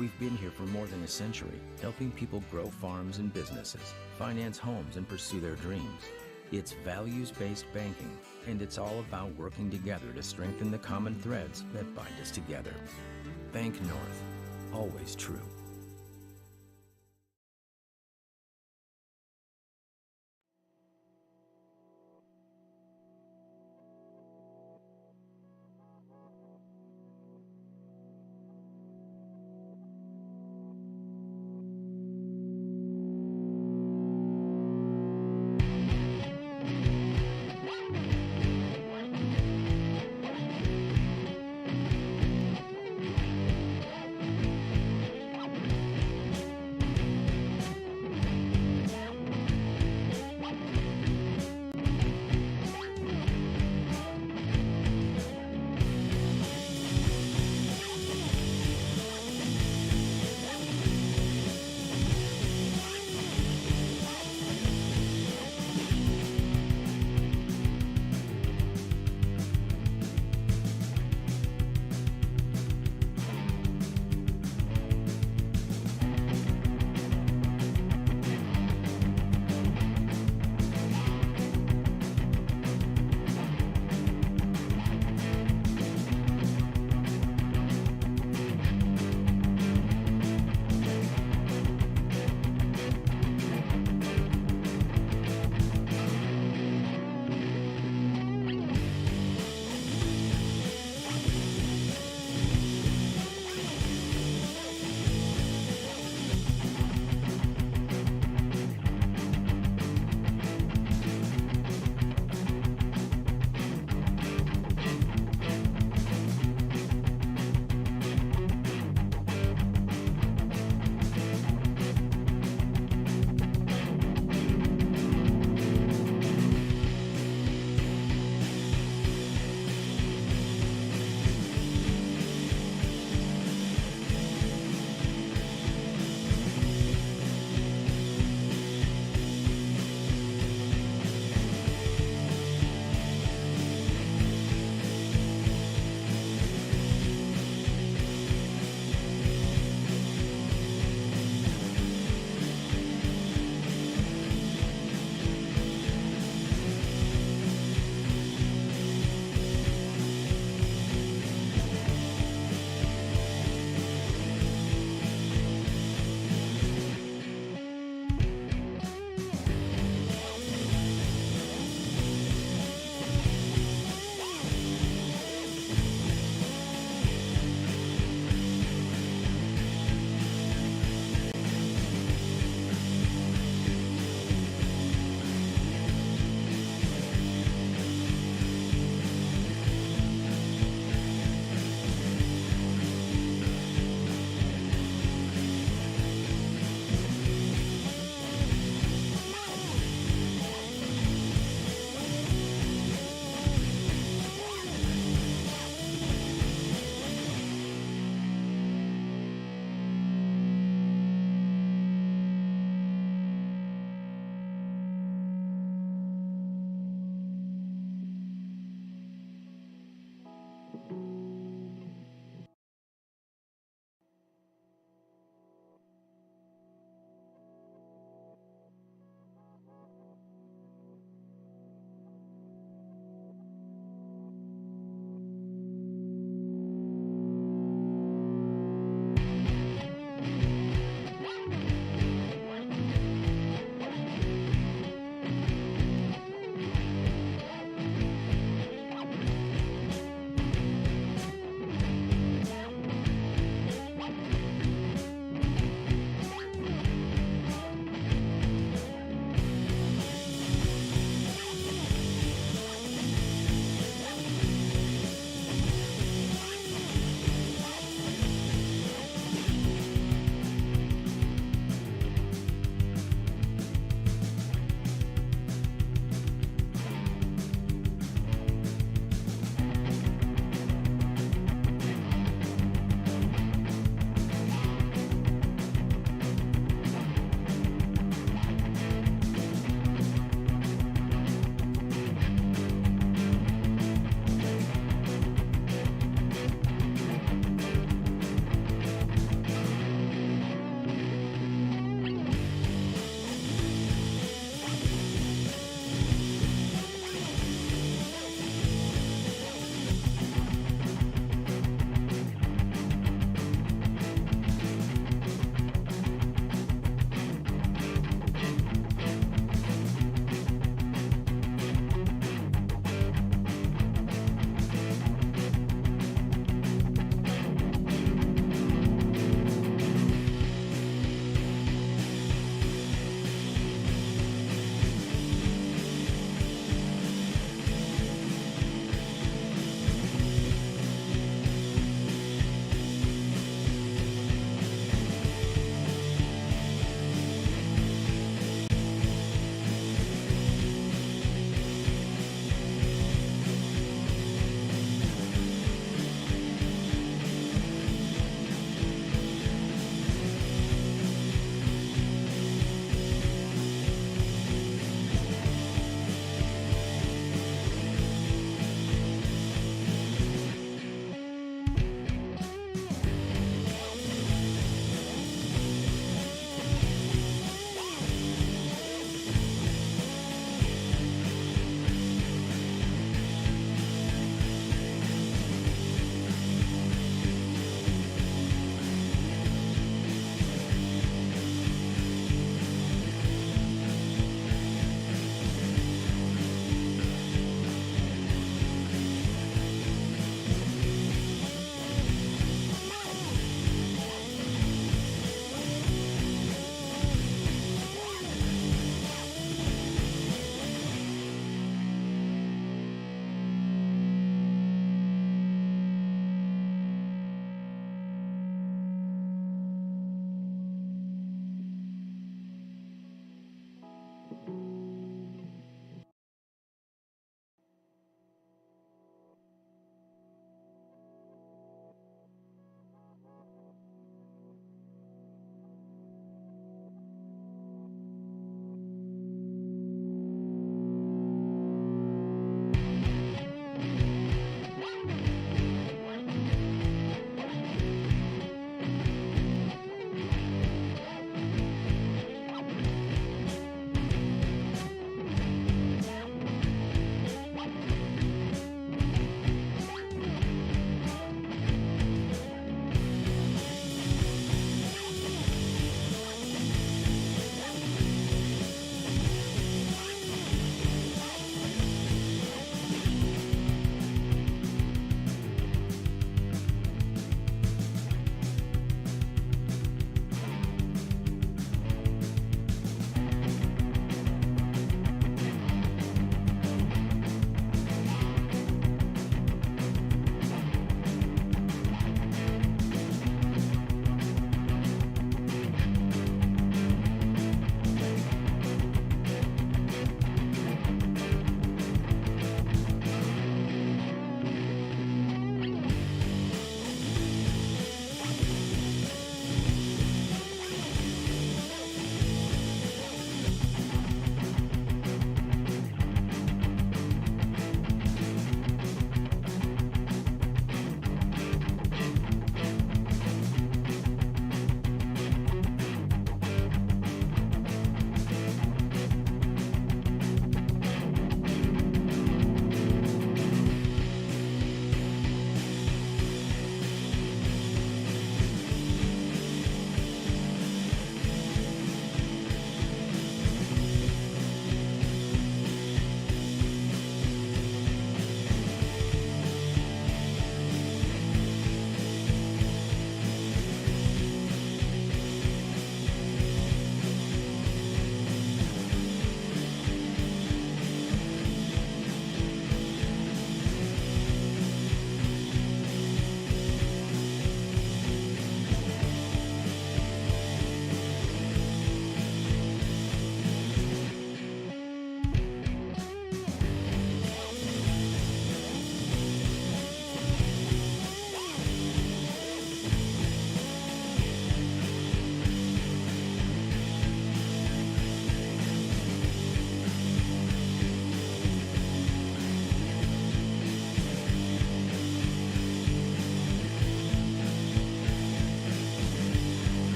We've been here for more than a century, helping people grow farms and businesses, finance homes, and pursue their dreams. It's values-based banking, and it's all about working together to strengthen the common threads that bind us together. Bank North, always true.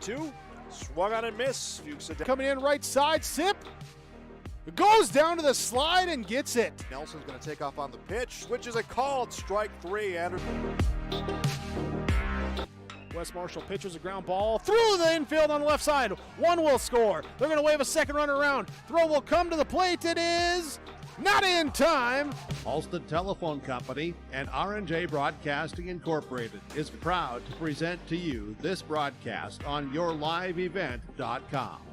1-2. Swung on and miss. Fuchs coming in right side. Sip. Goes down to the slide and gets it. Nelson's going to take off on the pitch, which is a called strike 3. Anderson. Wes Marshall pitches a ground ball through the infield on the left side. One will score. They're going to wave a second runner around. Throw will come to the plate. It is not in time. Alston Telephone Company and R&J Broadcasting Incorporated is proud to present to you this broadcast on yourliveevent.com.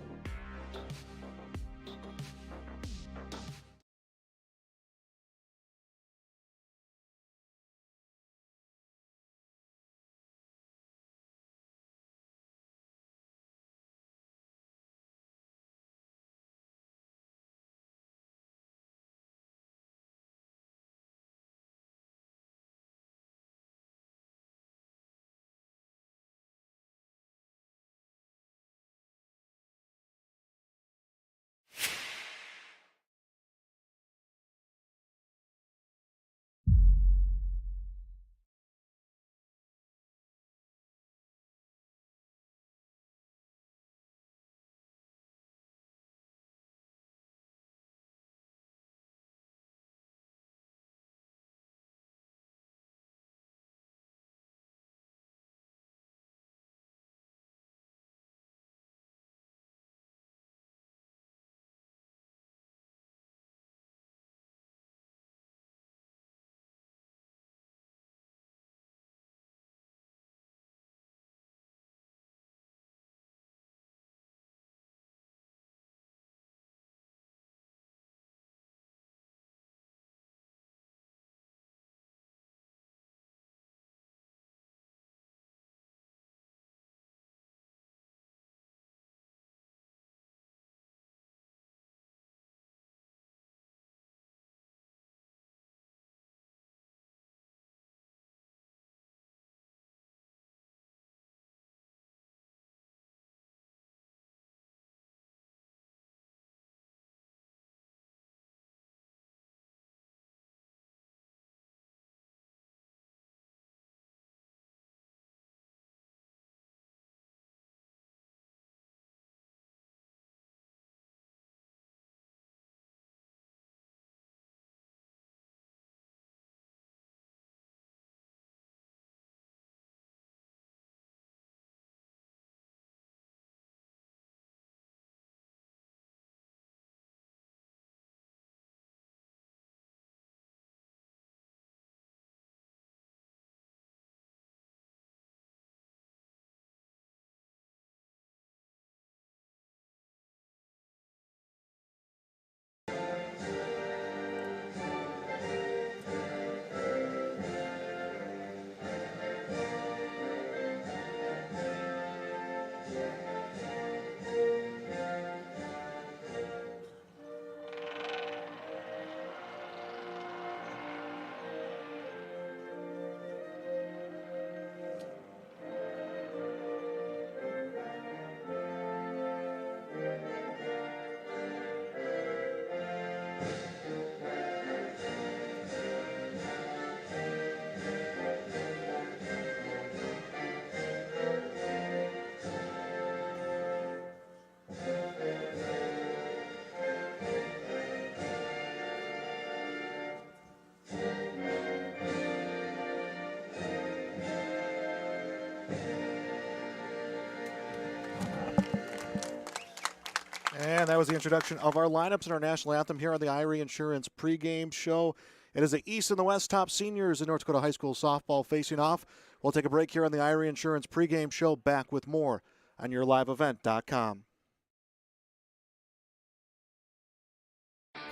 And that was the introduction of our lineups and our national anthem here on the Irie Insurance pregame show. It is the East and the West top seniors in North Dakota High School softball facing off. We'll take a break here on the Irie Insurance pregame show. Back with more on yourliveevent.com.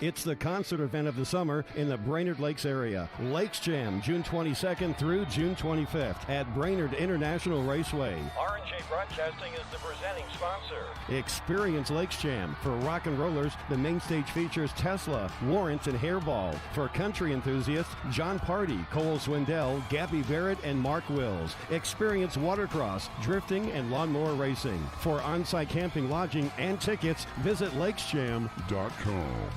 It's the concert event of the summer in the Brainerd Lakes area. Lakes Jam, June 22nd through June 25th at Brainerd International Raceway. R&J Broadcasting is the presenting sponsor. Experience Lakes Jam. For rock and rollers, the main stage features Tesla, Warrants, and Hairball. For country enthusiasts, John Party, Cole Swindell, Gabby Barrett, and Mark Wills. Experience watercross, drifting, and lawnmower racing. For on-site camping, lodging, and tickets, visit lakesjam.com.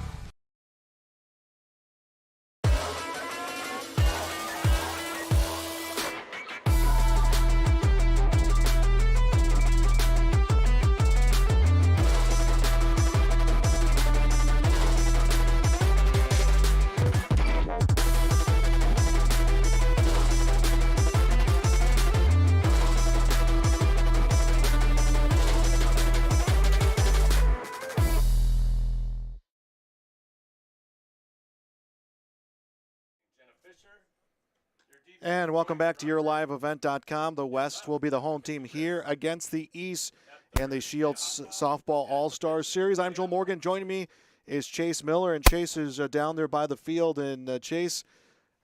And welcome back to YourLiveEvent.com. The West will be the home team here against the East and the Scheels Softball All-Star Series. I'm Joel Morgan. Joining me is Chase Miller, and Chase is down there by the field. And Chase,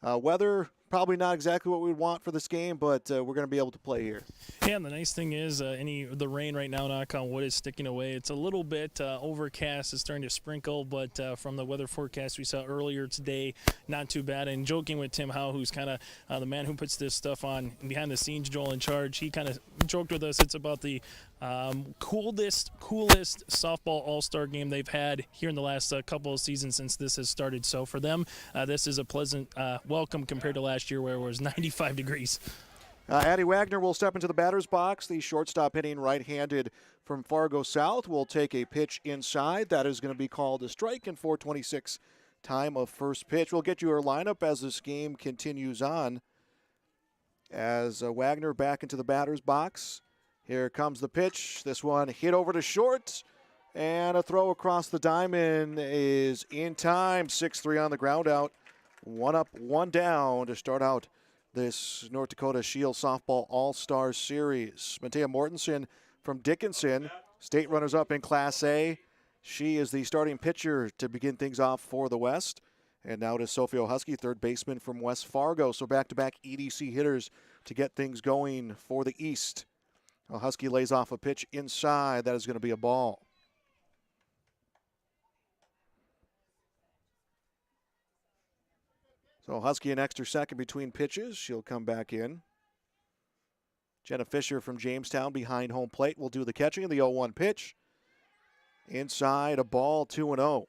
weather probably not exactly what we want for this game, but we're going to be able to play here. Yeah, and the nice thing is the rain right now, knock on wood, is sticking away. It's a little bit overcast. It's starting to sprinkle, but from the weather forecast we saw earlier today, not too bad. And joking with Tim Howe, who's kind of the man who puts this stuff on behind the scenes, Joel in charge, he kind of joked with us. It's about the coolest softball all-star game they've had here in the last couple of seasons since this has started. So for them, this is a pleasant welcome compared to last year where it was 95 degrees. Addie Wagner will step into the batter's box. The shortstop, hitting right-handed from Fargo South, will take a pitch inside. That is going to be called a strike in 4:26 time of first pitch. We'll get you our lineup as this game continues on. As Wagner back into the batter's box. Here comes the pitch. This one hit over to short. And a throw across the diamond is in time. 6-3 on the ground out. 1 up, 1 down to start out this North Dakota Scheels Softball All-Star Series. Matea Mortensen from Dickinson, state runners-up in Class A. She is the starting pitcher to begin things off for the West. And now to Sophie Husky, third baseman from West Fargo. So back-to-back EDC hitters to get things going for the East. Husky lays off a pitch inside. That is going to be a ball. So Husky an extra second between pitches. She'll come back in. Jenna Fisher from Jamestown behind home plate will do the catching. The 0-1 pitch. Inside, a ball, 2-0.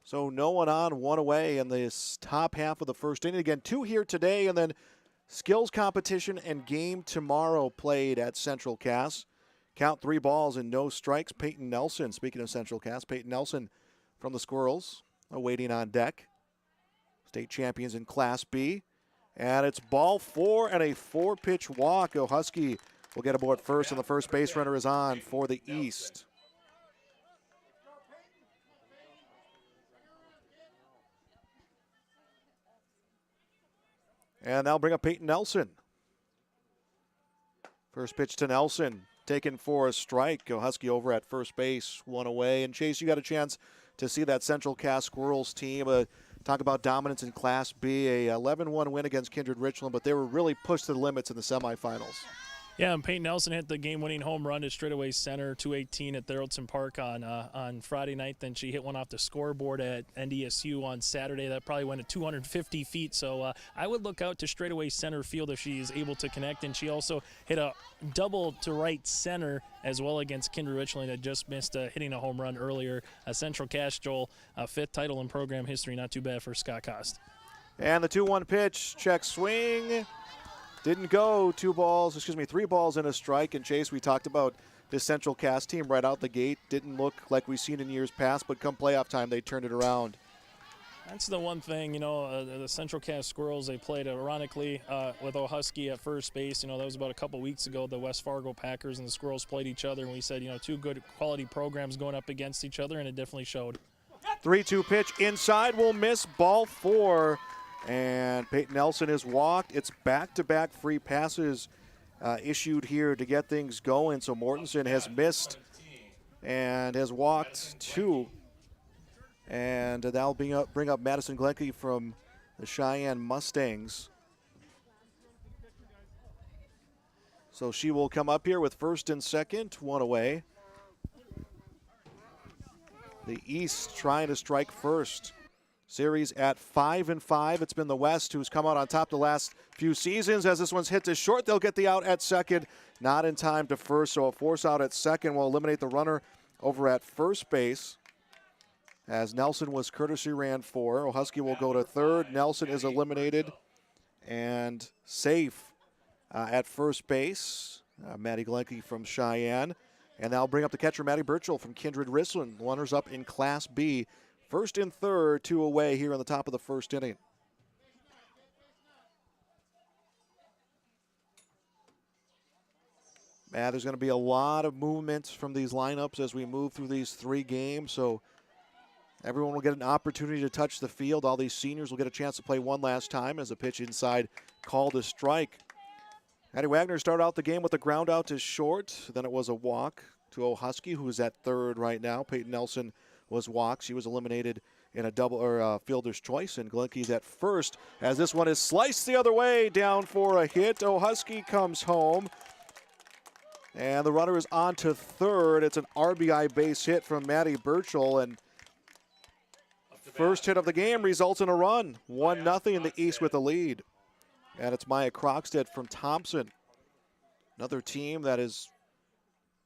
So no one on, one away in this top half of the first inning. Again, 2 here today, and then skills competition and game tomorrow played at Central Cass. Count 3 balls and no strikes. Peyton Nelson, speaking of Central Cass, Peyton Nelson from the Squirrels, awaiting on deck. State champions in Class B. And it's ball 4 and a 4-pitch walk. Husky will get aboard first, and the first base runner is on for the East. And they'll bring up Peyton Nelson. First pitch to Nelson, taken for a strike. Husky over at first base, 1 away. And Chase, you got a chance to see that Central Cass Squirrels team. Talk about dominance in Class B, a 11-1 win against Kindred Richland, but they were really pushed to the limits in the semifinals. Yeah, and Peyton Nelson hit the game-winning home run to straightaway center, 218 at Theraldson Park on Friday night. Then she hit one off the scoreboard at NDSU on Saturday. That probably went at 250 feet. So I would look out to straightaway center field if she is able to connect. And she also hit a double to right center as well against Kindred Richland that just missed hitting a home run earlier. Central Cass, Joel, 5th title in program history. Not too bad for Scott Cost. And the 2-1 pitch, check swing. Didn't go 3 balls and a strike. And Chase, we talked about this Central Cass team right out the gate. Didn't look like we've seen in years past, but come playoff time, they turned it around. That's the one thing, the Central Cass Squirrels, they played ironically with Husky at first base. That was about a couple weeks ago. The West Fargo Packers and the Squirrels played each other, and we said, 2 good quality programs going up against each other, and it definitely showed. 3-2 pitch inside will miss, ball 4. And Peyton Nelson is walked. It's back-to-back free passes issued here to get things going. So Mortensen has missed and has walked 2. And that'll bring up Madison Glenke from the Cheyenne Mustangs. So she will come up here with first and second, 1 away. The East trying to strike first. Series at 5-5. It's been the West who's come out on top the last few seasons. As this one's hit to short, they'll get the out at second. Not in time to first, so a force out at second will eliminate the runner over at first base. As Nelson was courtesy ran 4. Husky will go to third. Nelson is eliminated and safe at first base. Maddie Glenke from Cheyenne. And that'll bring up the catcher, Maddie Birchall from Kindred Richland. Runners up in Class B. First and third, 2 away here on the top of the first inning. There's going to be a lot of movements from these lineups as we move through these 3 games. So Everyone will get an opportunity to touch the field. All these seniors will get a chance to play one last time as a pitch inside called a strike. Addie Wagner started out the game with a ground out to short. Then it was a walk to O'Husky, who is at third right now. Peyton Nelson was walked. She was eliminated in a double or fielder's choice. And Glinke's at first as this one is sliced the other way down for a hit. O'Husky comes home. And the runner is on to third. It's an RBI base hit from Maddie Birchall. And first hit of the game results in a run. 1-0 in the East with the lead. And it's Maya Krogstad from Thompson. Another team that has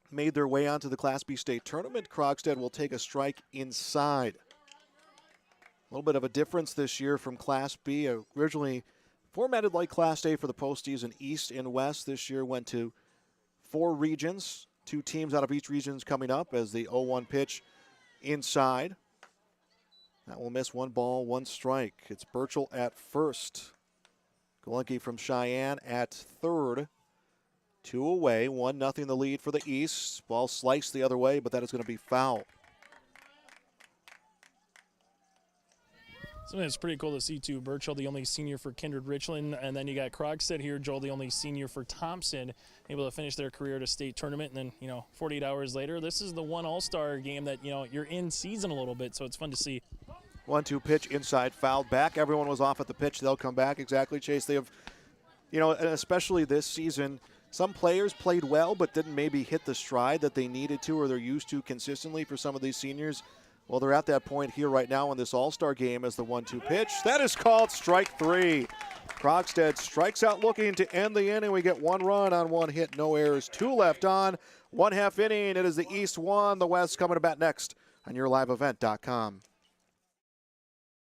made their way onto the Class B state tournament. Krogstad will take a strike inside. A little bit of a difference this year from Class B. Originally formatted like Class A for the postseason, East and West. This year went to 4 regions. 2 teams out of each region coming up as the 0-1 pitch inside. That will miss 1 ball, 1 strike. It's Birchall at first. Galenke from Cheyenne at third. 2 away, 1-0 the lead for the East. Ball sliced the other way, but that is going to be foul. Something that's pretty cool to see too. Birchall, the only senior for Kindred Richland, and then you got Krogstad here, Joel, the only senior for Thompson, able to finish their career at a state tournament. And then, 48 hours later, this is the one All-Star game that, you're in season a little bit, so it's fun to see. 1-2 pitch inside, fouled back. Everyone was off at the pitch. They'll come back. Exactly, Chase. They have, and especially this season, some players played well but didn't maybe hit the stride that they needed to or they're used to consistently for some of these seniors. Well, they're at that point here right now in this All-Star game as the 1-2 pitch. That is called strike 3. Krogstad strikes out looking to end the inning. We get 1 run on 1 hit, no errors, 2 left on. 1/2 inning. It is the East 1, the West coming to bat next on YourLiveEvent.com.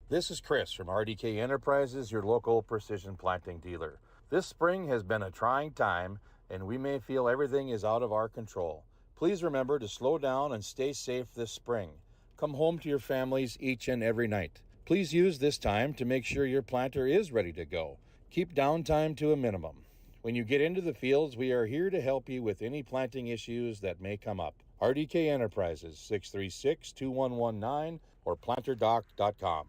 This is Chris from RDK Enterprises, your local precision planting dealer. This spring has been a trying time, and we may feel everything is out of our control. Please remember to slow down and stay safe this spring. Come home to your families each and every night. Please use this time to make sure your planter is ready to go. Keep downtime to a minimum. When you get into the fields, we are here to help you with any planting issues that may come up. RDK Enterprises, 636-2119 or planterdoc.com.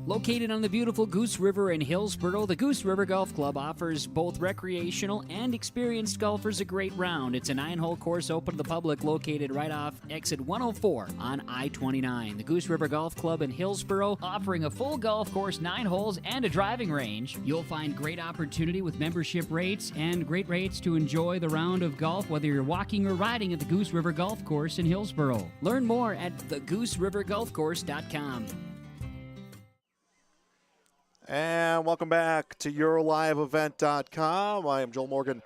Located on the beautiful Goose River in Hillsboro, the Goose River Golf Club offers both recreational and experienced golfers a great round. It's a 9-hole course open to the public located right off exit 104 on I-29. The Goose River Golf Club in Hillsboro offering a full golf course, 9 holes, and a driving range. You'll find great opportunity with membership rates and great rates to enjoy the round of golf, whether you're walking or riding at the Goose River Golf Course in Hillsboro. Learn more at thegooseriverdolfcourse.com. And welcome back to YourLiveEvent.com. I am Joel Morgan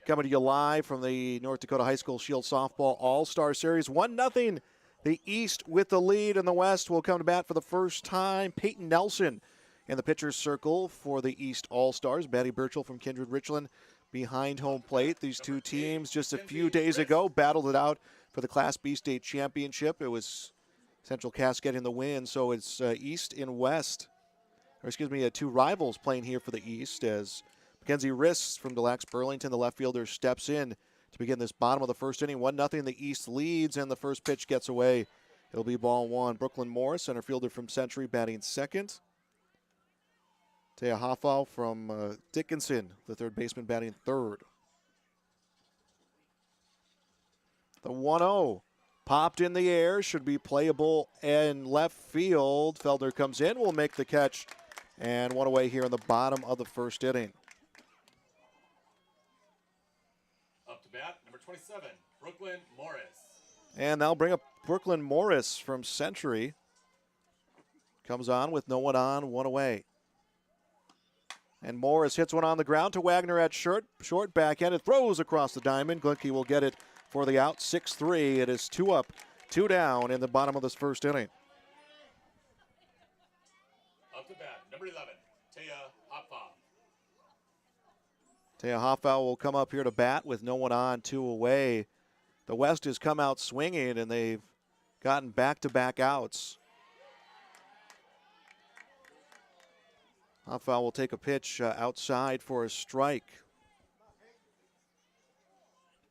coming to you live from the North Dakota High School Scheels Softball All-Star Series. 1-0. The East with the lead, and the West will come to bat for the first time. Peyton Nelson in the pitcher's circle for the East All-Stars. Maddie Birchall from Kindred Richland behind home plate. These two teams just a few days ago battled it out for the Class B state championship. It was Central Cass getting the win, so it's East and West. Two rivals playing here for the East as Mackenzie Risks from Des Lacs Burlington, the left fielder, steps in to begin this bottom of the first inning. 1-0, the East leads, and the first pitch gets away. It'll be ball 1. Brooklyn Morris, center fielder from Century, batting second. Taya Hoffau from Dickinson, the third baseman, batting third. The 1-0 popped in the air, should be playable in left field. Feldner comes in, will make the catch. And 1 away here in the bottom of the first inning. Up to bat, number 27, Brooklyn Morris. And they'll bring up Brooklyn Morris from Century. Comes on with no one on, 1 away. And Morris hits one on the ground to Wagner at short backhand. It throws across the diamond. Glinke will get it for the out. 6-3. It is 2 up, 2 down in the bottom of this first inning. Up to bat, number 11, Taya Hoffau. Taya Hoffau will come up here to bat with no one on, 2 away. The West has come out swinging, and they've gotten back-to-back outs. Hoffau will take a pitch outside for a strike.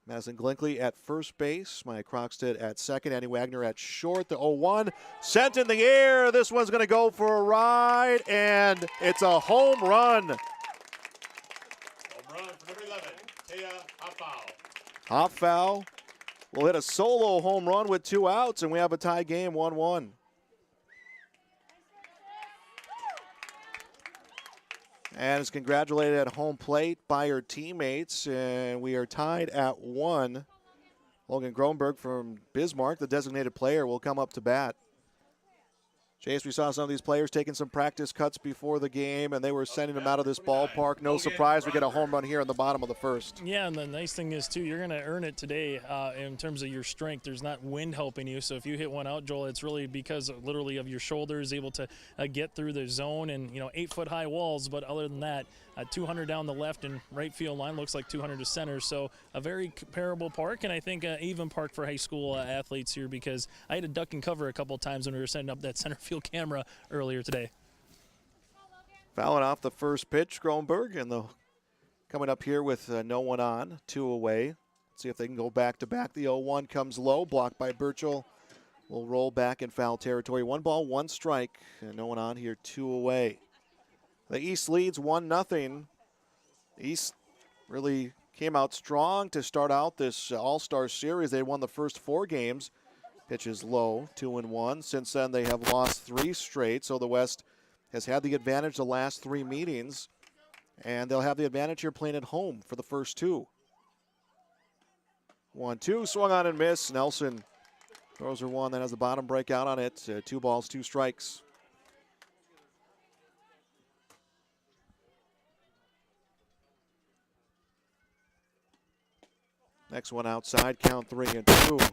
Madison Glinkley at first base. Maya Croxted at second. Annie Wagner at short. The 0-1 sent in the air. This one's going to go for a ride, and it's a home run. Home run for number 11, Taya Hopfow. Hopfow will hit a solo home run with 2 outs, and we have a tie game, 1-1. And is congratulated at home plate by her teammates, and we are tied at 1. Logan Gronberg from Bismarck, the designated player, will come up to bat. Chase, we saw some of these players taking some practice cuts before the game, and they were sending them out of this ballpark. No surprise, we get a home run here in the bottom of the first. Yeah, and the nice thing is, too, you're going to earn it today in terms of your strength. There's not wind helping you, so if you hit one out, Joel, it's really because literally of your shoulders, able to get through the zone and, 8-foot-high walls. But other than that, 200 down the left and right field line looks like 200 to center. So a very comparable park, and I think even park for high school athletes here, because I had to duck and cover a couple times when we were setting up that center field camera earlier today. Fouling off the first pitch, Gronberg, and coming up here with no one on, 2 away. Let's see if they can go back-to-back. The 0-1 comes low, blocked by Burchell. Will roll back in foul territory. 1 ball, 1 strike, and no one on here, 2 away. The East leads 1-0. East really came out strong to start out this All-Star Series. They won the first 4 games. Pitch is low, 2-1. Since then, they have lost 3 straight, so the West has had the advantage the last 3 meetings, and they'll have the advantage here playing at home for the first 2. 1-2, swung on and missed. Nelson throws her one, then has the bottom break out on it. 2 balls, 2 strikes. Next one outside, count 3-2.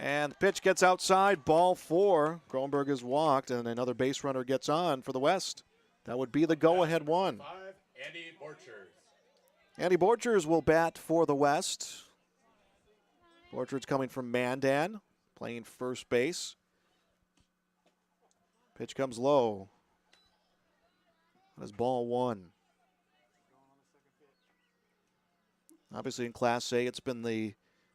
And the pitch gets outside, ball 4. Gronberg is walked, and another base runner gets on for the West. That would be the go-ahead one. 5, Andy Borchers. Andy Borchers will bat for the West. Borchers coming from Mandan, playing first base. Pitch comes low. That is ball 1. Obviously in Class A, it's been the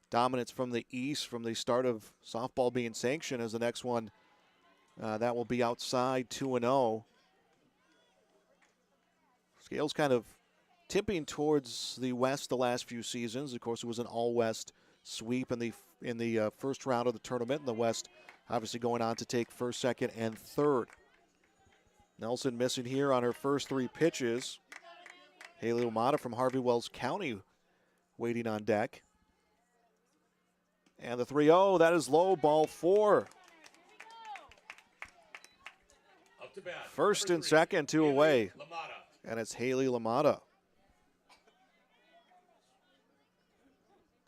dominance from the East from the start of softball being sanctioned. As the next one, that will be outside, 2-0. Scheels kind of tipping towards the West the last few seasons. Of course, it was an all-West sweep in the first round of the tournament, and the West obviously going on to take first, second, and third. Nelson missing here on her first 3 pitches. Haley Lamada from Harvey Wells County waiting on deck. And the 3-0, that is low, ball 4. Up to bat. First and 3, second, 2 away. Lamada. And it's Haley Lamada.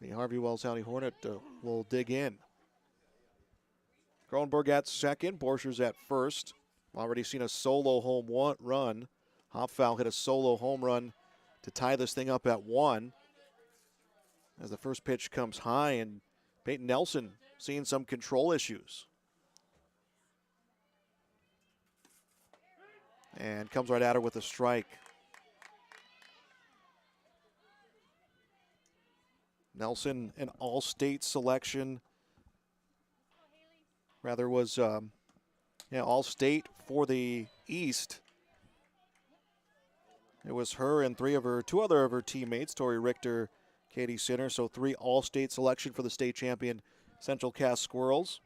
The Harvey Wells County Hornet will dig in. Kronberg at second, Borchers at first. Already seen a solo home run. Hopfow hit a solo home run to tie this thing up at 1. As the first pitch comes high, and Peyton Nelson seeing some control issues. And comes right at her with a strike. Nelson, an all-state selection. Rather was all-state for the East. It was her and 2 other of her teammates, Tori Richter, Katie Sinner, so 3 all-state selection for the state champion Central Cass Squirrels.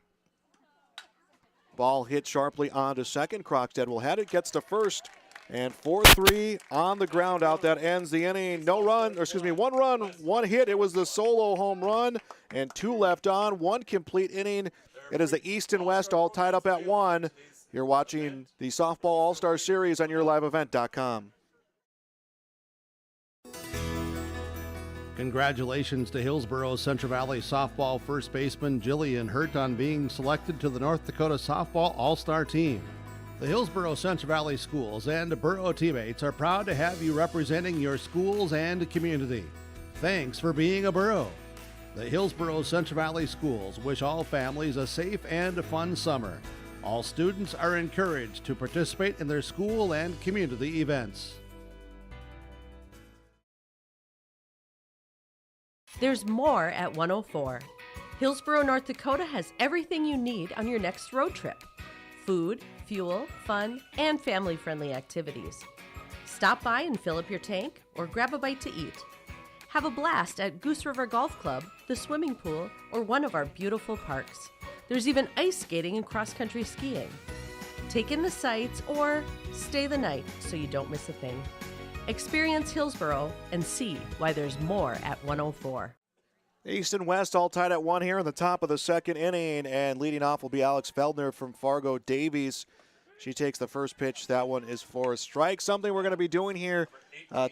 Ball hit sharply onto second. Crockstead will have it, gets to first, and 4-3 on the ground out. That ends the inning. 1 run, 1 hit. It was the solo home run, and 2 left on, 1 complete inning. It is the East and West all tied up at 1. You're watching the Softball All-Star Series on YourLiveEvent.com. Congratulations to Hillsboro's Central Valley softball first baseman Jillian Hurt on being selected to the North Dakota Softball All-Star Team. The Hillsboro Central Valley schools and Borough teammates are proud to have you representing your schools and community. Thanks for being a Borough. The Hillsboro Central Valley schools wish all families a safe and fun summer. All students are encouraged to participate in their school and community events. There's more at 104. Hillsborough, North Dakota has everything you need on your next road trip. Food, fuel, fun, and family-friendly activities. Stop by and fill up your tank or grab a bite to eat. Have a blast at Goose River Golf Club, the swimming pool, or one of our beautiful parks. There's even ice skating and cross-country skiing. Take in the sights or stay the night so you don't miss a thing. Experience Hillsborough and see why there's more at 104. East and West all tied at 1 here in the top of the second inning, and leading off will be Alex Feldner from Fargo Davies. She takes the first pitch. That one is for a strike. Something we're going to be doing here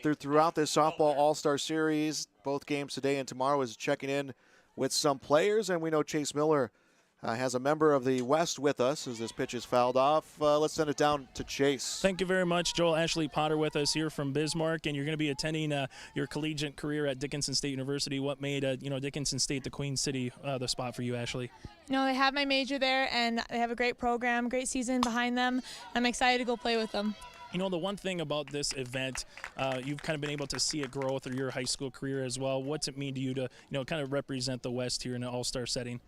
throughout this softball all-star series. Both games today and tomorrow is checking in with some players, and we know Chase Miller has a member of the West with us as this pitch is fouled off. Let's send it down to Chase. Thank you very much, Joel. Ashley Potter with us here from Bismarck, and you're going to be attending your collegiate career at Dickinson State University. What made Dickinson State the Queen City the spot for you, Ashley? They have my major there, and they have a great program, great season behind them. I'm excited to go play with them. The one thing about this event, you've kind of been able to see it grow through your high school career as well. What's it mean to you to, kind of represent the West here in an all-star setting?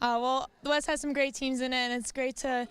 Well, the West has some great teams in it, and it's great to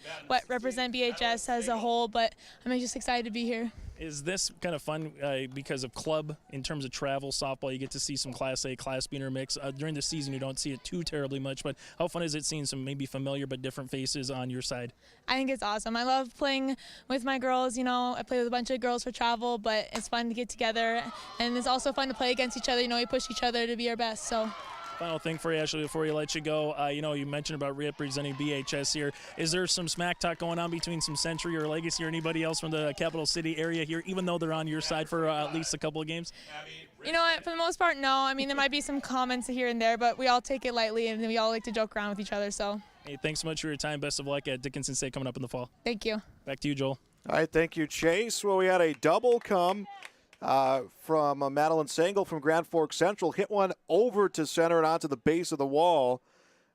represent BHS as a whole, but I'm just excited to be here. Is this kind of fun because of club in terms of travel softball? You get to see some Class A, Class B intermix. During the season, you don't see it too terribly much, but how fun is it seeing some maybe familiar but different faces on your side? I think it's awesome. I love playing with my girls. I play with a bunch of girls for travel, but it's fun to get together, and it's also fun to play against each other. We push each other to be our best, so. Final thing for you, Ashley, before you let you go. You mentioned about representing BHS here. Is there some smack talk going on between some Century or Legacy or anybody else from the capital city area here, even though they're on your side for at least a couple of games? You know what? For the most part, no. There might be some comments here and there, but we all take it lightly, and we all like to joke around with each other. So. Hey, thanks so much for your time. Best of luck at Dickinson State coming up in the fall. Thank you. Back to you, Joel. All right, thank you, Chase. Well, we had a double come from Madeline Sengel from Grand Forks Central. Hit one over to center and onto the base of the wall.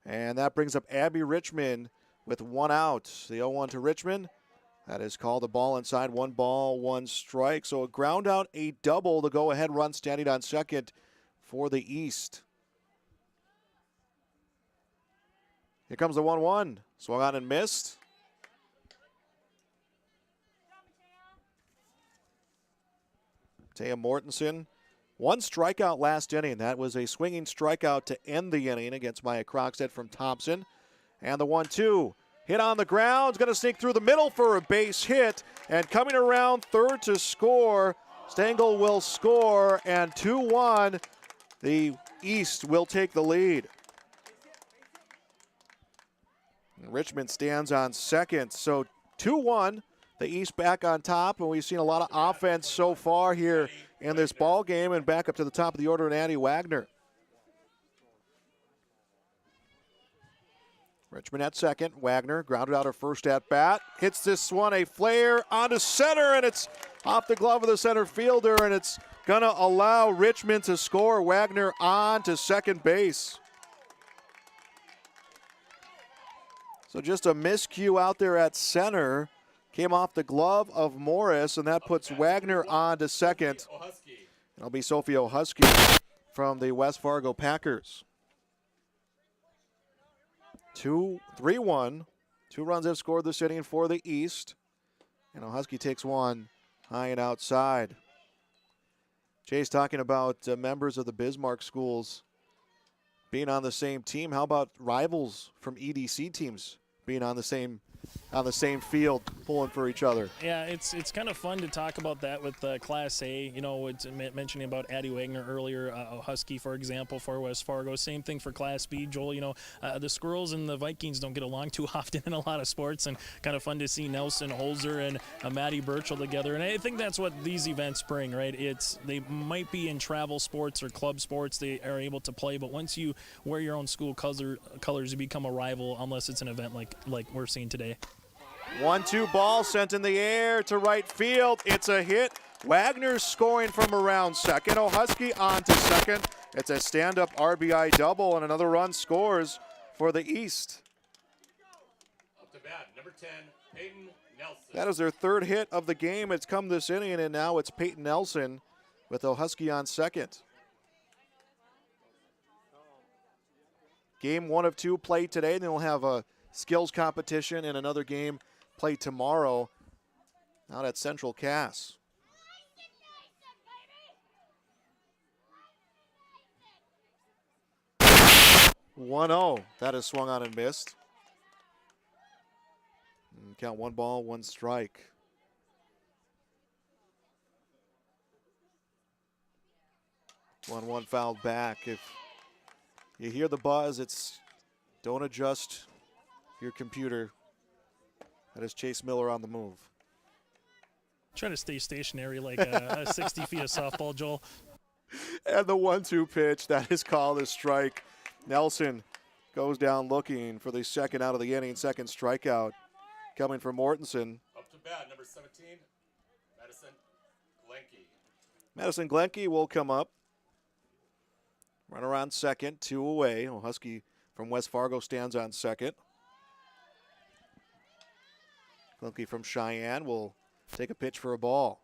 And that brings up Abby Richmond with one out. The 0-1 to Richmond. That is called a ball inside. 1 ball, 1 strike. So a ground out, a double. The go-ahead run standing on second for the East. Here comes the 1-1. Swung on and missed. Taya Mortensen, 1 strikeout last inning. That was a swinging strikeout to end the inning against Maya Crockstead from Thompson. And the 1-2, hit on the ground, is going to sneak through the middle for a base hit. And coming around third to score, Stengel will score, and 2-1, the East will take the lead. And Richmond stands on second, so 2-1. The East back on top, and we've seen a lot of offense so far here in this ball game. And back up to the top of the order, and Andy Wagner. Richmond at second. Wagner grounded out her first at bat. Hits this one, a flare onto center, and it's off the glove of the center fielder, and it's going to allow Richmond to score. Wagner on to second base. So just a miscue out there at center. Came off the glove of Morris, and that puts Wagner on to second. It'll be Sophie O'Husky from the West Fargo Packers. 3-1. 2 runs have scored this inning for the East. And O'Husky takes one high and outside. Jay's talking about members of the Bismarck schools being on the same team. How about rivals from EDC teams being on the same field, pulling for each other? Yeah, it's kind of fun to talk about that with Class A. It's mentioning about Addie Wagner earlier, Husky, for example, for West Fargo. Same thing for Class B, Joel. The Squirrels and the Vikings don't get along too often in a lot of sports, and kind of fun to see Nelson Holzer and Maddie Burchell together. And I think that's what these events bring, right? They might be in travel sports or club sports, they are able to play, but once you wear your own school colors, you become a rival, unless it's an event like we're seeing today. 1-2 ball sent in the air to right field. It's a hit. Wagner scoring from around second. O'Husky on to second. It's a stand-up RBI double, and another run scores for the East. to bat, number 10, Peyton Nelson. That is their third hit of the game. It's come this inning, and now it's Peyton Nelson with O'Husky on second. Game 1 of 2 played today, and then we'll have a skills competition and another game played tomorrow out at Central Cass. "1-0. That is swung on and missed. And count 1 ball, 1 strike. One fouled back. If you hear the buzz, don't adjust your computer. That is Chase Miller on the move. Trying to stay stationary like a 60 feet of softball, Joel. And the 1-2 pitch, that is called a strike. Nelson goes down looking for the second out of the inning, second strikeout coming from Mortensen. Up to bat, number 17, Madison Glenke. Madison Glenke will come up. Runner on second, 2 away. O'Husky from West Fargo stands on second. Glenke from Cheyenne will take a pitch for a ball.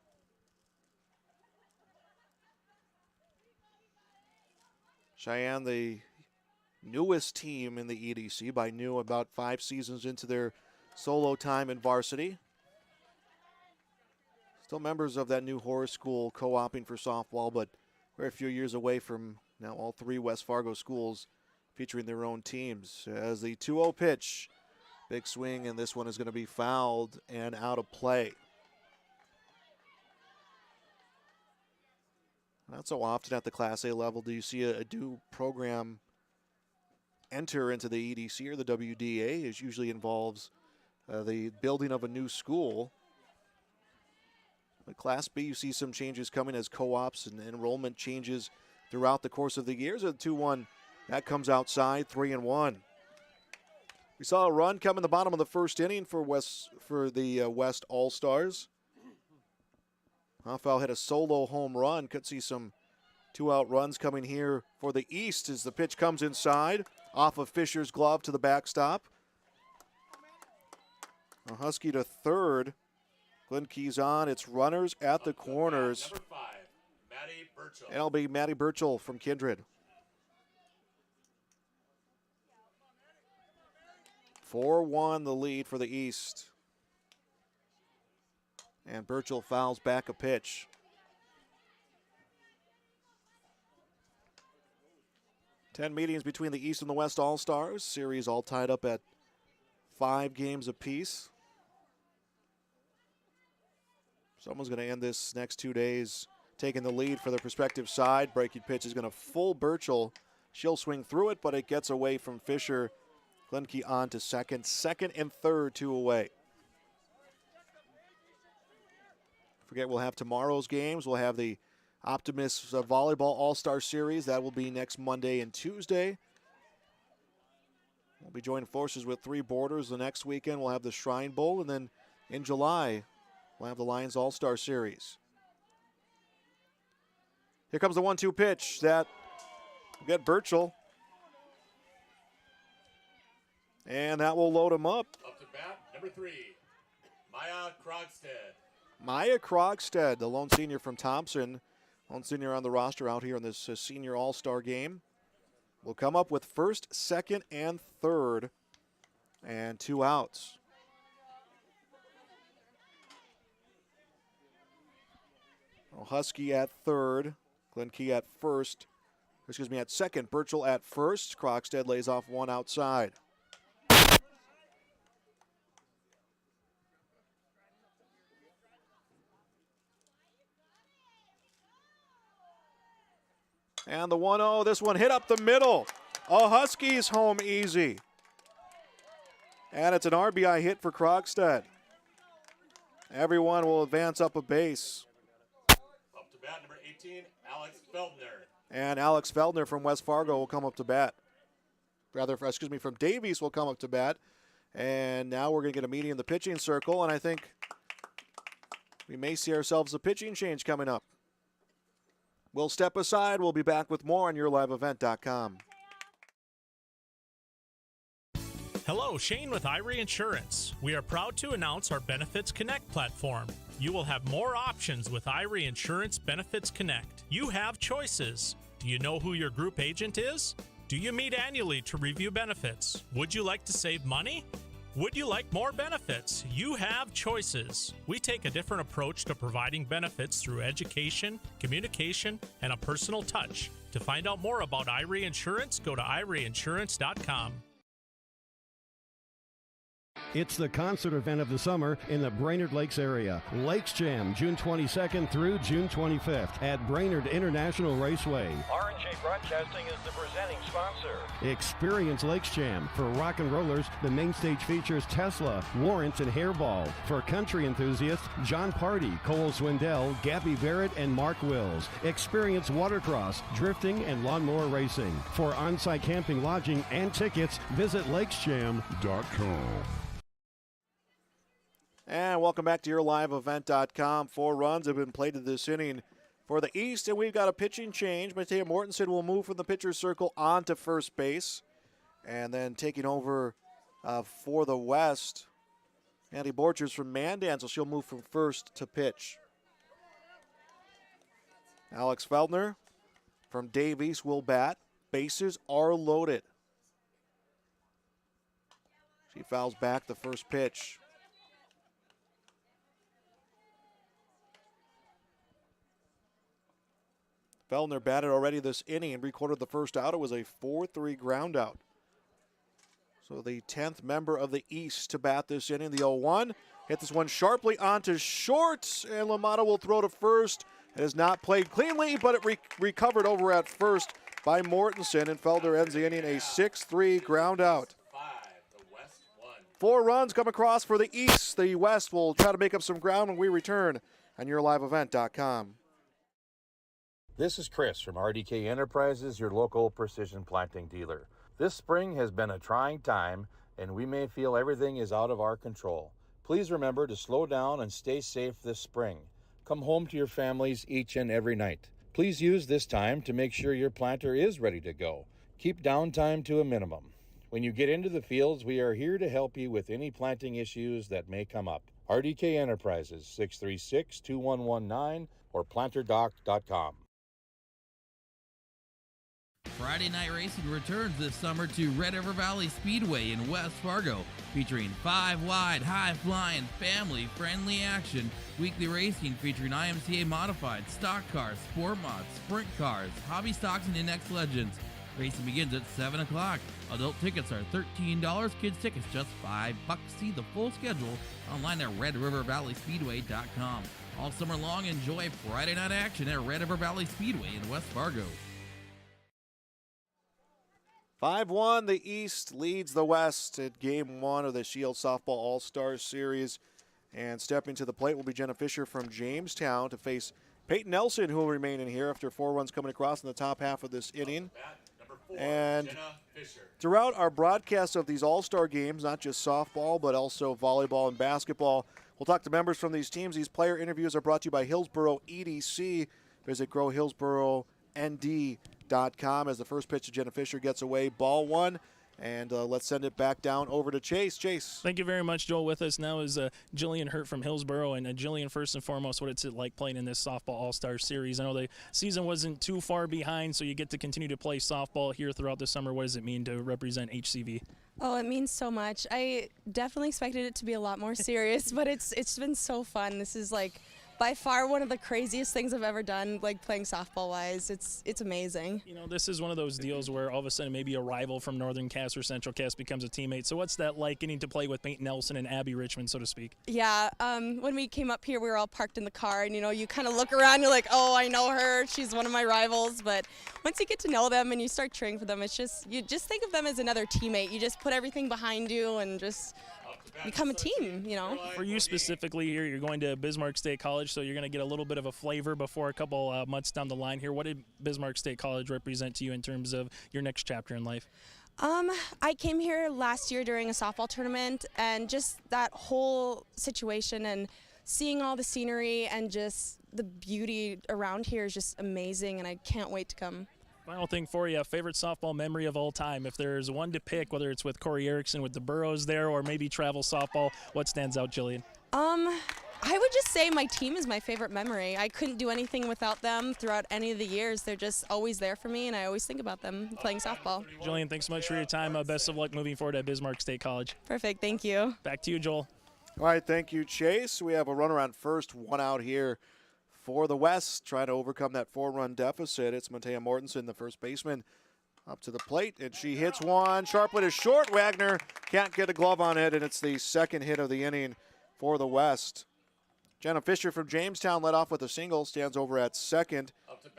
Cheyenne, the newest team in the EDC, by new about 5 seasons into their solo time in varsity. Still members of that new Horace School co-oping for softball, but we're a few years away from now all 3 West Fargo schools featuring their own teams. As the 2-0 pitch, big swing, and this one is going to be fouled and out of play. Not so often at the Class A level do you see a new program enter into the EDC or the WDA. It usually involves the building of a new school. But Class B, you see some changes coming as co-ops and enrollment changes throughout the course of the years. A 2-1, that comes outside, 3-1. We saw a run come in the bottom of the first inning for the West All-Stars. Hoffau hit a solo home run. Could see some 2-out runs coming here for the East as the pitch comes inside off of Fisher's glove to the backstop. A Husky to third. Glenke's on. It's runners at the corners. Number 5, Maddie Burchell. And it'll be Maddie Burchell from Kindred. 4-1 the lead for the East. And Burchell fouls back a pitch. Ten meetings between the East and the West All-Stars. Series all tied up at 5 games apiece. Someone's going to end this next 2 days taking the lead for the prospective side. Breaking pitch is going to full Burchell. She'll swing through it, but it gets away from Fisher. Glenke on to second. Second and third, 2 away. Forget, we'll have tomorrow's games. We'll have the Optimus Volleyball All-Star Series. That will be next Monday and Tuesday. We'll be joining forces with 3 Borders. The next weekend we'll have the Shrine Bowl, and then in July we'll have the Lions All-Star Series. Here comes the 1-2 pitch. That will get Burchell. And that will load him up. Up to bat, number 3, Maya Krogstad. Maya Krogstad, the lone senior from Thompson, lone senior on the roster out here in this senior all-star game, will come up with first, second, and third, and 2 outs. Husky at third, Glenke at first, at second, Burchell at first. Krogstad lays off 1 outside. And the 1-0, this one hit up the middle. Huskies home easy. And it's an RBI hit for Krogstad. Everyone will advance up a base. Up to bat, number 18, Alex Feldner. And Alex Feldner from West Fargo will come up to bat. From Davies will come up to bat. And now we're going to get a meeting in the pitching circle, and I think we may see ourselves a pitching change coming up. We'll step aside. We'll be back with more on YourLiveEvent.com. Hello, Shane with Irie Insurance. We are proud to announce our Benefits Connect platform. You will have more options with Irie Insurance Benefits Connect. You have choices. Do you know who your group agent is? Do you meet annually to review benefits? Would you like to save money? Would you like more benefits? You have choices. We take a different approach to providing benefits through education, communication, and a personal touch. To find out more about Irie Insurance, go to IrieInsurance.com. It's the concert event of the summer in the Brainerd Lakes area. Lakes Jam, June 22nd through June 25th at Brainerd International Raceway. R&J Broadcasting is the presenting sponsor. Experience Lakes Jam. For rock and rollers, the main stage features Tesla, Warrants, and Hairball. For country enthusiasts, John Party, Cole Swindell, Gabby Barrett, and Mark Wills. Experience watercross, drifting, and lawnmower racing. For on-site camping, lodging, and tickets, visit lakesjam.com. And welcome back to YourLiveEvent.com. 4 runs have been played to this inning for the East, and we've got a pitching change. Mattea Mortensen will move from the pitcher's circle onto first base. And then taking over for the West, Andy Borchers from Mandan, so she'll move from first to pitch. Alex Feldner from Davies will bat. Bases are loaded. She fouls back the first pitch. Feldner batted already this inning and recorded the first out. It was a 4-3 ground out. So the 10th member of the East to bat this inning, the 0-1. Hit this one sharply onto short, and LaMotta will throw to first. It has not played cleanly, but it recovered over at first by Mortensen, and Feldner ends the inning a 6-3 ground out. 4 runs come across for the East. The West will try to make up some ground when we return on YourLiveEvent.com. This is Chris from RDK Enterprises, your local precision planting dealer. This spring has been a trying time, and we may feel everything is out of our control. Please remember to slow down and stay safe this spring. Come home to your families each and every night. Please use this time to make sure your planter is ready to go. Keep downtime to a minimum. When you get into the fields, we are here to help you with any planting issues that may come up. RDK Enterprises, 636-2119 or planterdoc.com. Friday Night Racing returns this summer to Red River Valley Speedway in West Fargo, featuring 5-wide, high-flying, family-friendly action. Weekly racing featuring IMCA modified, stock cars, sport mods, sprint cars, hobby stocks, and index legends. Racing begins at 7 o'clock. Adult tickets are $13, kids tickets just $5. See the full schedule online at RedRiverValleySpeedway.com. All summer long, enjoy Friday night action at Red River Valley Speedway in West Fargo. 5-1, the East leads the West at Game 1 of the Scheels Softball All-Star Series. And stepping to the plate will be Jenna Fisher from Jamestown to face Peyton Nelson, who will remain in here after 4 runs coming across in the top half of this inning. And throughout our broadcast of these All-Star games, not just softball, but also volleyball and basketball, we'll talk to members from these teams. These player interviews are brought to you by Hillsboro EDC. Visit GrowHillsboroND.com as the first pitch to Jenna Fisher gets away. Ball 1. And let's send it back down over to Chase. Chase. Thank you very much, Joel. With us now is Jillian Hurt from Hillsboro. And Jillian, first and foremost, what it's like playing in this softball all-star series? I know the season wasn't too far behind, so you get to continue to play softball here throughout the summer. What does it mean to represent HCV? Oh, it means so much. I definitely expected it to be a lot more serious, but it's been so fun. This is like by far one of the craziest things I've ever done, like playing softball-wise. It's amazing. You know, this is one of those deals where all of a sudden maybe a rival from Northern Cass or Central Cass becomes a teammate. So what's that like, getting to play with Peyton Nelson and Abby Richmond, so to speak? Yeah, when we came up here, we were all parked in the car, and, you know, you kind of look around, you're like, oh, I know her. She's one of my rivals. But once you get to know them and you start cheering for them, it's just, you just think of them as another teammate. You just put everything behind you and just become a team, you know. For you specifically here, you're going to Bismarck State College, so you're going to get a little bit of a flavor before a couple months down the line here. What did Bismarck State College represent to you in terms of your next chapter in life? I came here last year during a softball tournament, and just that whole situation and seeing all the scenery and just the beauty around here is just amazing, and I can't wait to come. Final thing for you, favorite softball memory of all time. If there's one to pick, whether it's with Corey Erickson with the Burros there or maybe travel softball, what stands out, Jillian? I would just say my team is my favorite memory. I couldn't do anything without them throughout any of the years. They're just always there for me, and I always think about them playing softball. Jillian, thanks so much for your time. Best of luck moving forward at Bismarck State College. Perfect. Thank you. Back to you, Joel. All right, thank you, Chase. We have a runner on first, one out here for the West, trying to overcome that 4-run deficit. It's Matea Mortensen, the first baseman, up to the plate, and she hits one. Sharply to short. Wagner can't get a glove on it, and it's the second hit of the inning for the West. Jenna Fisher from Jamestown led off with a single, stands over at second.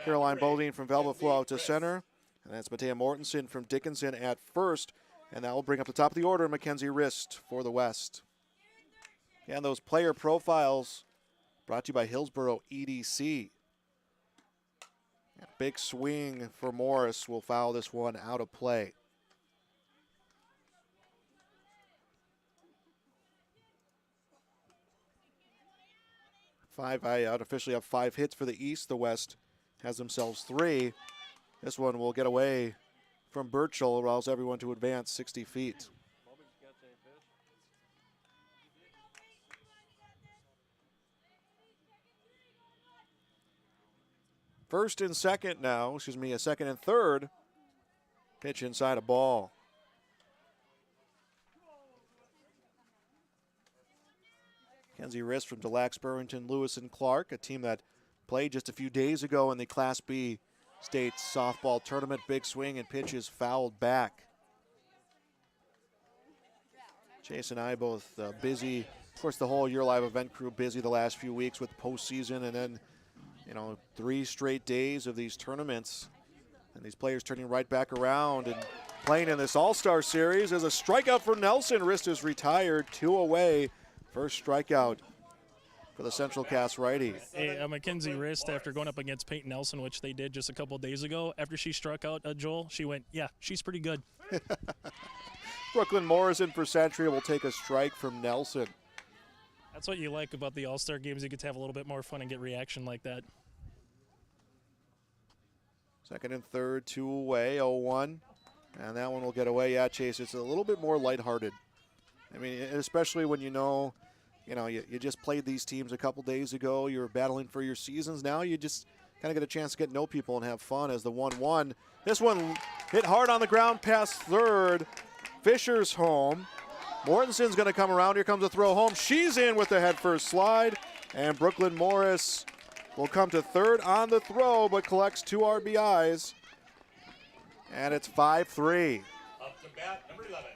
Caroline Bodine from Velva flew out to center. And that's Matea Mortensen from Dickinson at first. And that will bring up the top of the order Mackenzie Rist for the West. And those player profiles brought to you by Hillsboro EDC. Big swing for Morris will foul this one out of play. I officially have 5 hits for the East. The West has themselves 3. This one will get away from Burchell, allows everyone to advance 60 feet. First and second now, a second and third. Pitch inside a ball. Kenzie Rist from Delax, Burrington, Lewis, and Clark, a team that played just a few days ago in the Class B state softball tournament. Big swing and pitch is fouled back. Chase and I both busy. Of course, the whole Year Live event crew busy the last few weeks with postseason, and then 3 straight days of these tournaments. And these players turning right back around and playing in this All-Star Series. As a strikeout for Nelson. Rist is retired, 2 away. First strikeout for the Central Cass righty. Hey, Mackenzie Rist, after going up against Peyton Nelson, which they did just a couple days ago, after she struck out Joel, she went, yeah, she's pretty good. Brooklyn Morrison for Century will take a strike from Nelson. That's what you like about the All-Star games. You get to have a little bit more fun and get reaction like that. Second and third, 2 away, 0-1. And that one will get away. Yeah, Chase, it's a little bit more lighthearted. I mean, especially when you just played these teams a couple days ago. You're battling for your seasons. Now you just kind of get a chance to get to know people and have fun as the 1-1. This one hit hard on the ground past third. Fisher's home. Mortensen's going to come around. Here comes a throw home. She's in with the head first slide. And Brooklyn Morris will come to third on the throw, but collects 2 RBIs. And it's 5-3. Up to bat, number 11.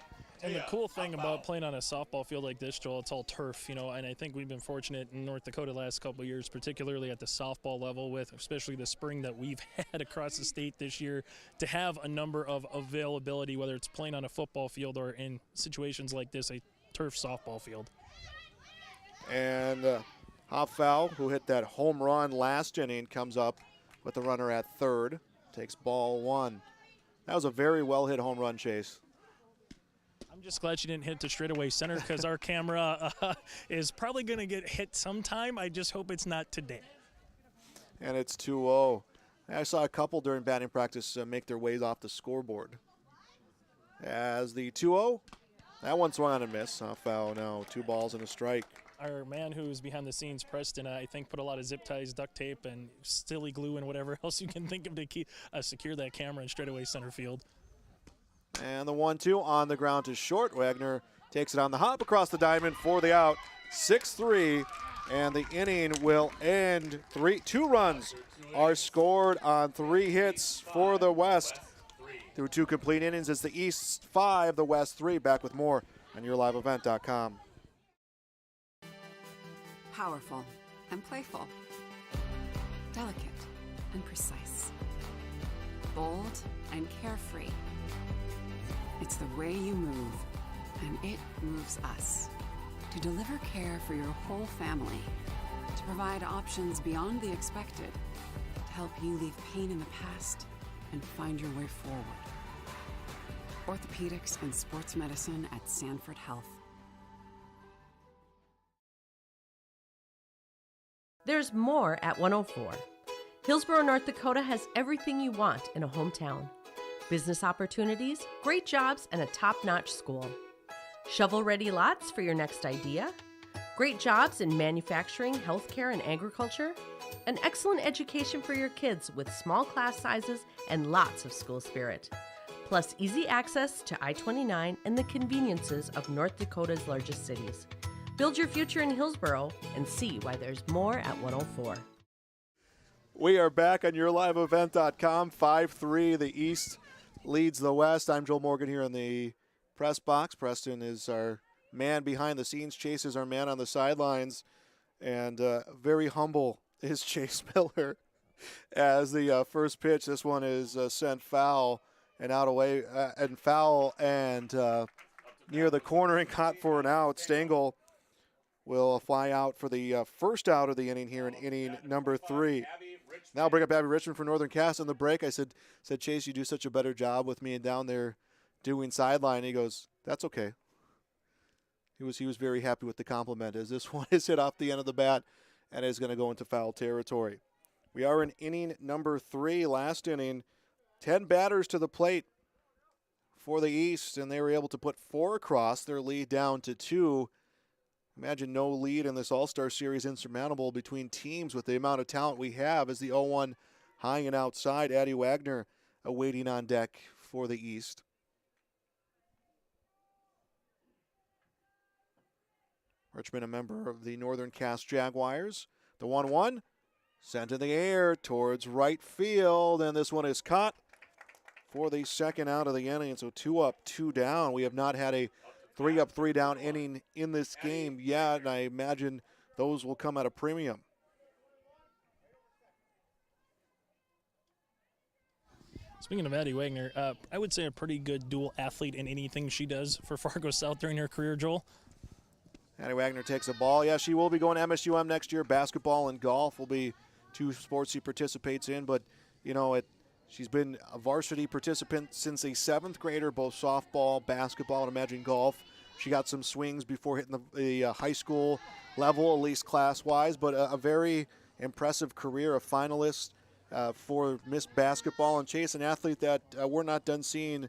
And the cool thing about playing on a softball field like this, Joel, it's all turf, and I think we've been fortunate in North Dakota the last couple of years, particularly at the softball level with especially the spring that we've had across the state this year, to have a number of availability, whether it's playing on a football field or in situations like this, a turf softball field. And Hoffow, who hit that home run last inning, comes up with the runner at third, takes ball 1. That was a very well-hit home run, Chase. I'm just glad she didn't hit to straightaway center because our camera is probably going to get hit sometime. I just hope it's not today. And it's 2-0. I saw a couple during batting practice make their ways off the scoreboard. As the 2-0, that one swung on and miss. Foul now, 2 balls and a strike. Our man who's behind the scenes, Preston, I think put a lot of zip ties, duct tape, and silly glue and whatever else you can think of to keep, secure that camera in straightaway center field. And the 1-2 on the ground to short. Wagner takes it on the hop across the diamond for the out. 6-3, and the inning will end. 2 runs are scored on 3 hits for the West. Through 2 complete innings, it's the East 5, the West 3. Back with more on YourLiveEvent.com. Powerful and playful. Delicate and precise. Bold and carefree. It's the way you move, and it moves us. To deliver care for your whole family, to provide options beyond the expected, to help you leave pain in the past and find your way forward. Orthopedics and sports medicine at Sanford Health. There's more at 104. Hillsborough, North Dakota has everything you want in a hometown. Business opportunities, great jobs, and a top-notch school. Shovel-ready lots for your next idea. Great jobs in manufacturing, healthcare, and agriculture. An excellent education for your kids with small class sizes and lots of school spirit. Plus easy access to I-29 and the conveniences of North Dakota's largest cities. Build your future in Hillsborough and see why there's more at 104. We are back on YourLiveEvent.com. 5-3, the East leads the West. I'm Joel Morgan here in the press box. Preston is our man behind the scenes. Chase is our man on the sidelines. And very humble is Chase Miller as the first pitch. This one is sent foul and out away and foul and near the corner and caught for an out. Stengel will fly out for the first out of the inning here in inning number 3. Now bring up Abby Richmond for Northern Cass on the break. I said, Chase, you do such a better job with me and down there doing sideline. He goes, that's okay. He was very happy with the compliment as this one is hit off the end of the bat and is going to go into foul territory. We are in inning number 3, last inning. 10 batters to the plate for the East, and they were able to put 4 across, their lead down to 2. Imagine no lead in this All-Star Series insurmountable between teams with the amount of talent we have as the 0-1 high and outside. Addie Wagner awaiting on deck for the East. Richmond, a member of the Northern Cass Jaguars. The 1-1 sent in the air towards right field, and this one is caught for the second out of the inning. So 2 up, 2 down. We have not had a 3 up, 3 down inning in this game yet, and I imagine those will come at a premium. Speaking of Addie Wagner, I would say a pretty good dual athlete in anything she does for Fargo South during her career, Joel. Addie Wagner takes a ball. Yeah, she will be going to MSUM next year. Basketball and golf will be 2 sports she participates in, but, you know, she's been a varsity participant since a 7th grader, both softball, basketball, and imagine golf. She got some swings before hitting the high school level, at least class-wise, but a very impressive career, a finalist for Miss Basketball. And Chase, an athlete that we're not done seeing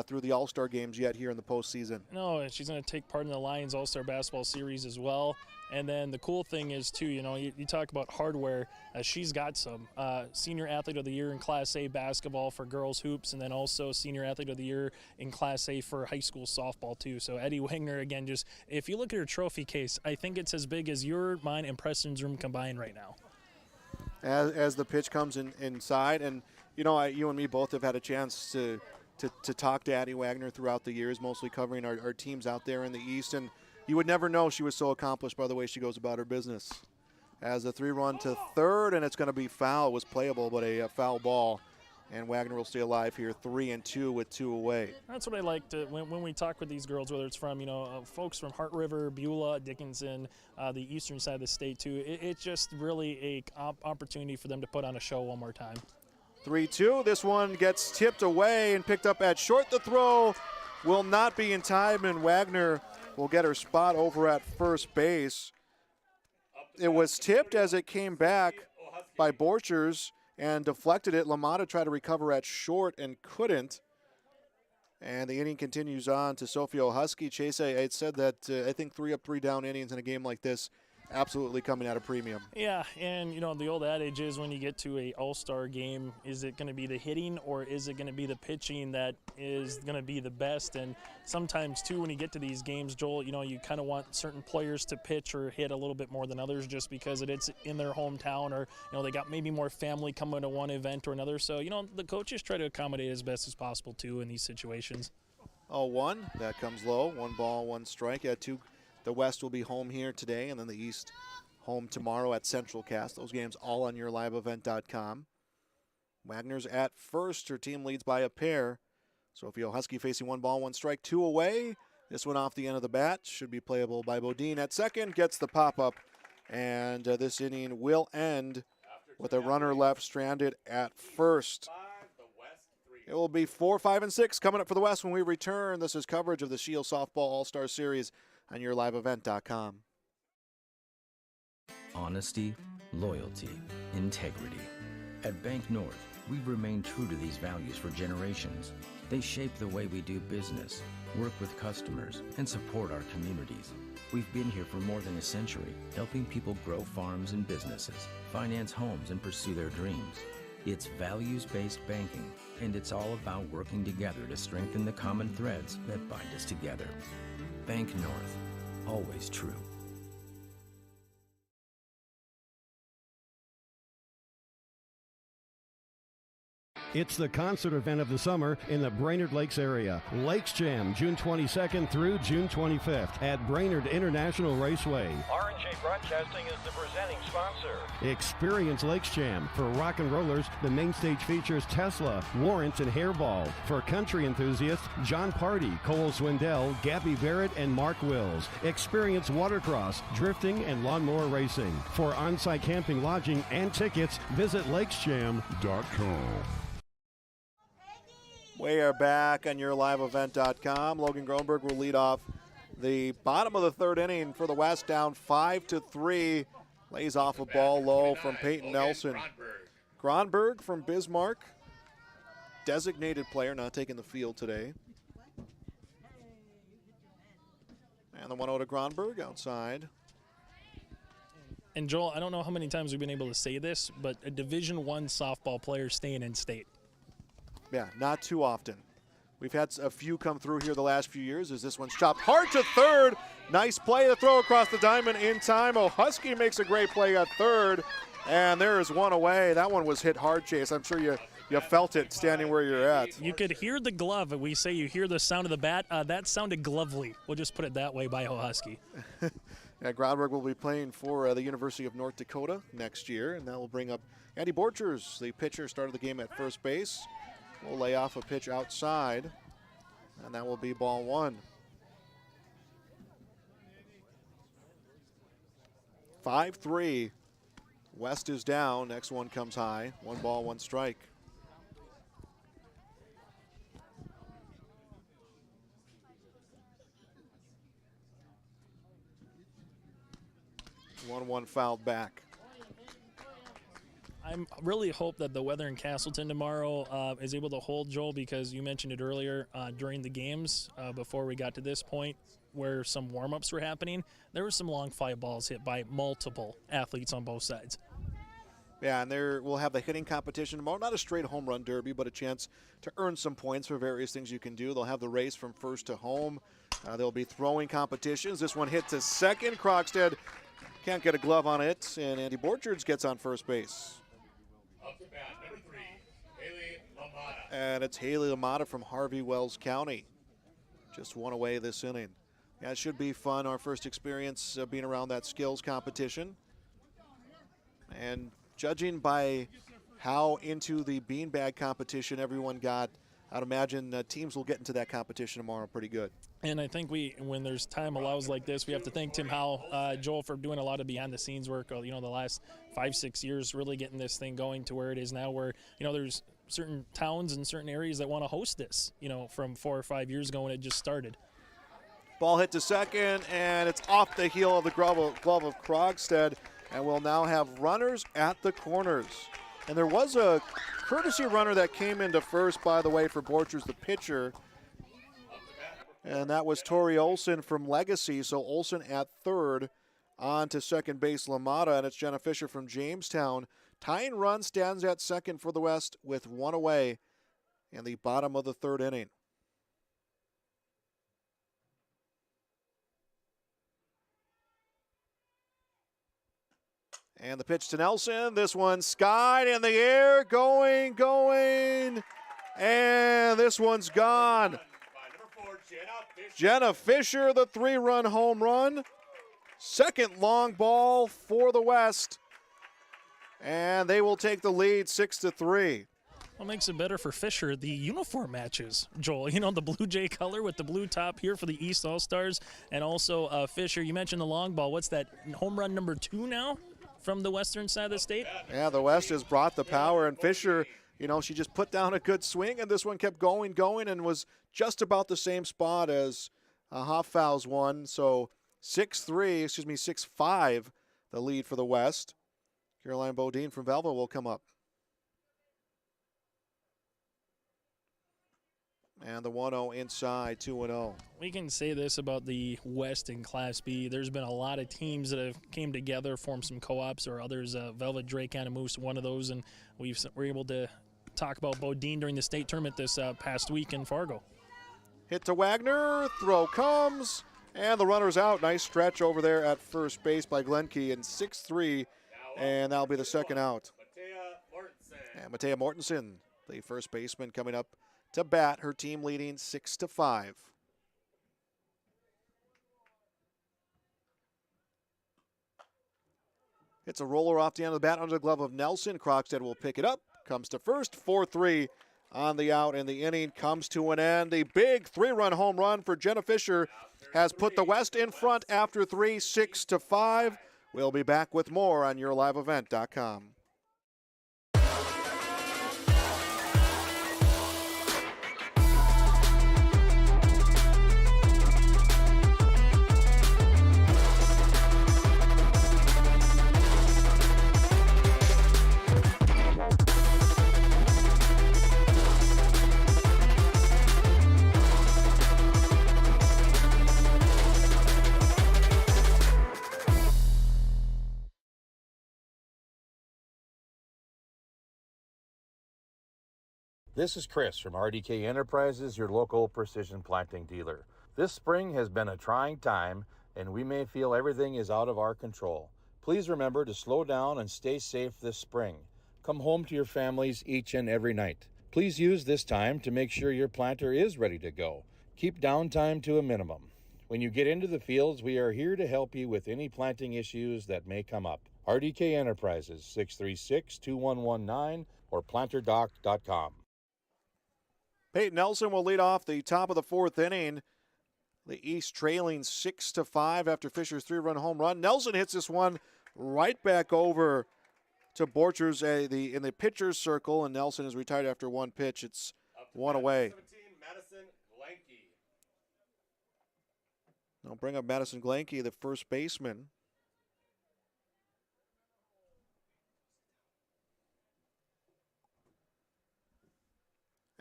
through the All-Star games yet here in the postseason. No, she's going to take part in the Lions All-Star Basketball Series as well. And then the cool thing is, too, you know, you talk about hardware. She's got some. Senior Athlete of the Year in Class A basketball for girls hoops, and then also Senior Athlete of the Year in Class A for high school softball, too. So Addie Wagner, again, just if you look at her trophy case, I think it's as big as your, mine, and Preston's room combined right now. As the pitch comes inside, and, you know, you and me both have had a chance to talk to Addie Wagner throughout the years, mostly covering our teams out there in the East, and you would never know she was so accomplished by the way she goes about her business. As a 3-run to third, and it's going to be foul. It was playable, but a foul ball. And Wagner will stay alive here, 3-2 with 2 away. That's what I like to when we talk with these girls, whether it's from folks from Heart River, Beulah, Dickinson, the eastern side of the state too. It's just really a opportunity for them to put on a show one more time. 3-2. This one gets tipped away and picked up at short. The throw will not be in time, and Wagner will get her spot over at first base. It was tipped as it came back by Borchers and deflected it. LaMotta tried to recover at short and couldn't. And the inning continues on to Sophia Husky. Chase, I had said that I think 3 up, 3 down innings in a game like this absolutely coming at a premium. Yeah, and the old adage is when you get to a all-star game, is it going to be the hitting or is it going to be the pitching that is going to be the best? And sometimes too, when you get to these games, Joel, you kind of want certain players to pitch or hit a little bit more than others just because it's in their hometown, or they got maybe more family coming to one event or another. So the coaches try to accommodate as best as possible too in these situations. 0-1, that comes low. 1 ball, 1 strike. Yeah, 2. The West will be home here today, and then the East home tomorrow at Central Cast. Those games all on YourLiveEvent.com. Wagner's at first. Her team leads by a pair. Sophia Husky facing 1 ball, 1 strike, 2 away. This one off the end of the bat. Should be playable by Bodine at second. Gets the pop-up, and this inning will end with a runner left stranded at first. It will be 4, 5, and 6 coming up for the West when we return. This is coverage of the Scheels Softball All-Star Series on YourLiveEvent.com. Honesty, loyalty, integrity. At Bank North, we've remained true to these values for generations. They shape the way we do business, work with customers, and support our communities. We've been here for more than a century, helping people grow farms and businesses, finance homes, and pursue their dreams. It's values-based banking, and it's all about working together to strengthen the common threads that bind us together. Bank North, always true. It's the concert event of the summer in the Brainerd Lakes area. Lakes Jam, June 22nd through June 25th at Brainerd International Raceway. R&J Broadcasting is the presenting sponsor. Experience Lakes Jam. For rock and rollers, the main stage features Tesla, Warrant, and Hairball. For country enthusiasts, John Party, Cole Swindell, Gabby Barrett, and Mark Wills. Experience watercross, drifting, and lawnmower racing. For on-site camping, lodging, and tickets, visit lakesjam.com. We are back on yourliveevent.com. Logan Gronberg will lead off the bottom of the third inning for the West, down 5-3. Lays off a ball low from Peyton Nelson. Gronberg from Bismarck, designated player, not taking the field today. And the 1-0 to Gronberg outside. And Joel, I don't know how many times we've been able to say this, but a Division I softball player staying in state. Yeah, not too often. We've had a few come through here the last few years as this one's chopped hard to third. Nice play to throw across the diamond in time. Husky makes a great play at third, and there is one away. That one was hit hard, Chase. I'm sure you felt it standing where you're at. You could hear the glove. We say you hear the sound of the bat. That sounded glovely. We'll just put it that way by Husky. Yeah, Gronberg will be playing for the University of North Dakota next year, and that will bring up Andy Borchers, the pitcher, started the game at first base. We'll lay off a pitch outside, and that will be ball one. 5-3. West is down. Next one comes high. 1 ball, 1 strike. One fouled back. I really hope that the weather in Castleton tomorrow is able to hold, Joel, because you mentioned it earlier during the games before we got to this point where some warm-ups were happening. There were some long fly balls hit by multiple athletes on both sides. Yeah, and we'll have the hitting competition tomorrow. Not a straight home run derby, but a chance to earn some points for various things you can do. They'll have the race from first to home. There'll be throwing competitions. This one hit to second. Krogstad can't get a glove on it, and Andy Borchards gets on first base. Up to bat, number 3, Haley LaMotta. And it's Haley LaMotta from Harvey Wells County. Just one away this inning. Yeah, it should be fun. Our first experience being around that skills competition. And judging by how into the beanbag competition everyone got, I'd imagine teams will get into that competition tomorrow pretty good. And I think when there's time allows like this, we have to thank Tim Howe, Joel, for doing a lot of behind-the-scenes work. The last 5-6 years, really getting this thing going to where it is now. Where there's certain towns and certain areas that want to host this. From 4 or 5 years ago when it just started. Ball hit to second, and it's off the heel of the glove of Krogstad, and we'll now have runners at the corners. And there was a courtesy runner that came into first, by the way, for Borchers, the pitcher. And that was Tori Olson from Legacy. So Olson at third, on to second base LaMotta, and it's Jenna Fisher from Jamestown. Tying run stands at second for the West with one away in the bottom of the third inning. And the pitch to Nelson. This one skied in the air, going, and this one's gone. Jenna Fisher, the 3-run home run. Second long ball for the West. And they will take the lead 6-3. What makes it better for Fisher? The uniform matches, Joel. The Blue Jay color with the blue top here for the East All-Stars. And also Fisher, you mentioned the long ball. What's that, home run number 2 now from the western side of the state? Yeah, the West has brought the power. And Fisher, she just put down a good swing. And this one kept going, and was just about the same spot as Hoffou's one. So 6-5, the lead for the West. Caroline Bodine from Belleville will come up. And the 1-0 inside, 2-0. We can say this about the West in Class B. There's been a lot of teams that have came together, formed some co-ops or others. Velvet Drake kind of moves to one of those, and we're able to talk about Bodine during the state tournament this past week in Fargo. Hit to Wagner, throw comes, and the runner's out. Nice stretch over there at first base by Glenke in 6-3, and that'll be the second out. And Matea Mortensen, the first baseman, coming up to bat, her team leading 6-5. Hits a roller off the end of the bat under the glove of Nelson. Krogstad will pick it up, comes to first, 4-3 on the out, and the inning comes to an end. The big 3-run home run for Jenna Fisher has put the West in front after 3, 6-5. We'll be back with more on YourLiveEvent.com. This is Chris from RDK Enterprises, your local precision planting dealer. This spring has been a trying time, and we may feel everything is out of our control. Please remember to slow down and stay safe this spring. Come home to your families each and every night. Please use this time to make sure your planter is ready to go. Keep downtime to a minimum. When you get into the fields, we are here to help you with any planting issues that may come up. RDK Enterprises, 636-2119 or planterdoc.com. Peyton Nelson will lead off the top of the fourth inning. The East trailing 6-5 after Fisher's 3-run home run. Nelson hits this one right back over to Borchers in the pitcher's circle, and Nelson is retired after one pitch. It's one away. They'll bring up Madison Glanke, the first baseman.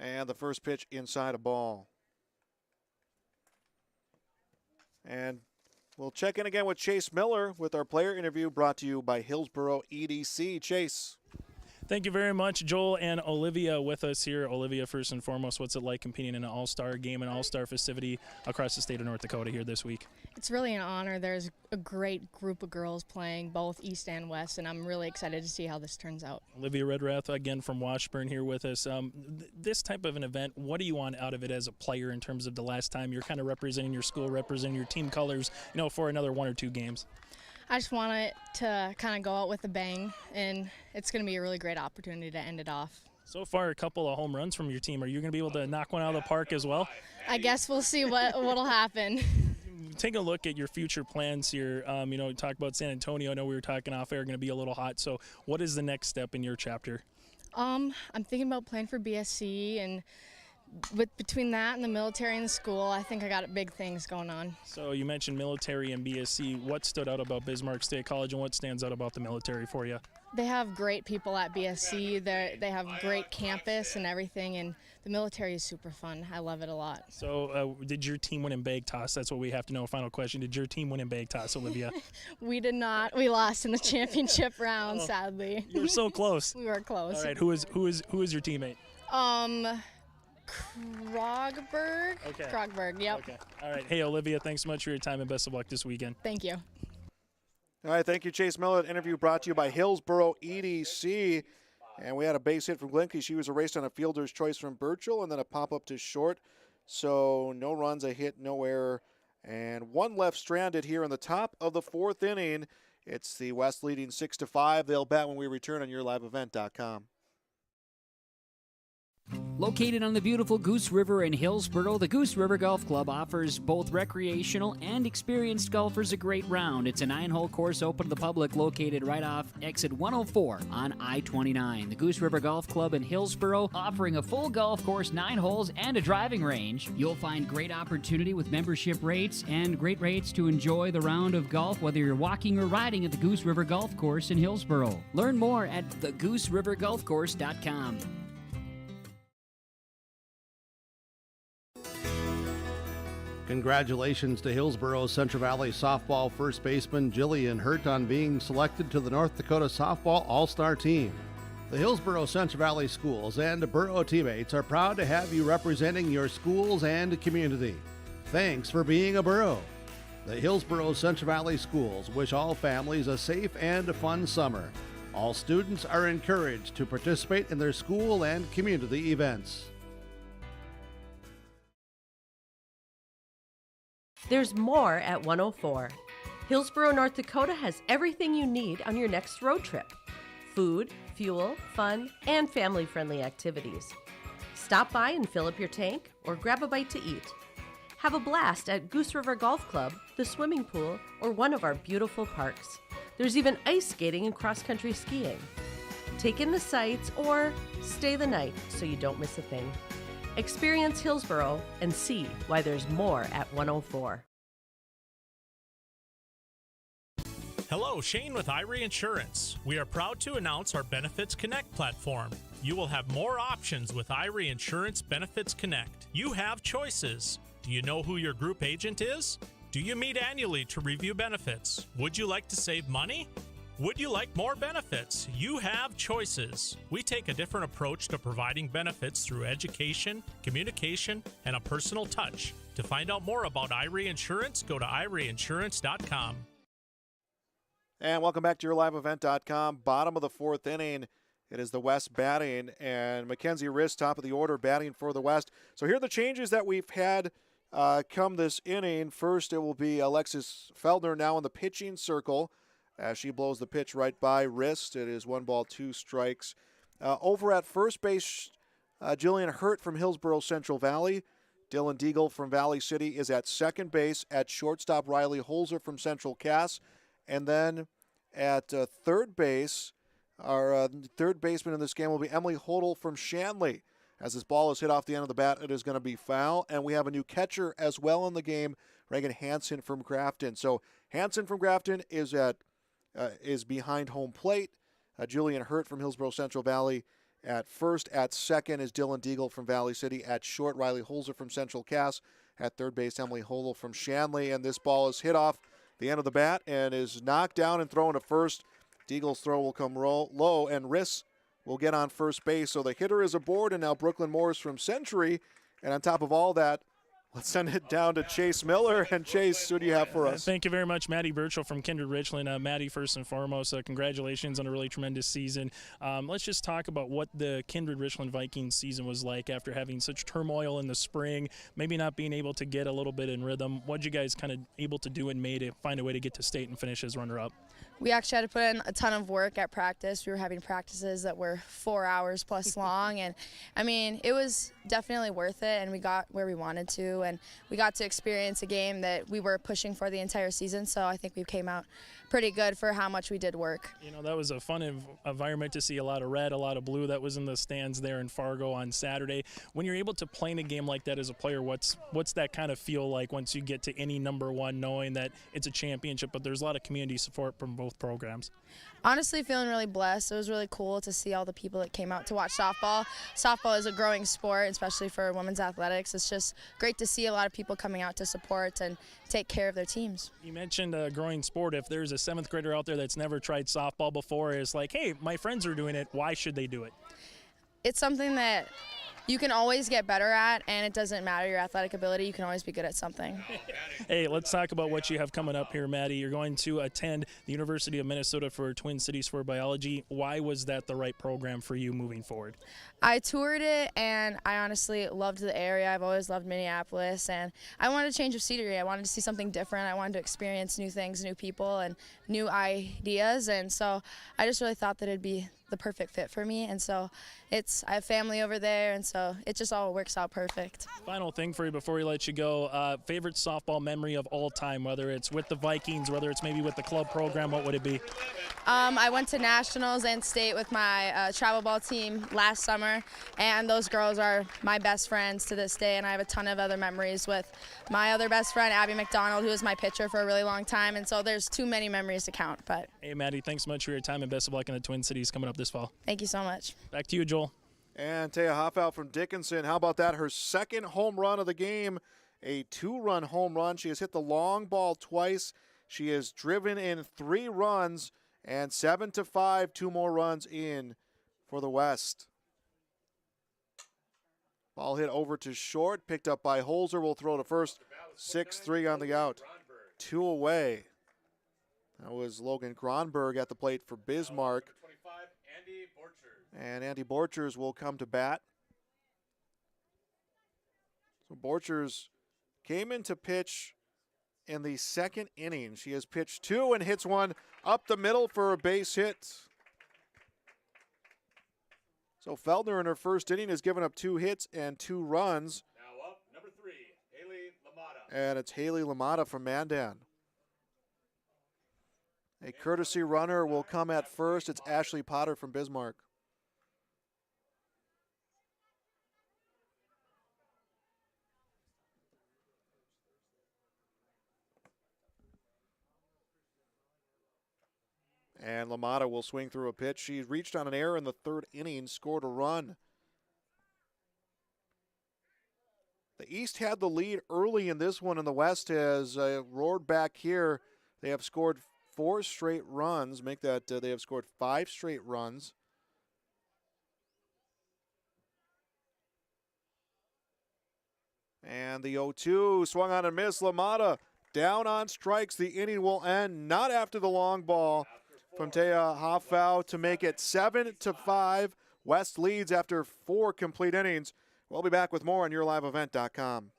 And the first pitch inside a ball. And we'll check in again with Chase Miller with our player interview brought to you by Hillsboro EDC. Chase. Thank you very much, Joel and Olivia with us here. Olivia, first and foremost, what's it like competing in an all-star game, an all-star festivity across the state of North Dakota here this week? It's really an honor. There's a great group of girls playing both East and West, and I'm really excited to see how this turns out. Olivia Redrath, again from Washburn, here with us. This type of an event, what do you want out of it as a player in terms of the last time you're kind of representing your school, representing your team colors, for another 1 or 2 games? I just want it to kind of go out with a bang, and it's going to be a really great opportunity to end it off. So far, a couple of home runs from your team. Are you going to be able to knock one out of the park as well? I guess we'll see what'll happen. Take a look at your future plans here. Talk about San Antonio. I know we were talking off air, going to be a little hot. So what is the next step in your chapter? I'm thinking about playing for BSC, and between that and the military and the school, I think I got big things going on. So you mentioned military and BSC. What stood out about Bismarck State College, and what stands out about the military for you? They have great people at BSC. They have great campus and everything, and the military is super fun. I love it a lot. So did your team win in bag toss? That's what we have to know. Final question. Did your team win in bag toss, Olivia? We did not. We lost in the championship round, sadly. You were so close. We were close. All right. Who is your teammate? Krogberg. Okay. Krogberg, yep. Okay. All right. Hey, Olivia, thanks so much for your time and best of luck this weekend. Thank you. All right, thank you, Chase Miller. Interview brought to you by Hillsboro EDC. And we had a base hit from Glenke. She was erased on a fielder's choice from Burchell, and then a pop-up to short. So no runs, a hit, no error. And one left stranded here in the top of the fourth inning. It's the West leading 6-5. They'll bat when we return on YourLiveEvent.com. Located on the beautiful Goose River in Hillsboro, the Goose River Golf Club offers both recreational and experienced golfers a great round. It's a 9-hole course open to the public located right off exit 104 on I-29. The Goose River Golf Club in Hillsboro offering a full golf course, 9 holes, and a driving range. You'll find great opportunity with membership rates and great rates to enjoy the round of golf, whether you're walking or riding at the Goose River Golf Course in Hillsboro. Learn more at thegooserivers.com. Congratulations to Hillsboro's Central Valley softball first baseman Jillian Hurt on being selected to the North Dakota Softball All-Star Team. The Hillsboro Central Valley schools and borough teammates are proud to have you representing your schools and community. Thanks for being a borough. The Hillsboro Central Valley schools wish all families a safe and fun summer. All students are encouraged to participate in their school and community events. There's more at 104. Hillsboro, North Dakota has everything you need on your next road trip. Food, fuel, fun, and family-friendly activities. Stop by and fill up your tank or grab a bite to eat. Have a blast at Goose River Golf Club, the swimming pool, or one of our beautiful parks. There's even ice skating and cross-country skiing. Take in the sights or stay the night so you don't miss a thing. Experience Hillsboro and see why there's more at 104. Hello, Shane with Irie Insurance. We are proud to announce our Benefits Connect platform. You will have more options with Irie Insurance Benefits Connect. You have choices. Do you know who your group agent is? Do you meet annually to review benefits? Would you like to save money? Would you like more benefits? You have choices. We take a different approach to providing benefits through education, communication, and a personal touch. To find out more about Irie Insurance, go to irieinsurance.com. And welcome back to yourliveevent.com. Bottom of the fourth inning. It is the West batting, and Mackenzie Riss, top of the order, batting for the West. So here are the changes that we've had come this inning. First, it will be Alexis Feldner now in the pitching circle as she blows the pitch right by Riss. It is 1 ball, 2 strikes. Over at first base, Jillian Hurt from Hillsboro Central Valley. Dylan Deagle from Valley City is at second base. At shortstop, Riley Holzer from Central Cass. And then at third base, our third baseman in this game will be Emily Hodel from Shanley. As this ball is hit off the end of the bat, it is going to be foul. And we have a new catcher as well in the game, Reagan Hansen from Grafton. So Hansen from Grafton is behind home plate. Julian Hurt from Hillsboro Central Valley at first. At second is Dylan Deagle from Valley City. At short, Riley Holzer from Central Cass. At third base, Emily Hodel from Shanley. And this ball is hit off the end of the bat and is knocked down and thrown to first. Deagle's throw will come low, and Riss will get on first base. So the hitter is aboard, and now Brooklyn Morris from Century. And on top of all that, let's send it down to Chase Miller. And Chase, who do you have for us? Thank you very much, Maddie Birchall from Kindred Richland. Maddie, first and foremost, congratulations on a really tremendous season. Let's just talk about what the Kindred Richland Vikings season was like after having such turmoil in the spring, maybe not being able to get a little bit in rhythm. What did you guys kind of able to do in May to find a way to get to state and finish as runner-up? We actually had to put in a ton of work at practice. We were having practices that were 4 hours plus long, and I mean, it was definitely worth it, and we got where we wanted to, and we got to experience a game that we were pushing for the entire season, so I think we came out pretty good for how much we did work. You know, that was a fun environment to see, a lot of red, a lot of blue that was in the stands there in Fargo on Saturday. When you're able to play in a game like that as a player, what's that kind of feel like once you get to any number one, knowing that it's a championship, but there's a lot of community support from both programs? Honestly, feeling really blessed. It was really cool to see all the people that came out to watch softball. Softball is a growing sport, especially for women's athletics. It's just great to see a lot of people coming out to support and take care of their teams. You mentioned a growing sport. If there's a 7th grader out there that's never tried softball before, it's like, hey, my friends are doing it. Why should they do it? It's something that you can always get better at, and it doesn't matter your athletic ability. You can always be good at something. Hey, let's talk about what you have coming up here, Maddie. You're going to attend the University of Minnesota for Twin Cities for Biology. Why was that the right program for you moving forward? I toured it, and I honestly loved the area. I've always loved Minneapolis, and I wanted a change of scenery. I wanted to see something different. I wanted to experience new things, new people, and new ideas, and so I just really thought that it'd be the perfect fit for me, and so I have family over there, and so it just all works out perfect. Final thing for you before we let you go, favorite softball memory of all time, whether it's with the Vikings, whether it's maybe with the club program, what would it be? I went to nationals and state with my travel ball team last summer, and those girls are my best friends to this day, and I have a ton of other memories with my other best friend, Abby McDonald, who was my pitcher for a really long time, and so there's too many memories to count. But hey, Maddie, thanks so much for your time, and best of luck in the Twin Cities coming up this fall. Thank you so much. Back to you, Joel. And Taya Hoffout from Dickinson, how about that? Her second home run of the game, a 2-run home run. She has hit the long ball twice. She has driven in 3 runs, and 7-5, 2 more runs in for the West. Ball hit over to short, picked up by Holzer. Will throw to first. 6-3 on the out. 2 away. That was Logan Gronberg at the plate for Bismarck. And Andy Borchers will come to bat. So Borchers came in to pitch in the 2nd inning. She has pitched 2 and hits one up the middle for a base hit. So Feldner in her 1st inning has given up 2 hits and 2 runs. Now up, number 3, Haley LaMotta. And it's Haley LaMotta from Mandan. A courtesy runner will come at first. It's Ashley Potter from Bismarck. And LaMotta will swing through a pitch. She reached on an error in the 3rd inning, scored a run. The East had the lead early in this one, and the West has roared back here. They have scored 4 straight runs. Make that they have scored 5 straight runs. And the 0-2 swung on and missed. LaMotta down on strikes. The inning will end not after the long ball from Taya Hoffau to make it 7-5. West leads after 4 complete innings. We'll be back with more on YourLiveEvent.com.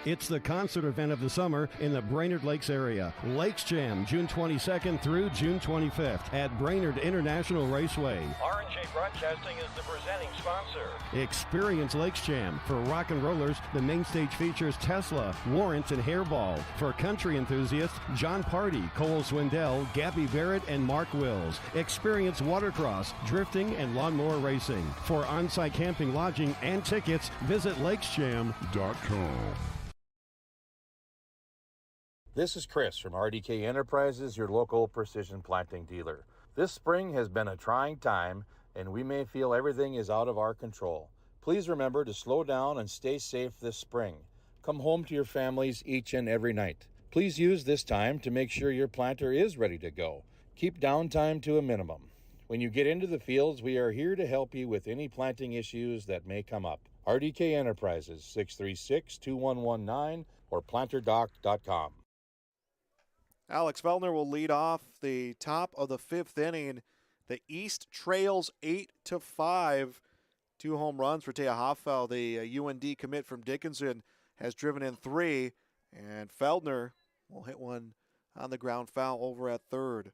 It's the concert event of the summer in the Brainerd Lakes area. Lakes Jam, June 22nd through June 25th at Brainerd International Raceway. R&J Broadcasting is the presenting sponsor. Experience Lakes Jam. For rock and rollers, the main stage features Tesla, Warrants, and Hairball. For country enthusiasts, John Party, Cole Swindell, Gabby Barrett, and Mark Wills. Experience watercross, drifting, and lawnmower racing. For on-site camping, lodging, and tickets, visit lakesjam.com. This is Chris from RDK Enterprises, your local precision planting dealer. This spring has been a trying time, and we may feel everything is out of our control. Please remember to slow down and stay safe this spring. Come home to your families each and every night. Please use this time to make sure your planter is ready to go. Keep downtime to a minimum. When you get into the fields, we are here to help you with any planting issues that may come up. RDK Enterprises, 636-2119 or planterdoc.com. Alex Feldner will lead off the top of the 5th inning. The East trails 8-5. 2 home runs for Taya Hoffau. The UND commit from Dickinson has driven in 3. And Feldner will hit one on the ground foul over at 3rd.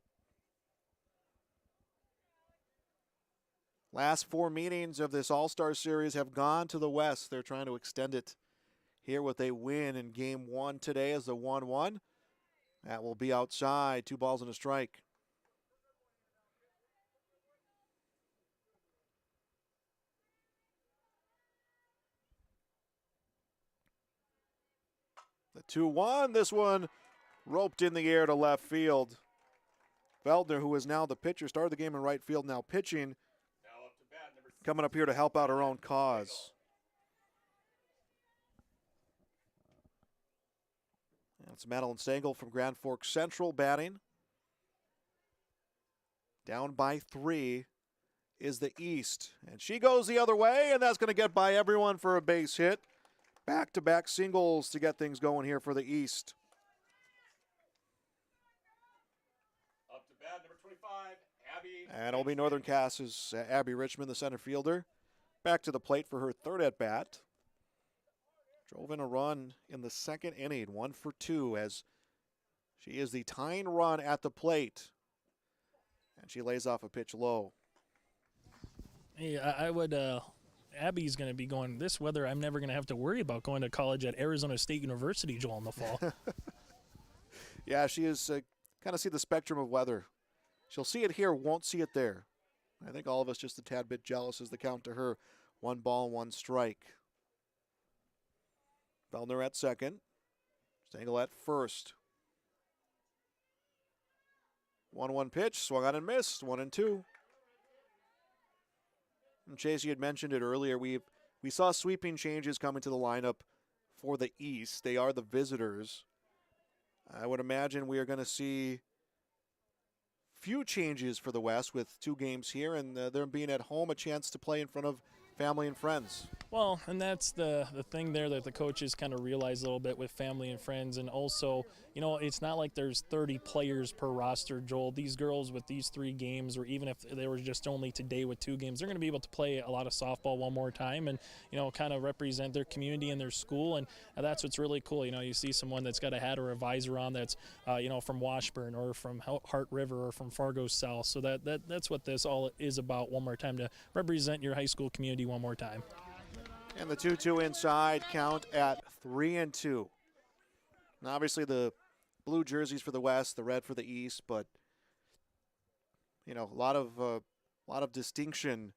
Last 4 meetings of this All-Star Series have gone to the West. They're trying to extend it here with a win in Game 1 today as the 1-1. That will be outside. 2 balls and a strike. The 2-1. This one roped in the air to left field. Feldner, who is now the pitcher, started the game in right field, now pitching. Coming up here to help out her own cause. That's Madeline Stengel from Grand Forks Central batting. Down by 3 is the East. And she goes the other way, and that's going to get by everyone for a base hit. Back-to-back singles to get things going here for the East. Up to bat, number 25, Abby. And it'll be Northern Cass's Abby Richmond, the center fielder. Back to the plate for her 3rd at-bat. Drove in a run in the 2nd inning, 1 for 2, as she is the tying run at the plate. And she lays off a pitch low. Hey, I would, Abby's going to be going, this weather, I'm never going to have to worry about going to college at Arizona State University, Joel, in the fall. Yeah, she is kind of see the spectrum of weather. She'll see it here, won't see it there. I think all of us just a tad bit jealous as the count to her. 1 ball, 1 strike. Feldner at second. Stengel at first. 1-1 pitch, swung on and missed. 1-2. And Chase, you had mentioned it earlier. We saw sweeping changes coming to the lineup for the East. They are the visitors. I would imagine we are going to see few changes for the West with 2 games here, and them being at home, a chance to play in front of family and friends. Well, and that's the thing there that the coaches kind of realize a little bit with family and friends. And also, you know, it's not like there's 30 players per roster, Joel. These girls with these 3 games, or even if they were just only today with 2 games, they're going to be able to play a lot of softball one more time and, you know, kind of represent their community and their school. And that's what's really cool. You know, you see someone that's got a hat or a visor on that's, you know, from Washburn or from Hart River or from Fargo South. So that's what this all is about one more time, to represent your high school community one more time. And the 2-2 inside, count at 3-2. Now, obviously the blue jerseys for the West, the red for the East, but you know, a lot of distinction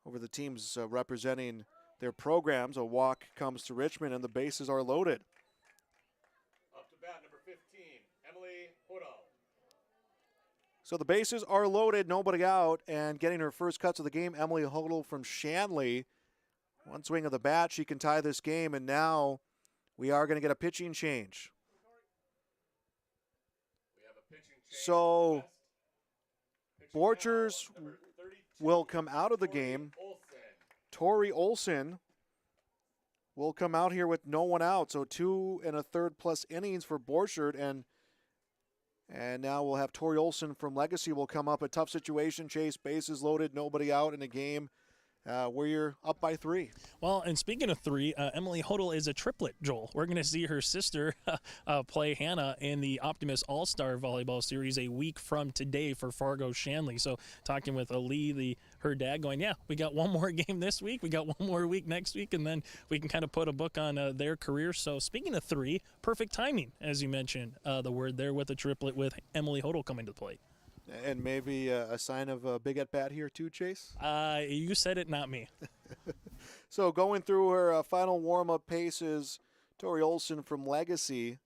over the teams representing their programs. A walk comes to Richmond, and the bases are loaded. Up to bat, number 15, Emily Hodo. So the bases are loaded, nobody out, and getting her first cuts of the game, Emily Hodel from Shanley. One swing of the bat, she can tie this game, and now we are going to get a pitching change. So Borchers will come out of the game. Tori Olson will come out here with no one out. So 2 1/3 plus innings for Borchert, and now we'll have Tori Olson from Legacy will come up. A tough situation, Chase, bases loaded, nobody out in a game where you're up by 3. Well, and speaking of 3, Emily Hodel is a triplet, Joel. We're going to see her sister play Hannah in the Optimus All-Star Volleyball Series a week from today for Fargo Shanley. So talking with Ali, her dad, going, yeah, we got one more game this week, we got one more week next week, and then we can kind of put a book on their career. So speaking of 3, perfect timing, as you mentioned, the word there with a triplet with Emily Hodel coming to the plate. And maybe a sign of a big at-bat here too, Chase? You said it, not me. So going through her final warm-up paces, Tori Olson from Legacy.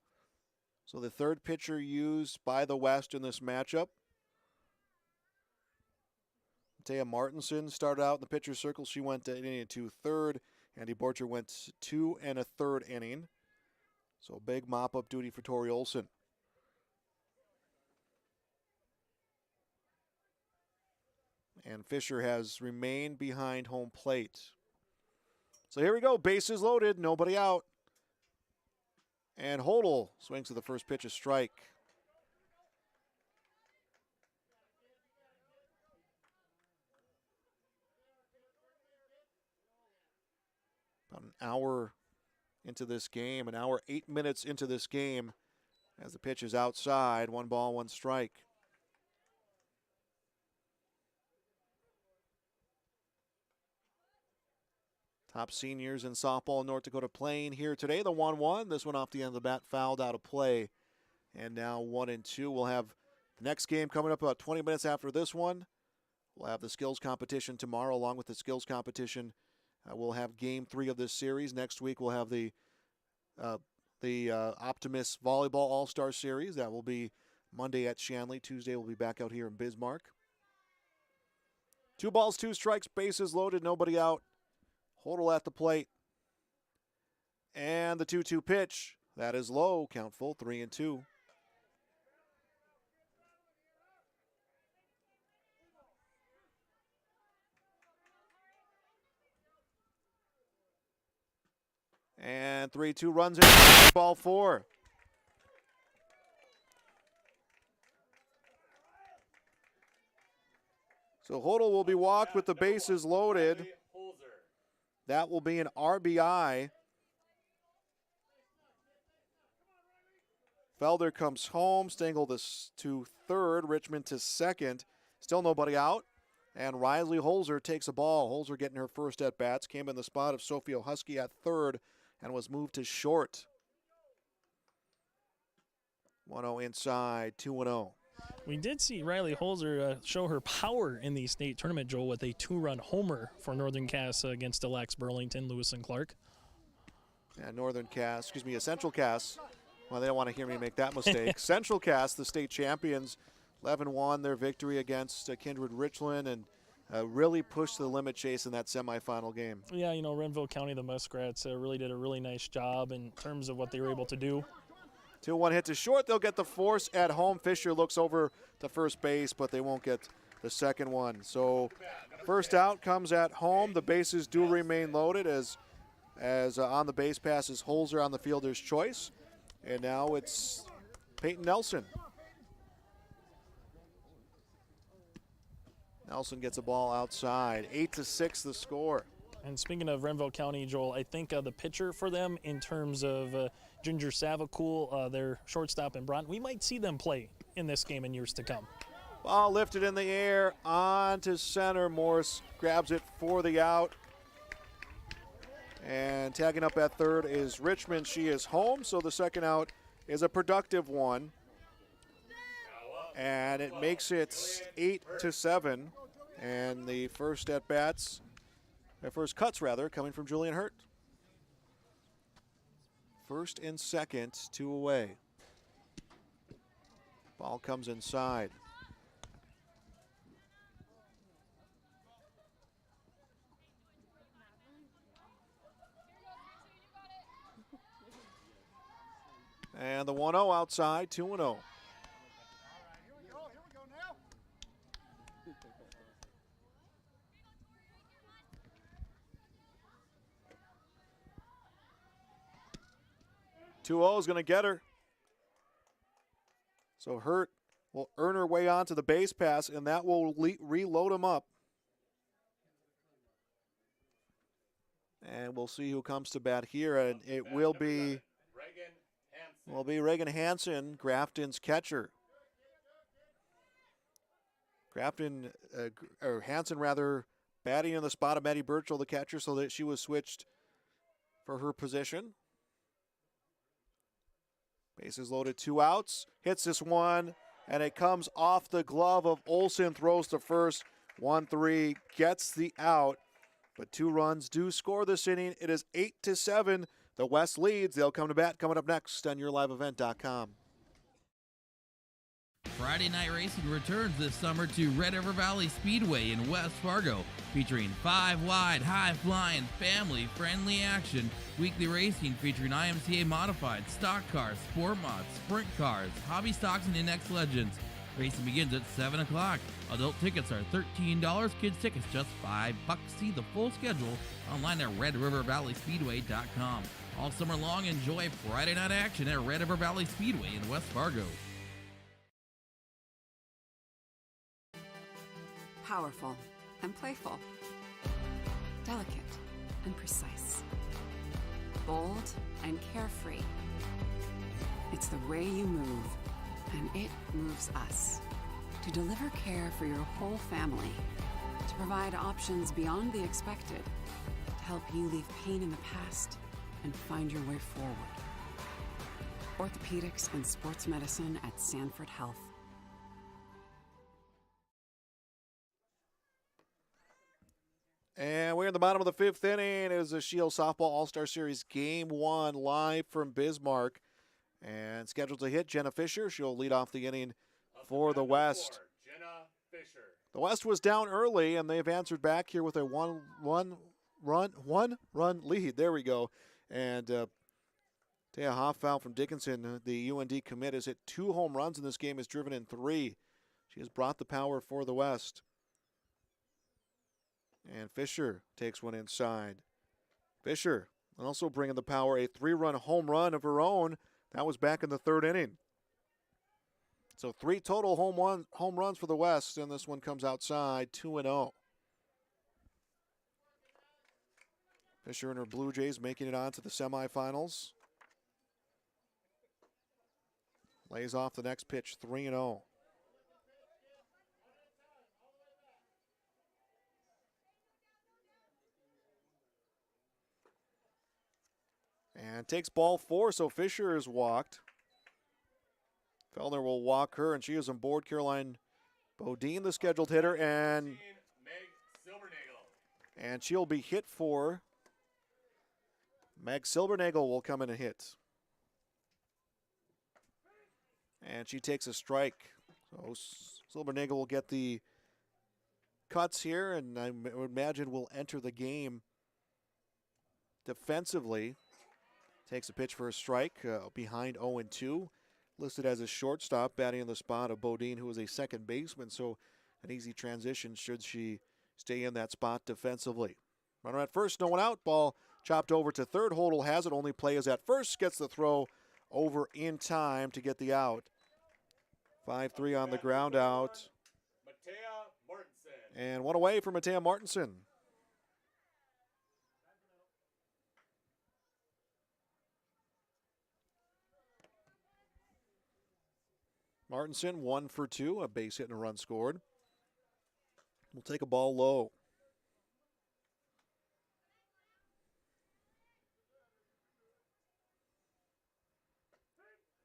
So the 3rd pitcher used by the West in this matchup. Taya Martinson started out in the pitcher's circle. She went inning to 3rd. Andy Borcher went 2 1/3 inning. So big mop-up duty for Tori Olson. And Fisher has remained behind home plate. So here we go, bases loaded, nobody out. And Hodel swings to the first pitch, a strike. About an hour into this game, an hour 8 minutes into this game, as the pitch is outside, 1 ball, 1 strike. Top seniors in softball in North Dakota playing here today. The 1-1. This one off the end of the bat, fouled out of play. And now 1-2. We'll have the next game coming up about 20 minutes after this one. We'll have the skills competition tomorrow. Along with the skills competition, we'll have game 3 of this series. Next week we'll have the Optimus Volleyball All-Star Series. That will be Monday at Shanley. Tuesday we'll be back out here in Bismarck. 2 balls, 2 strikes, bases loaded, nobody out. Hodel at the plate. And the 2-2 pitch. That is low. Count full, 3-2. And 3-2 runs in. Ball 4. So Hodel will be walked with the bases loaded. That will be an RBI. Felder comes home. Stengel to 3rd. Richmond to 2nd. Still nobody out. And Riley Holzer takes a ball. Holzer getting her first at-bats. Came in the spot of Sophie O'Husky at 3rd and was moved to short. 1-0 inside, 2-0. We did see Riley Holzer show her power in the state tournament, Joel, with a 2-run homer for Northern Cass against Alex Burlington, Lewis and Clark. Yeah, a Central Cass. Well, they don't want to hear me make that mistake. Central Cass, the state champions, 11-1 their victory against Kindred Richland, and really pushed to the limit, Chase, in that semifinal game. Yeah, Renville County, the Muskrats really did a really nice job in terms of what they were able to do. 2-1 hit to short. They'll get the force at home. Fisher looks over to first base, but they won't get the second one. So first out comes at home. The bases do remain loaded as on the base pass is Holzer on the fielder's choice. And now it's Peyton Nelson. Nelson gets a ball outside. 8-6 the score. And speaking of Renville County, Joel, I think the pitcher for them in terms of Ginger Savacool, their shortstop in Broughton, we might see them play in this game in years to come. Ball lifted in the air on to center. Morris grabs it for the out. And tagging up at third is Richmond. She is home, so the second out is a productive one. And it makes it 8-7. And the first at-bats, first cuts rather, coming from Julian Hurt. First and second, 2 away. Ball comes inside. And the 1-0 outside, 2-0. Is going to get her. So Hurt will earn her way onto the base pass, and that will reload him up. And we'll see who comes to bat here, and it will be Reagan Hansen, Grafton's catcher. Hansen rather, batting in the spot of Maddie Birchall, the catcher, so that she was switched for her position. Bases loaded, 2 outs. Hits this one, and it comes off the glove of Olson. Throws to first. 1-3, gets the out. But 2 runs do score this inning. It is 8-7. The West leads. They'll come to bat coming up next on YourLiveEvent.com. Friday Night Racing returns this summer to Red River Valley Speedway in West Fargo, featuring 5-wide, high-flying, family-friendly action. Weekly racing featuring IMCA modified, stock cars, sport mods, sprint cars, hobby stocks, and index legends. Racing begins at 7 o'clock. Adult tickets are $13. Kids tickets just $5. See the full schedule online at RedRiverValleySpeedway.com. All summer long, enjoy Friday night action at Red River Valley Speedway in West Fargo. Powerful and playful. Delicate and precise. Bold and carefree. It's the way you move, and it moves us. To deliver care for your whole family. To provide options beyond the expected. To help you leave pain in the past and find your way forward. Orthopedics and sports medicine at Sanford Health. And we're in the bottom of the 5th inning. It is a Scheels Softball All-Star Series Game 1 live from Bismarck. And scheduled to hit Jenna Fisher. She'll lead off the inning for the West. The West was down early, and they've answered back here with a one run lead. There we go. And Taya Hofffowl from Dickinson, the UND commit, has hit 2 home runs in this game, has driven in 3. She has brought the power for the West. And Fisher takes one inside. Fisher also bringing the power, a 3-run home run of her own. That was back in the 3rd inning. So 3 total home runs for the West, and this one comes outside, 2-0. Fisher and her Blue Jays making it on to the semifinals. Lays off the next pitch, 3-0. And takes ball 4, so Fisher is walked. Fellner will walk her, and she is on board. Caroline Bodine, the scheduled hitter, and she'll be hit for. Meg Silbernagel will come in and hit. And she takes a strike. So Silbernagel will get the cuts here, and I would imagine will enter the game defensively. Takes a pitch for a strike behind 0-2. Listed as a shortstop, batting in the spot of Bodine, who is a second baseman, so an easy transition should she stay in that spot defensively. Runner at first, no one out. Ball chopped over to third. Hodel has it. Only play is at first. Gets the throw over in time to get the out. 5-3 on the ground out. And one away for Matea Martinson. Martinson 1 for 2, a base hit and a run scored. We'll take a ball low.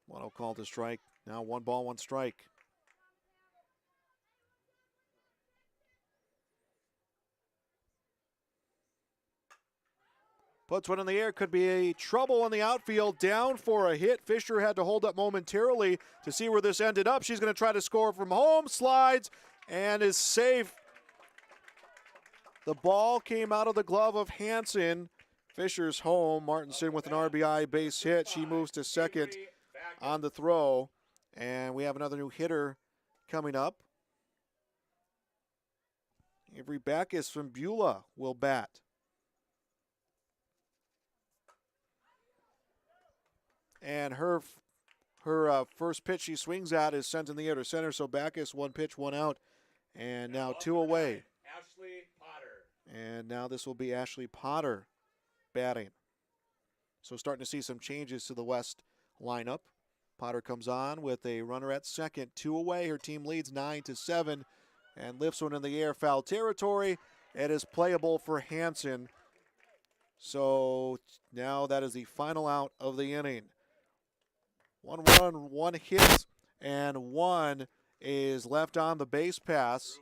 One call to strike. Now 1 ball, 1 strike. Puts one in the air. Could be a trouble in the outfield. Down for a hit. Fisher had to hold up momentarily to see where this ended up. She's going to try to score from home. Slides and is safe. The ball came out of the glove of Hansen. Fisher's home. Martinson with an RBI base hit. She moves to second on the throw. And we have another new hitter coming up. Avery Backus from Beulah will bat. And her first pitch she swings at is sent in the air to center. So Backus, 1 pitch, 1 out. And now 2 away. Ashley Potter. And now this will be Ashley Potter batting. So starting to see some changes to the West lineup. Potter comes on with a runner at second, 2 away. Her team leads 9-7 and lifts one in the air, foul territory. It is playable for Hansen. So now that is the final out of the inning. 1 run, 1 hit, and 1 is left on the base pass.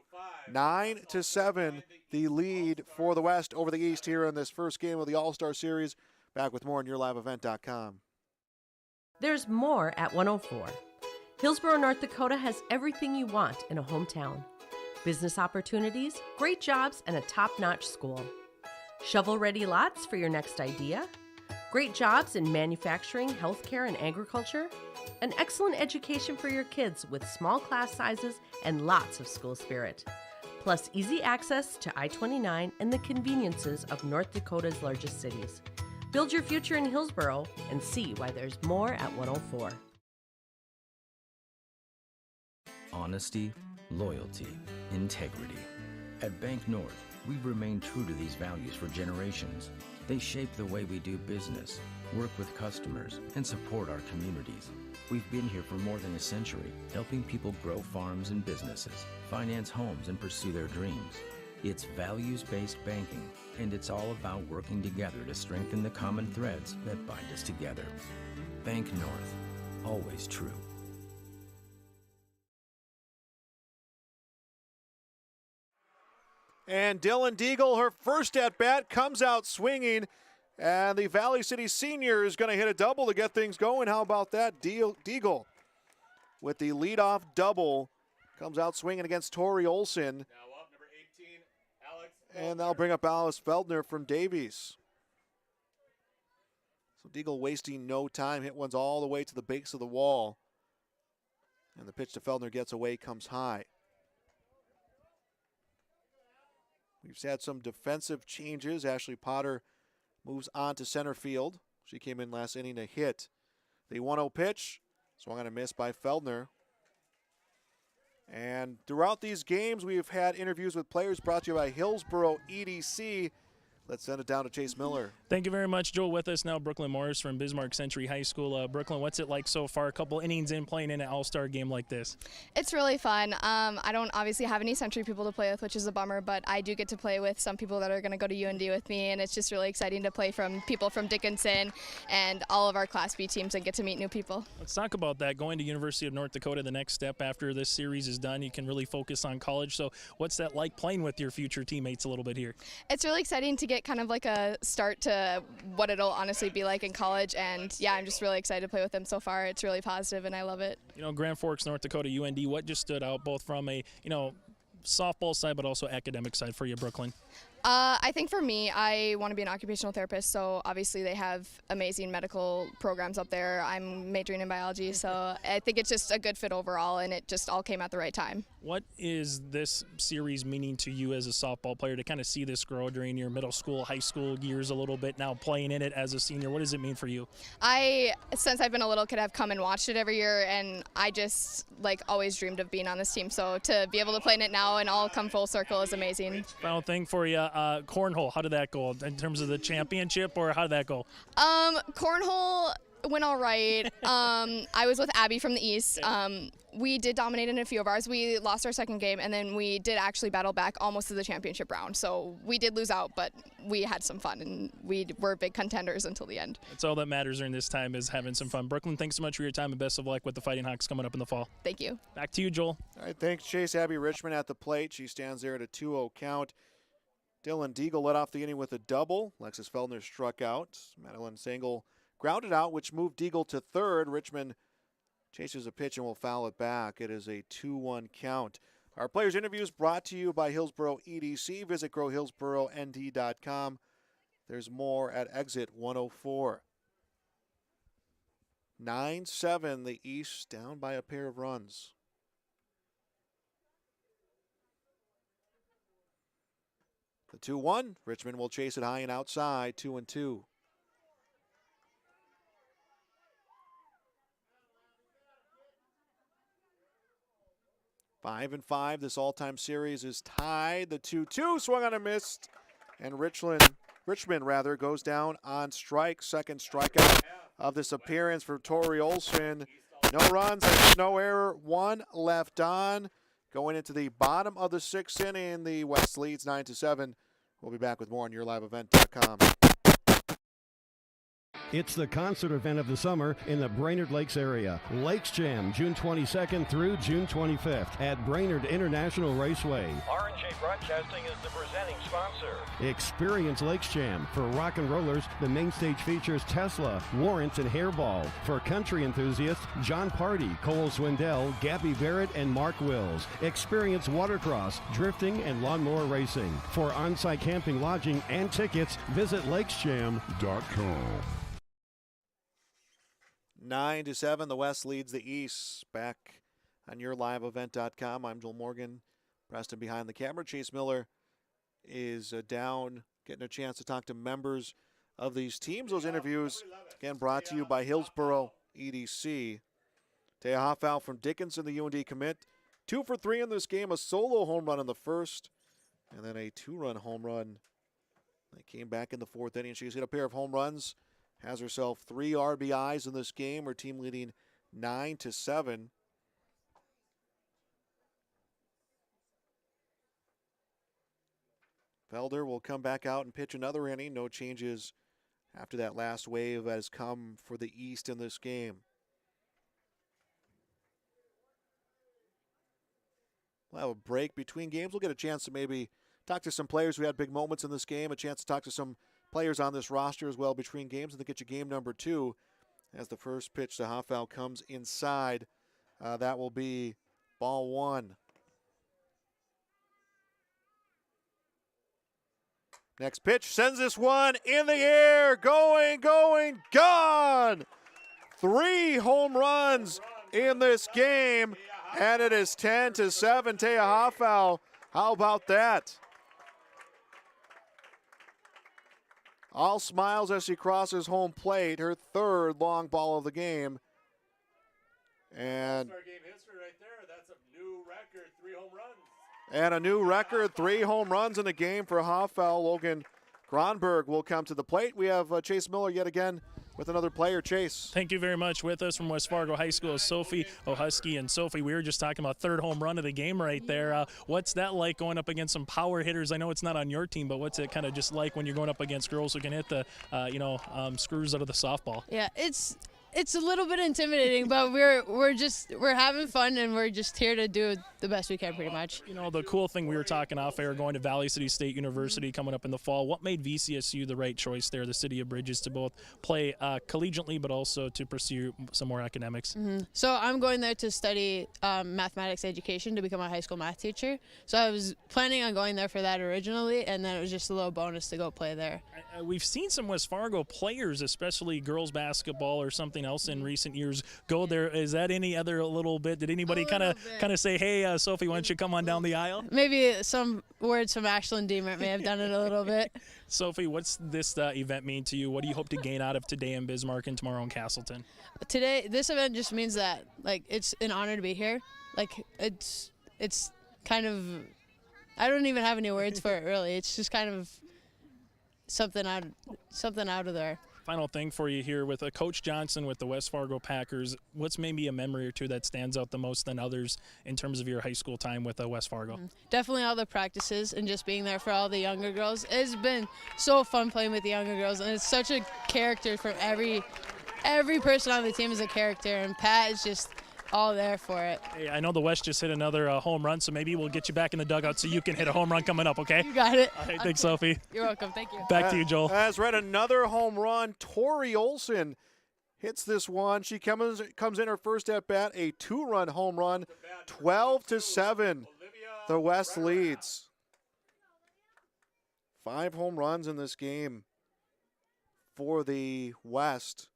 9-7, the lead for the West over the East here in this first game of the All-Star Series. Back with more on YourLiveEvent.com. There's more at 104. Hillsborough, North Dakota has everything you want in a hometown. Business opportunities, great jobs, and a top-notch school. Shovel-ready lots for your next idea. Great jobs in manufacturing, healthcare, and agriculture. An excellent education for your kids with small class sizes and lots of school spirit. Plus easy access to I-29 and the conveniences of North Dakota's largest cities. Build your future in Hillsborough and see why there's more at 104. Honesty, loyalty, integrity. At Bank North, we've remained true to these values for generations. They shape the way we do business, work with customers, and support our communities. We've been here for more than a century, helping people grow farms and businesses, finance homes, and pursue their dreams. It's values-based banking, and it's all about working together to strengthen the common threads that bind us together. Bank North, always true. And Dylan Deagle, her first at-bat, comes out swinging. And the Valley City senior is going to hit a double to get things going. How about that? Deagle with the leadoff double. Comes out swinging against Tori Olson. Now up, number 18, Alex Feldner. And that'll bring up Alice Feldner from Davies. So Deagle wasting no time. Hit one's all the way to the base of the wall. And the pitch to Feldner gets away, comes high. We've had some defensive changes. Ashley Potter moves on to center field. She came in last inning to hit. The 1-0 pitch, swung on a miss by Feldner. And throughout these games, we've had interviews with players brought to you by Hillsborough EDC. Let's send it down to Chase Miller. Thank you very much, Joel. With us now, Brooklyn Morris from Bismarck Century High School. Brooklyn, what's it like so far? A couple innings in playing in an all-star game like this? It's really fun. I don't obviously have any Century people to play with, which is a bummer, but I do get to play with some people that are going to go to UND with me, and it's just really exciting to play from people from Dickinson and all of our Class B teams and get to meet new people. Let's talk about that. Going to University of North Dakota, the next step after this series is done, you can really focus on college. So what's that like playing with your future teammates a little bit here? It's really exciting to get kind of like a start to what it'll honestly be like in college, and yeah, I'm just really excited to play with them so far. It's really positive and I love it. You know, Grand Forks, North Dakota, UND, what just stood out both from a, softball side, but also academic side for you, Brooklyn? I think for me, I want to be an occupational therapist, so obviously they have amazing medical programs up there. I'm majoring in biology, so I think it's just a good fit overall, and it just all came at the right time. What is this series meaning to you as a softball player to kind of see this grow during your middle school, high school years a little bit, now playing in it as a senior? What does it mean for you? Since I've been a little kid, I've come and watched it every year, and I just always dreamed of being on this team, so to be able to play in it now and all come full circle is amazing. Final thing for you, cornhole, how did that go in terms of the championship, or how did that go? Cornhole went all right. I was with Abby from the East. We did dominate in a few of ours. We lost our second game, and then we did actually battle back almost to the championship round. So we did lose out, but we had some fun, and we were big contenders until the end. That's all that matters during this time, is having some fun. Brooklyn, thanks so much for your time, and best of luck with the Fighting Hawks coming up in the fall. Thank you. Back to you, Joel. All right, thanks, Chase. Abby Richmond at the plate. She stands there at a 2-0 count. Dylan Deagle led off the inning with a double. Lexus Feldner struck out. Madeline Sengel grounded out, which moved Deagle to third. Richmond chases a pitch and will foul it back. It is a 2-1 count. Our players' interviews brought to you by Hillsboro EDC. Visit growhillsboroND.com. There's more at exit 104. 9-7, the East down by a pair of runs. The 2-1. Richmond will chase it high and outside, 2-2. Five and 5. This all-time series is tied. The 2-2 swung on a missed, and Richmond goes down on strike. Second strikeout of this appearance for Tori Olson. No runs, and no error. One left on. Going into the bottom of the sixth inning, the West leads 9-7. We'll be back with more on YourLiveEvent.com. It's the concert event of the summer in the Brainerd Lakes area. Lakes Jam, June 22nd through June 25th at Brainerd International Raceway. R&J Broadcasting is the presenting sponsor. Experience Lakes Jam. For rock and rollers, the main stage features Tesla, Warrants, and Hairball. For country enthusiasts, John Party, Cole Swindell, Gabby Barrett, and Mark Wills. Experience watercross, drifting, and lawnmower racing. For on-site camping, lodging, and tickets, visit lakesjam.com. 9-7, the West leads the East. Back on YourLiveEvent.com. I'm Joel Morgan. Preston behind the camera. Chase Miller is down, getting a chance to talk to members of these teams. Those interviews, again, brought to you by Hillsboro EDC. Taya Hoffau from Dickinson, the UND commit. 2 for 3 in this game. A solo home run in the first, and then a 2-run home run. They came back in the fourth inning. She's hit a pair of home runs. Has herself 3 RBIs in this game. Her team leading 9-7. Felder will come back out and pitch another inning. No changes after that last wave has come for the East in this game. We'll have a break between games. We'll get a chance to maybe talk to some players who had big moments in this game, a chance to talk to some players on this roster as well between games, and to get you game number 2 as the first pitch to Hoffau comes inside. That will be ball 1. Next pitch sends this one in the air, going, gone! 3 home runs in this game, and it is 10-7. Taya Hoffau, how about that? All smiles as she crosses home plate, her 3rd long ball of the game. And All-Star game history right there. That's a new record, 3 home runs. And a new record, 3 home runs in the game for Hoffau. Logan Gronberg will come to the plate. We have Chase Miller yet again with another player. Chase. Thank you very much. With us from West Fargo High School is Sophie O'Husky. And Sophie, we were just talking about 3rd home run of the game right there. What's that like going up against some power hitters? I know it's not on your team, but what's it kind of just like when you're going up against girls who can hit the, screws out of the softball? Yeah, it's It's a little bit intimidating, but we're having fun, and we're just here to do the best we can, pretty much. You know, the cool thing, we were talking off air, going to Valley City State University coming up in the fall. What made VCSU the right choice there, the City of Bridges, to both play collegiately but also to pursue some more academics? So I'm going there to study mathematics education to become a high school math teacher. So I was planning on going there for that originally, and then it was just a little bonus to go play there. We've seen some West Fargo players, especially girls basketball or something else in recent years, go there. Is that any other little bit? Did anybody kind of say, hey, Sophie, why don't you come on down the aisle? Maybe some words from Ashlyn Deemert may have done it a little bit. Sophie, what's this event mean to you? What do you hope to gain out of today in Bismarck and tomorrow in Castleton? Today, this event just means that, like, it's an honor to be here. Like, it's kind of, I don't even have any words for it, really. It's just kind of something out of there. Final thing for you here with Coach Johnson with the West Fargo Packers. What's maybe a memory or two that stands out the most than others in terms of your high school time with West Fargo? Definitely all the practices and just being there for all the younger girls. It's been so fun playing with the younger girls, and it's such a character from every person on the team is a character, and Pat is just all there for it. Hey, I know the West just hit another home run, so maybe we'll get you back in the dugout so you can hit a home run coming up, okay? You got it. All right, thanks, Sophie. You're welcome. Thank you. Back to you, Joel. As read another home run, Tori Olson hits this one. She comes in her first at bat, a 2-run home run, 12-7. The West leads. 5 home runs in this game for the West.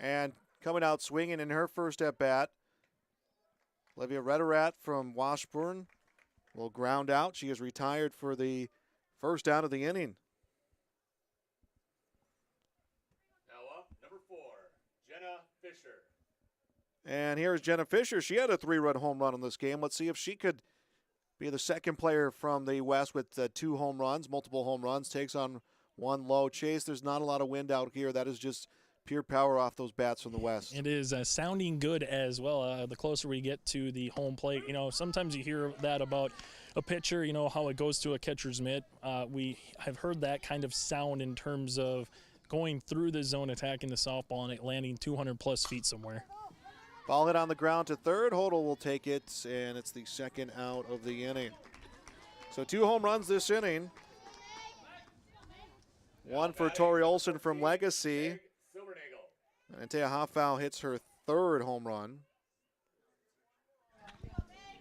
And coming out swinging in her first at bat, Olivia Rederat from Washburn will ground out. She is retired for the first out of the inning. Now up, number 4, Jenna Fisher. And here's Jenna Fisher. She had a 3-run home run in this game. Let's see if she could be the second player from the West with 2 home runs, multiple home runs. Takes on one low chase. There's not a lot of wind out here. That is just pure power off those bats from the West. It is sounding good as well. The closer we get to the home plate, you know, sometimes you hear that about a pitcher, you know, how it goes to a catcher's mitt. We have heard that kind of sound in terms of going through the zone, attacking the softball, and it landing 200-plus feet somewhere. Ball hit on the ground to third. Hodel will take it, and it's the second out of the inning. So 2 home runs this inning. One for Tori Olson from Legacy. And Tea Hoffau hits her 3rd home run.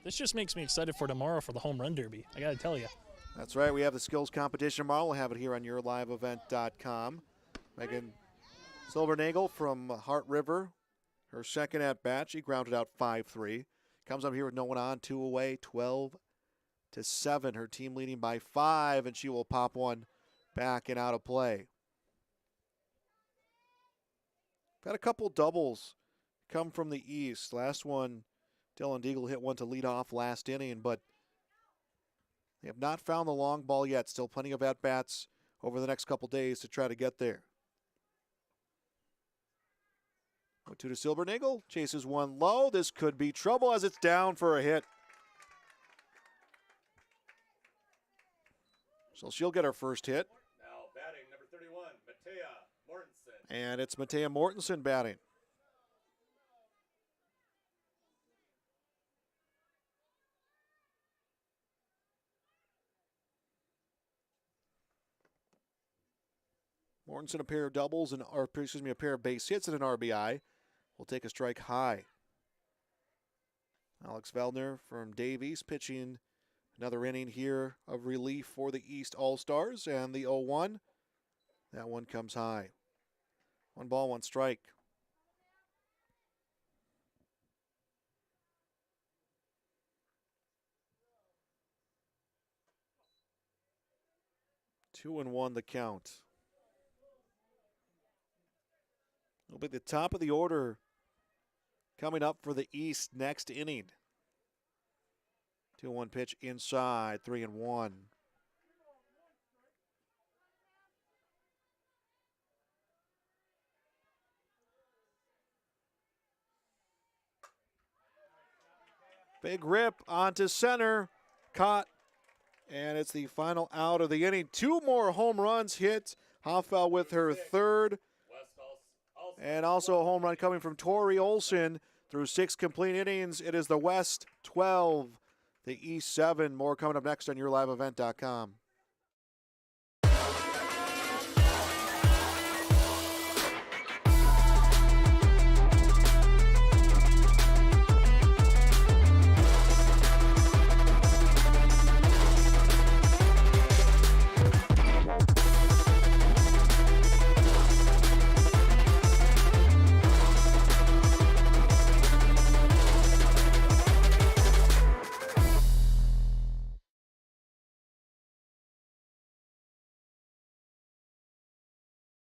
This just makes me excited for tomorrow for the home run derby. I got to tell you. That's right. We have the skills competition tomorrow. We'll have it here on yourliveevent.com. Megan Silvernagel from Hart River, her second at bat. She grounded out 5-3. Comes up here with no one on, 2 away, 12-7. Her team leading by 5, and she will pop one back and out of play. Got a couple doubles come from the East. Last one, Dylan Deagle hit one to lead off last inning, but they have not found the long ball yet. Still plenty of at-bats over the next couple days to try to get there. 0-2 to Silvernagel. Chases one low. This could be trouble as it's down for a hit. So she'll get her first hit. Now batting number 31, Matea Mortensen. And it's Matea Mortensen batting. Mortensen a pair of doubles and a pair of base hits and an RBI. Will take a strike high. Alex Veldner from Davies pitching another inning here of relief for the East All-Stars, and the 0-1. That one comes high. 1 ball, 1 strike. Two and 1 the count. It'll be the top of the order coming up for the East next inning. 2-1 pitch inside, 3-1. Big rip onto center, caught, and it's the final out of the inning. 2 more home runs hit Hoffel with her third. And also a home run coming from Tori Olson through 6 complete innings. It is the West 12, the East 7. More coming up next on YourLiveEvent.com.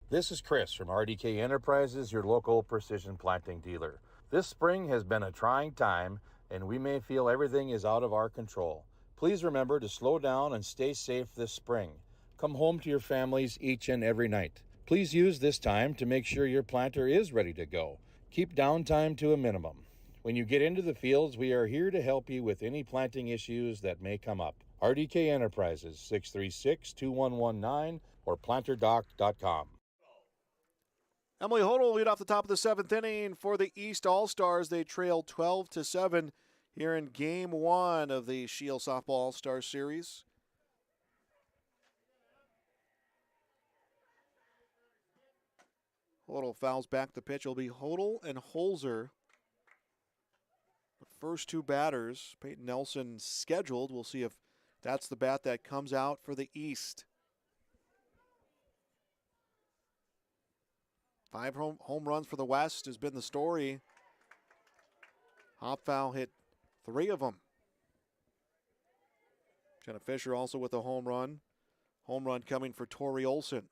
This is Chris from RDK Enterprises, your local precision planting dealer. This spring has been a trying time, and we may feel everything is out of our control. Please remember to slow down and stay safe this spring. Come home to your families each and every night. Please use this time to make sure your planter is ready to go. Keep downtime to a minimum. When you get into the fields, we are here to help you with any planting issues that may come up. RDK Enterprises, 636-2119 or planterdoc.com. Emily Hodel will lead off the top of the 7th inning for the East All-Stars. They trail 12-7 here in Game 1 of the Scheels Softball All-Star Series. Hodel fouls back the pitch. It'll be Hodel and Holzer. The first 2 batters, Peyton Nelson scheduled. We'll see if that's the bat that comes out for the East. 5 home runs for the West has been the story. Hopfowl hit 3 of them. Jenna Fisher also with a home run. Home run coming for Tori Olson.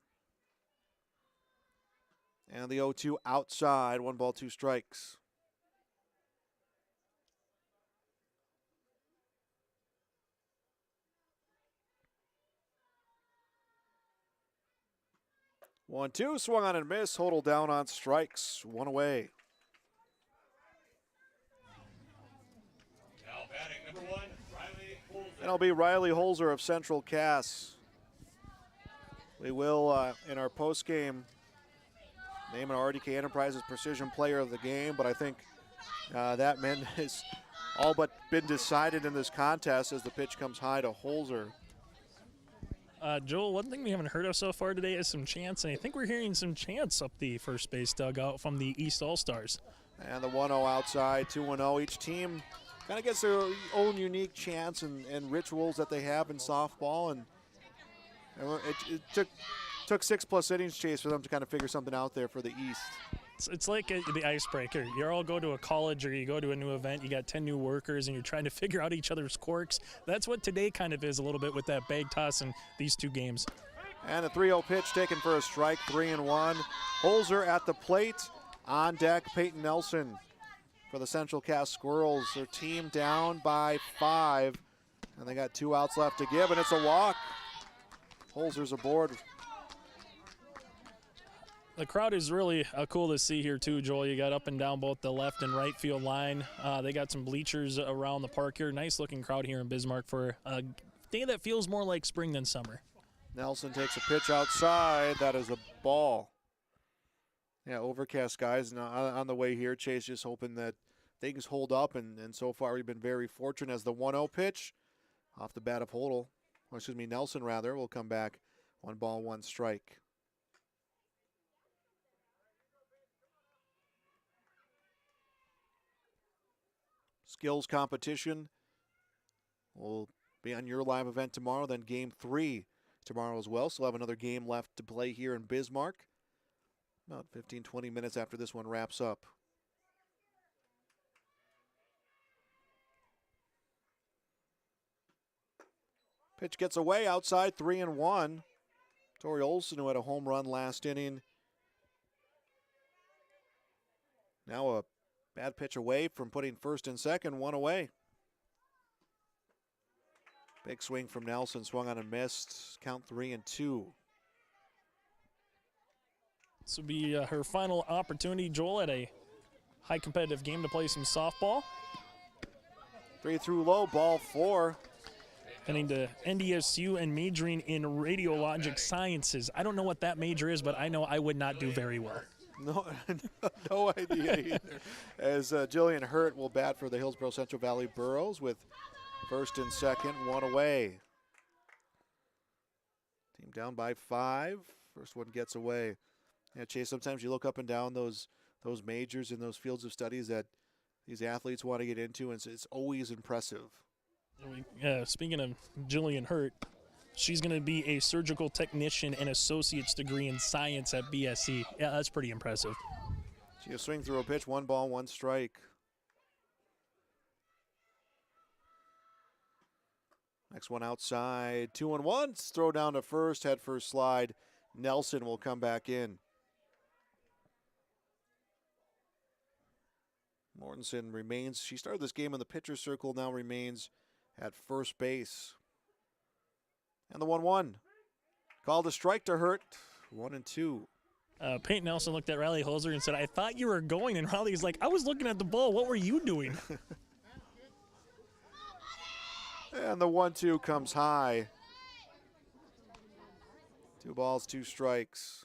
And the 0-2 outside, 1 ball, 2 strikes. One, 2, swung on and missed. Hodel down on strikes. 1 away. Now batting number 1, Riley Holzer. And it'll be Riley Holzer of Central Cass. We will, in our postgame, name an RDK Enterprises Precision Player of the Game, but I think that man has all but been decided in this contest as the pitch comes high to Holzer. Joel, one thing we haven't heard of so far today is some chants, and I think we're hearing some chants up the first base dugout from the East All-Stars. And the 1-0 outside, 2-0. Each team kind of gets their own unique chants and rituals that they have in softball, and it took 6+ innings, Chase, for them to kind of figure something out there for the East. It's like the icebreaker. You all go to a college or you go to a new event, you got 10 new workers, and you're trying to figure out each other's quirks. That's what today kind of is a little bit with that bag toss and these 2 games. And a 3-0 pitch taken for a strike, 3-1. Holzer at the plate. On deck, Peyton Nelson for the Central Cass Squirrels. Their team down by 5, and they got 2 outs left to give, and it's a walk. Holzer's aboard. The crowd is really cool to see here too, Joel. You got up and down both the left and right field line. They got some bleachers around the park here. Nice looking crowd here in Bismarck for a day that feels more like spring than summer. Nelson takes a pitch outside. That is a ball. Yeah, overcast skies on the way here. Chase just hoping that things hold up, and so far we've been very fortunate as the 1-0 pitch off the bat of Nelson rather, will come back 1 ball, 1 strike. Skills competition will be on your live event tomorrow, then Game 3 tomorrow as well. So we'll have another game left to play here in Bismarck. About 15-20 minutes after this one wraps up. Pitch gets away outside, 3-1. Tori Olson, who had a home run last inning. Now a bad pitch away from putting first and second, 1 away. Big swing from Nelson, swung on and missed. Count 3-2. This will be her final opportunity, Joel, at a high competitive game to play some softball. 3 through low, ball 4. heading to NDSU and majoring in radiologic sciences. I don't know what that major is, but I know I would not do very well. No idea either. As Jillian Hurt will bat for the Hillsborough Central Valley Burros with first and second, one away. Team down by 5. First one gets away. Yeah, Chase, sometimes you look up and down those majors and those fields of studies that these athletes want to get into, and it's always impressive. Speaking of Jillian Hurt, she's going to be a surgical technician and associate's degree in science at BSC. Yeah, that's pretty impressive. She'll swing through a pitch, 1 ball, 1 strike. Next one outside, 2-1. Throw down to first, head first slide. Nelson will come back in. Mortensen remains, she started this game in the pitcher circle, now remains at first base. And the 1-1. Called a strike to Hurt, 1-2. Peyton Nelson looked at Riley Holzer and said, "I thought you were going." And Riley's like, "I was looking at the ball. What were you doing?" And the 1-2 comes high. 2 balls, 2 strikes.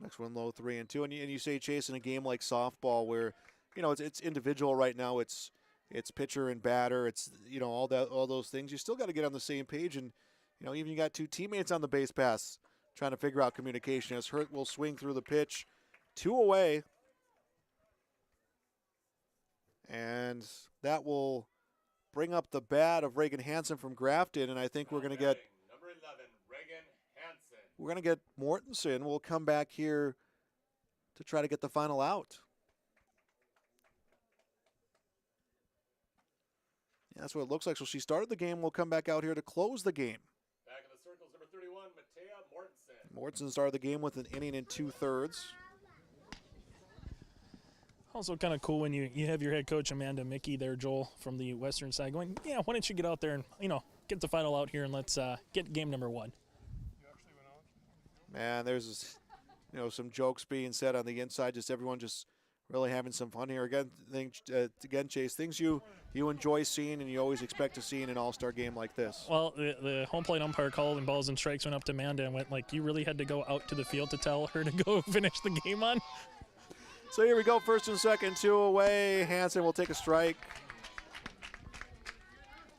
Next one low, 3-2. And you say, Chase, in a game like softball where, it's individual right now. It's pitcher and batter. It's, all those things. You still got to get on the same page. And, even you got 2 teammates on the base pass trying to figure out communication. As Hurt will swing through the pitch, 2 away. And that will bring up the bat of Reagan Hansen from Grafton. And I think we're going to get number 11, Reagan Hansen. We're going to get Mortensen. We'll come back here to try to get the final out. Yeah, that's what it looks like. So she started the game. We'll come back out here to close the game. Back in the circles, number 31, Matea Mortensen. Mortensen started the game with an inning and 2/3. Also kind of cool when you have your head coach, Amanda Mickey there, Joel, from the western side going, yeah, why don't you get out there and, get the final out here and let's get game number 1. Man, there's, some jokes being said on the inside. Just everyone just really having some fun here. Again, Chase, things you enjoy seeing and you always expect to see in an all-star game like this. Well, the home plate umpire calling balls and strikes went up to Amanda and went like, you really had to go out to the field to tell her to go finish the game on? So here we go, first and second, 2 away. Hansen will take a strike.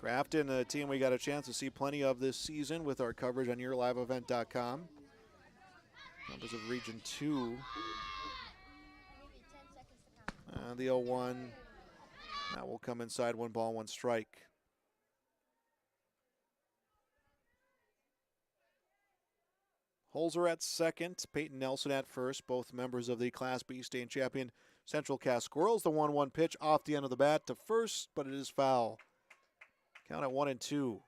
Grafton, a team we got a chance to see plenty of this season with our coverage on yourliveevent.com. Members of Region 2. The 0-1. That will come inside, 1 ball, 1 strike. Holzer at second, Peyton Nelson at first, both members of the Class B state champion Central Cass Squirrels. The 1-1 pitch off the end of the bat to first, but it is foul. Count at 1-2.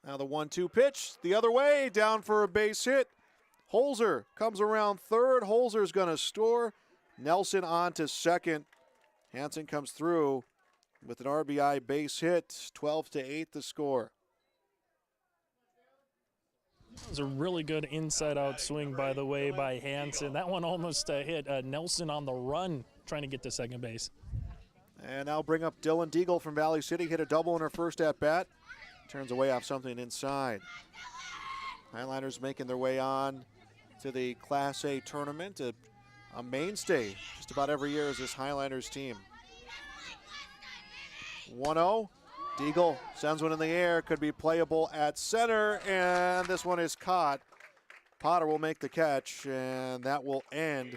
Now the 1-2 pitch, the other way, down for a base hit. Holzer comes around third. Holzer's going to score. Nelson on to second. Hansen comes through with an RBI base hit. 12-8 the score. That was a really good inside-out swing, by the way, by Hansen. That one almost hit Nelson on the run trying to get to second base. And now bring up Dylan Deagle from Valley City. Hit a double in her first at-bat. Turns away off something inside. Highliners making their way on to the Class A tournament. A mainstay just about every year is this Highliners team. 1-0. Deagle sends one in the air. Could be playable at center. And this one is caught. Potter will make the catch. And that will end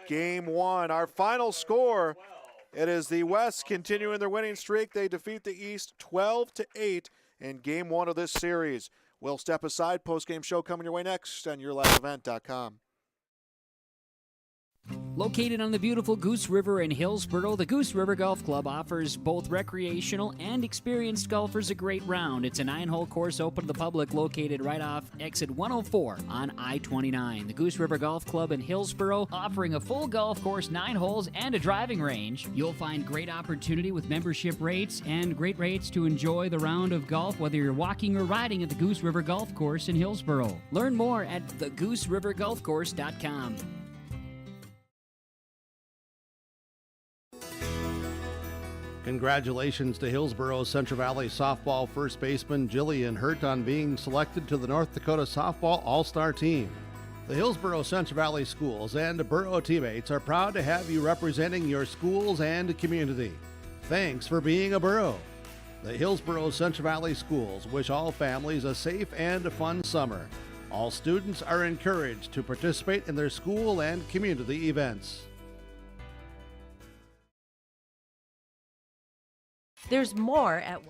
game 1. Our final score. It is the West continuing their winning streak. They defeat the East 12-8 in game 1 of this series. We'll step aside. Post-game show coming your way next on yourliveevent.com. Located on the beautiful Goose River in Hillsboro, the Goose River Golf Club offers both recreational and experienced golfers a great round. It's a 9-hole course open to the public located right off exit 104 on I-29. The Goose River Golf Club in Hillsboro offering a full golf course, 9 holes, and a driving range. You'll find great opportunity with membership rates and great rates to enjoy the round of golf, whether you're walking or riding at the Goose River Golf Course in Hillsboro. Learn more at thegooseriverdolfcourse.com. Congratulations to Hillsboro's Central Valley softball first baseman Jillian Hurt on being selected to the North Dakota Softball All-Star Team. The Hillsboro Central Valley schools and borough teammates are proud to have you representing your schools and community. Thanks for being a borough. The Hillsboro Central Valley schools wish all families a safe and fun summer. All students are encouraged to participate in their school and community events. There's more at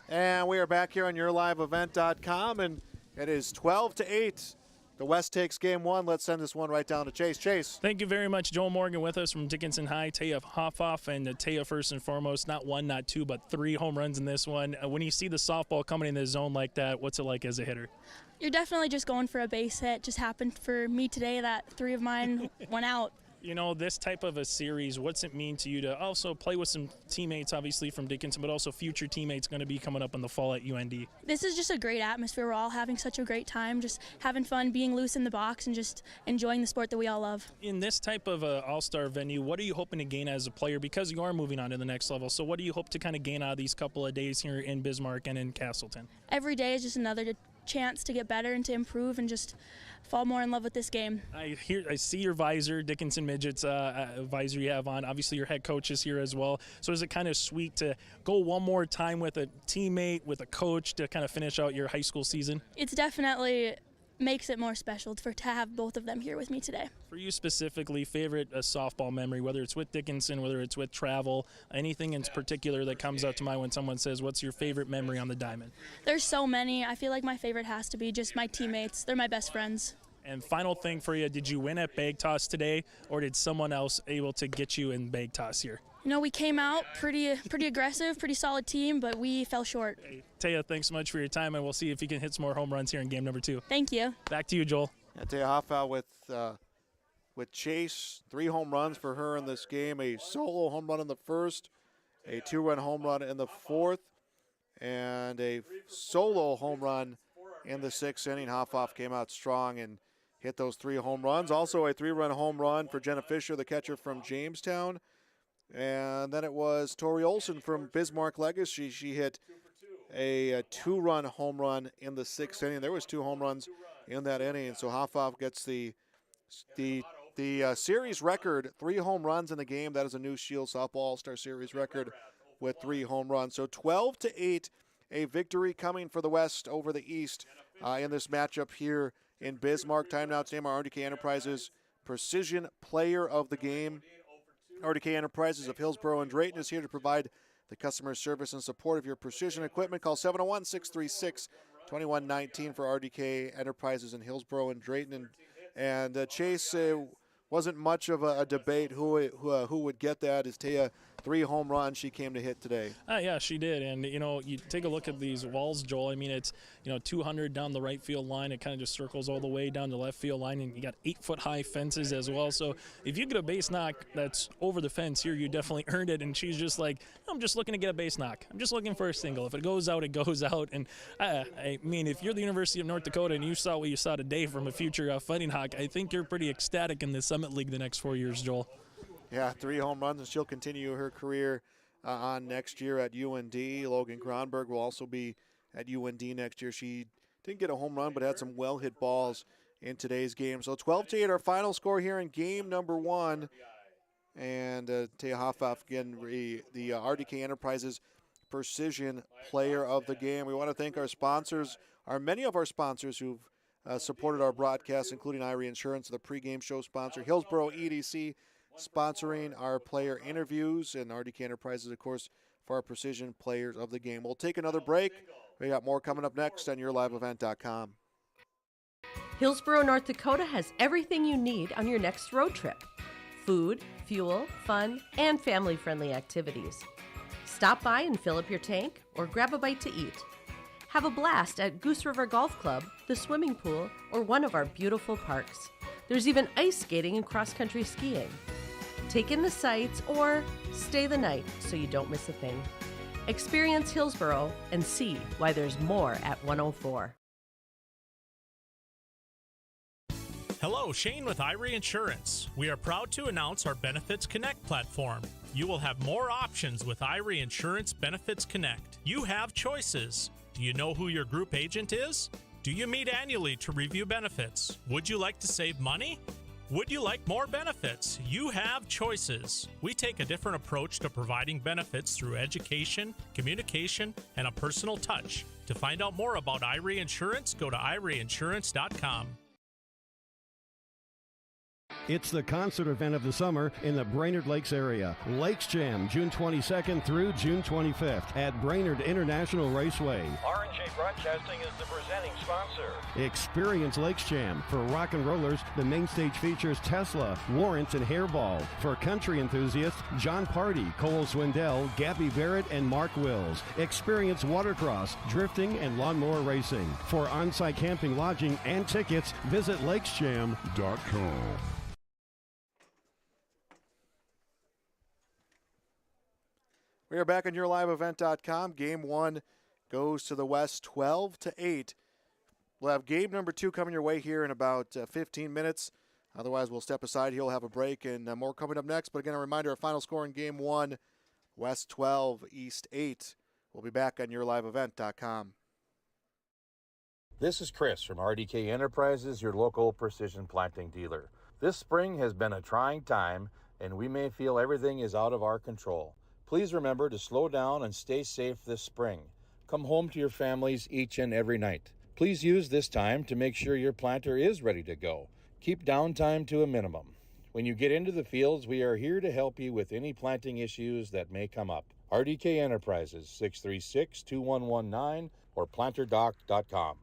And we are back here on YourLiveEvent.com, and it is 12-8. The West takes game one. Let's send this one right down to Chase. Chase. Thank you very much. Joel Morgan with us from Dickinson High. Taya Hoffoff, and Taya first and foremost, not one, not two, but 3 home runs in this one. When you see the softball coming in the zone like that, what's it like as a hitter? You're definitely just going for a base hit. Just happened for me today that 3 of mine went out. You know, this type of a series, what's it mean to you to also play with some teammates, obviously, from Dickinson, but also future teammates going to be coming up in the fall at UND? This is just a great atmosphere. We're all having such a great time, just having fun, being loose in the box, and just enjoying the sport that we all love. In this type of a all-star venue, what are you hoping to gain as a player? Because you are moving on to the next level, so what do you hope to kind of gain out of these couple of days here in Bismarck and in Castleton? Every day is just another chance to get better and to improve and just fall more in love with this game. I see your visor, Dickinson Midgets visor you have on. Obviously, your head coach is here as well. So is it kind of sweet to go one more time with a teammate, with a coach to kind of finish out your high school season? It's definitely makes it more special to have both of them here with me today. For you specifically, favorite softball memory, whether it's with Dickinson, whether it's with travel, anything in particular that comes out to mind when someone says, what's your favorite memory on the diamond? There's so many. I feel like my favorite has to be just my teammates. They're my best friends. And final thing for you, did you win at bag toss today, or did someone else able to get you in bag toss here? You know, we came out pretty aggressive, pretty solid team, but we fell short. Hey, Taya, thanks so much for your time, and we'll see if you can hit some more home runs here in game number 2. Thank you. Back to you, Joel. And Taya Hoffoff with Chase, 3 home runs for her in this game, a solo home run in the first, a 2-run home run in the fourth, and a solo home run in the 6th inning. Hoffoff came out strong and hit those 3 home runs. Also a 3-run home run for Jenna Fisher, the catcher from Jamestown. And then it was Tori Olson from Bismarck Legacy. She hit a 2-run home run in the 6th inning. There was 2 home runs in that inning. So Hoffoff gets the series record, 3 home runs in the game. That is a new Scheels Softball All-Star Series record with 3 home runs. So 12-8, a victory coming for the West over the East in this matchup here in Bismarck. Time now to name our RDK Enterprises Precision Player of the Game. RDK Enterprises of Hillsboro and Drayton is here to provide the customer service and support of your precision equipment. Call 701-636-2119 for RDK Enterprises in Hillsboro and Drayton. And Chase, wasn't much of a debate who would get that. Is Taya 3 home runs she came to hit today? Yeah, she did. And, you know, you take a look at these walls, Joel. I mean, it's, 200 down the right field line. It kind of just circles all the way down the left field line. And you got 8-foot-high fences as well. So if you get a base knock that's over the fence here, you definitely earned it. And she's just like, I'm just looking to get a base knock. I'm just looking for a single. If it goes out, it goes out. And, I mean, if you're the University of North Dakota and you saw what you saw today from a future Fighting Hawk, I think you're pretty ecstatic in the Summit League the next 4 years, Joel. Yeah, 3 home runs, and she'll continue her career on next year at UND. Logan Kronberg will also be at UND next year. She didn't get a home run, but had some well-hit balls in today's game. So 12-8, our final score here in game number 1. And Taya Hoffoff, again, the RDK Enterprises Precision Player of the Game. We want to thank our sponsors, many of our sponsors who've supported our broadcast, including Irie Insurance, the pregame show sponsor, Hillsboro EDC, sponsoring our player interviews, and RDK Enterprises, of course, for our Precision Players of the Game. We'll take another break. We got more coming up next on YourLiveEvent.com. Hillsborough, North Dakota has everything you need on your next road trip: food, fuel, fun, and family-friendly activities. Stop by and fill up your tank or grab a bite to eat. Have a blast at Goose River Golf Club, the swimming pool, or one of our beautiful parks. There's even ice skating and cross-country skiing. Take in the sights or stay the night so you don't miss a thing. Experience Hillsborough and see why there's more at 104. Hello, Shane with Irie Insurance. We are proud to announce our Benefits Connect platform. You will have more options with Irie Insurance Benefits Connect. You have choices. Do you know who your group agent is? Do you meet annually to review benefits? Would you like to save money? Would you like more benefits? You have choices. We take a different approach to providing benefits through education, communication, and a personal touch. To find out more about Irie Insurance, go to IrieInsurance.com. It's the concert event of the summer in the Brainerd Lakes area. Lakes Jam, June 22nd through June 25th at Brainerd International Raceway. R&J Broadcasting is the presenting sponsor. Experience Lakes Jam. For rock and rollers, the main stage features Tesla, Warrant, and Hairball. For country enthusiasts, John Party, Cole Swindell, Gabby Barrett, and Mark Wills. Experience watercross, drifting, and lawnmower racing. For on-site camping, lodging, and tickets, visit lakesjam.com. We are back on YourLiveEvent.com. Game 1 goes to the West 12-8. We'll have game number 2 coming your way here in about 15 minutes. Otherwise, we'll step aside. He'll have a break and more coming up next. But again, a reminder, our final score in game 1, West 12, East 8. We'll be back on YourLiveEvent.com. This is Chris from RDK Enterprises, your local precision planting dealer. This spring has been a trying time, and we may feel everything is out of our control. Please remember to slow down and stay safe this spring. Come home to your families each and every night. Please use this time to make sure your planter is ready to go. Keep downtime to a minimum. When you get into the fields, we are here to help you with any planting issues that may come up. RDK Enterprises, 636-2119 or planterdoc.com.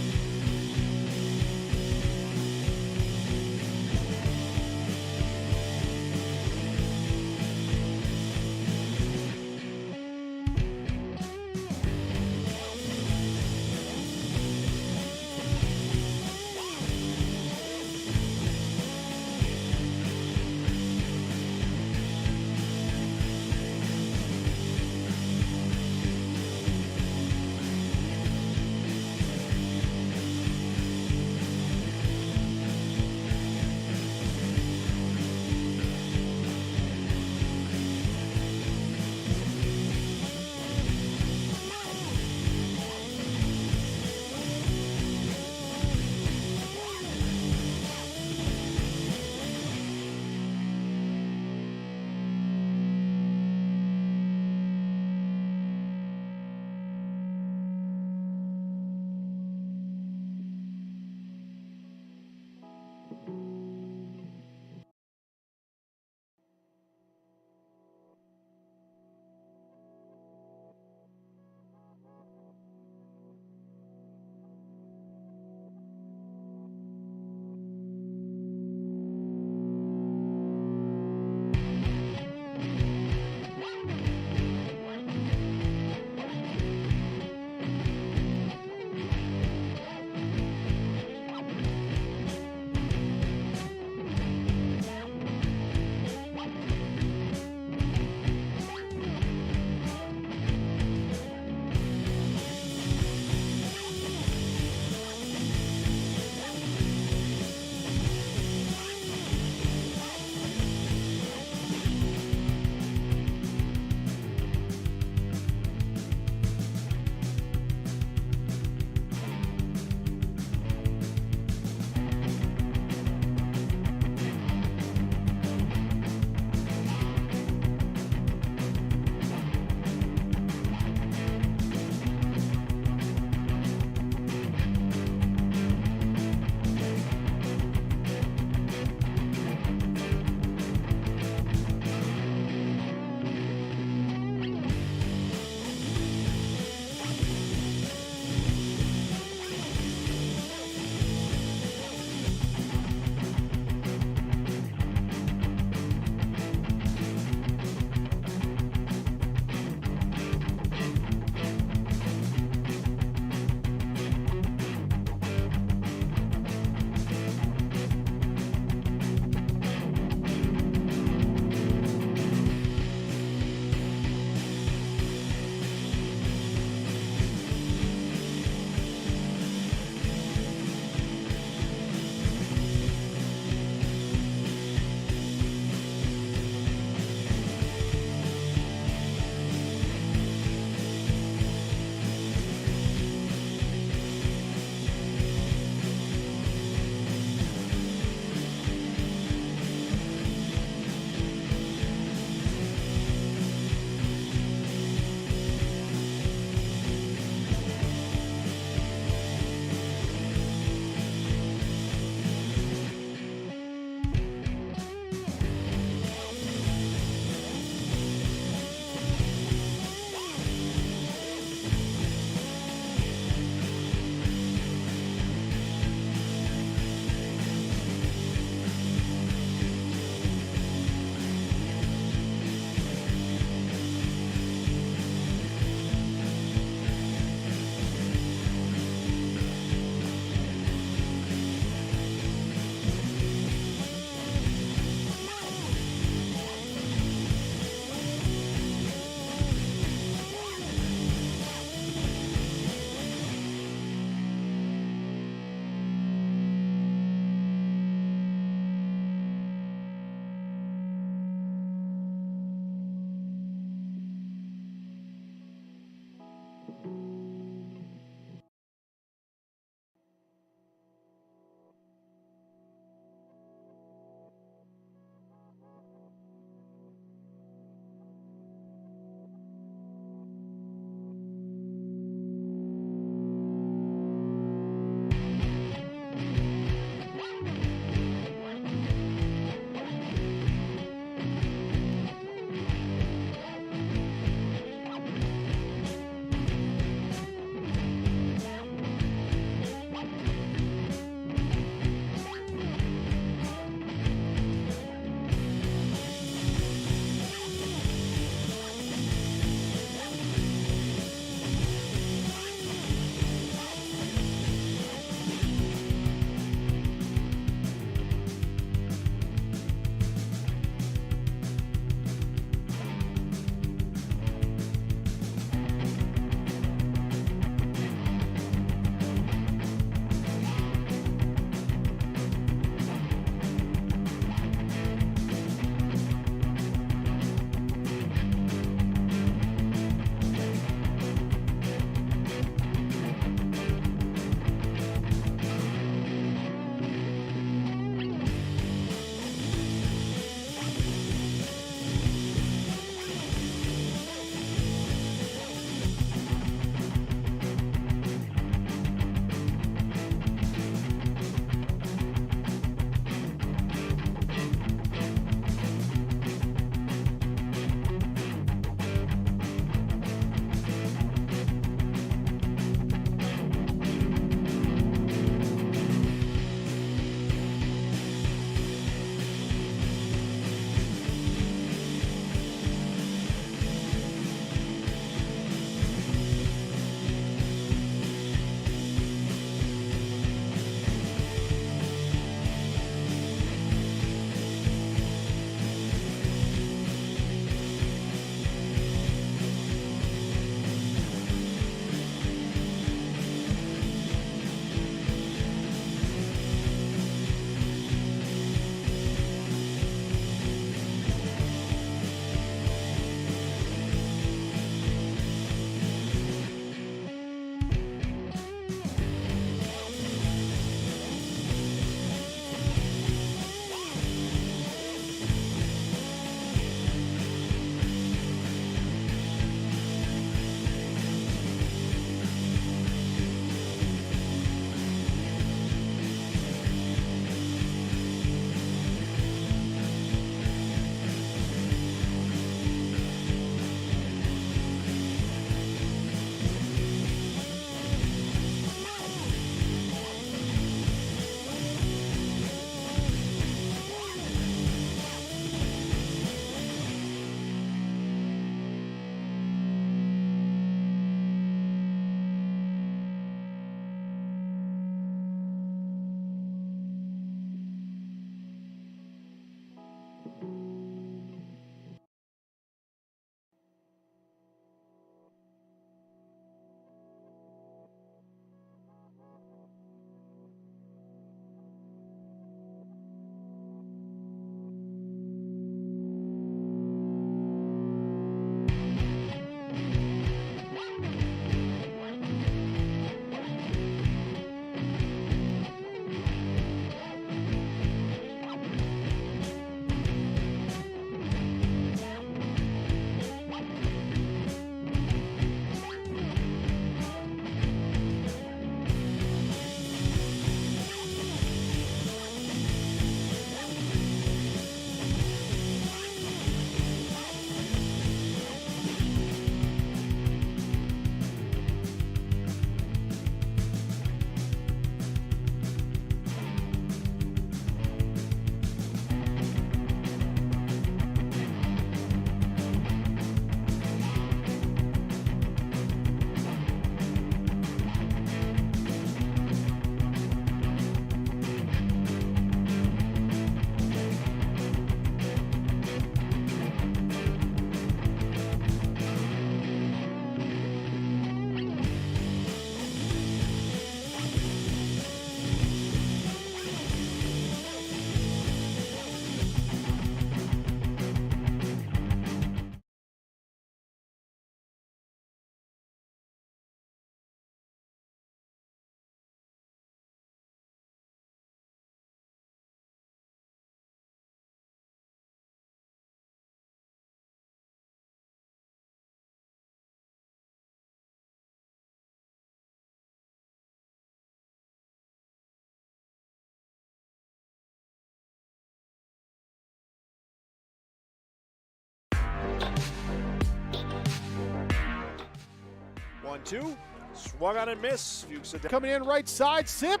1-2. Swung on and missed. Fuchs Coming in right side, Sip.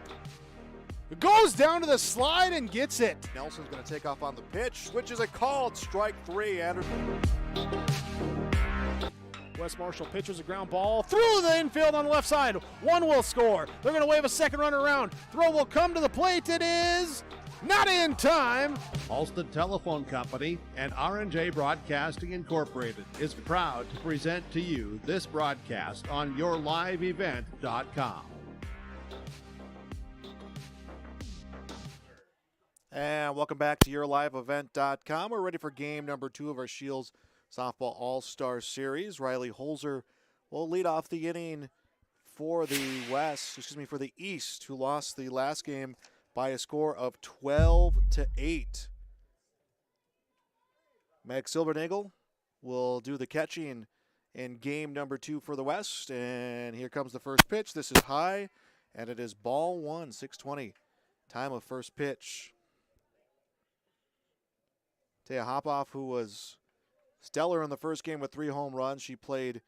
Goes down to the slide and gets it. Nelson's going to take off on the pitch. Switches a called strike 3. Anderson. West Marshall pitches a ground ball through the infield on the left side. One will score. They're going to wave a second runner around. Throw will come to the plate. It is not in time. Alston Telephone Company and R&J Broadcasting Incorporated is proud to present to you this broadcast on yourliveevent.com. And welcome back to yourliveevent.com. We're ready for game number 2 of our Scheels Softball All-Star Series. Riley Holzer will lead off the inning for the for the East, who lost the last game by a score of 12-8. Meg Silbernagel will do the catching in game number 2 for the West. And here comes the first pitch. This is high, and it is ball 1, 6:20. Time of first pitch. Taya Hopoff, who was stellar in the first game with 3 home runs. She played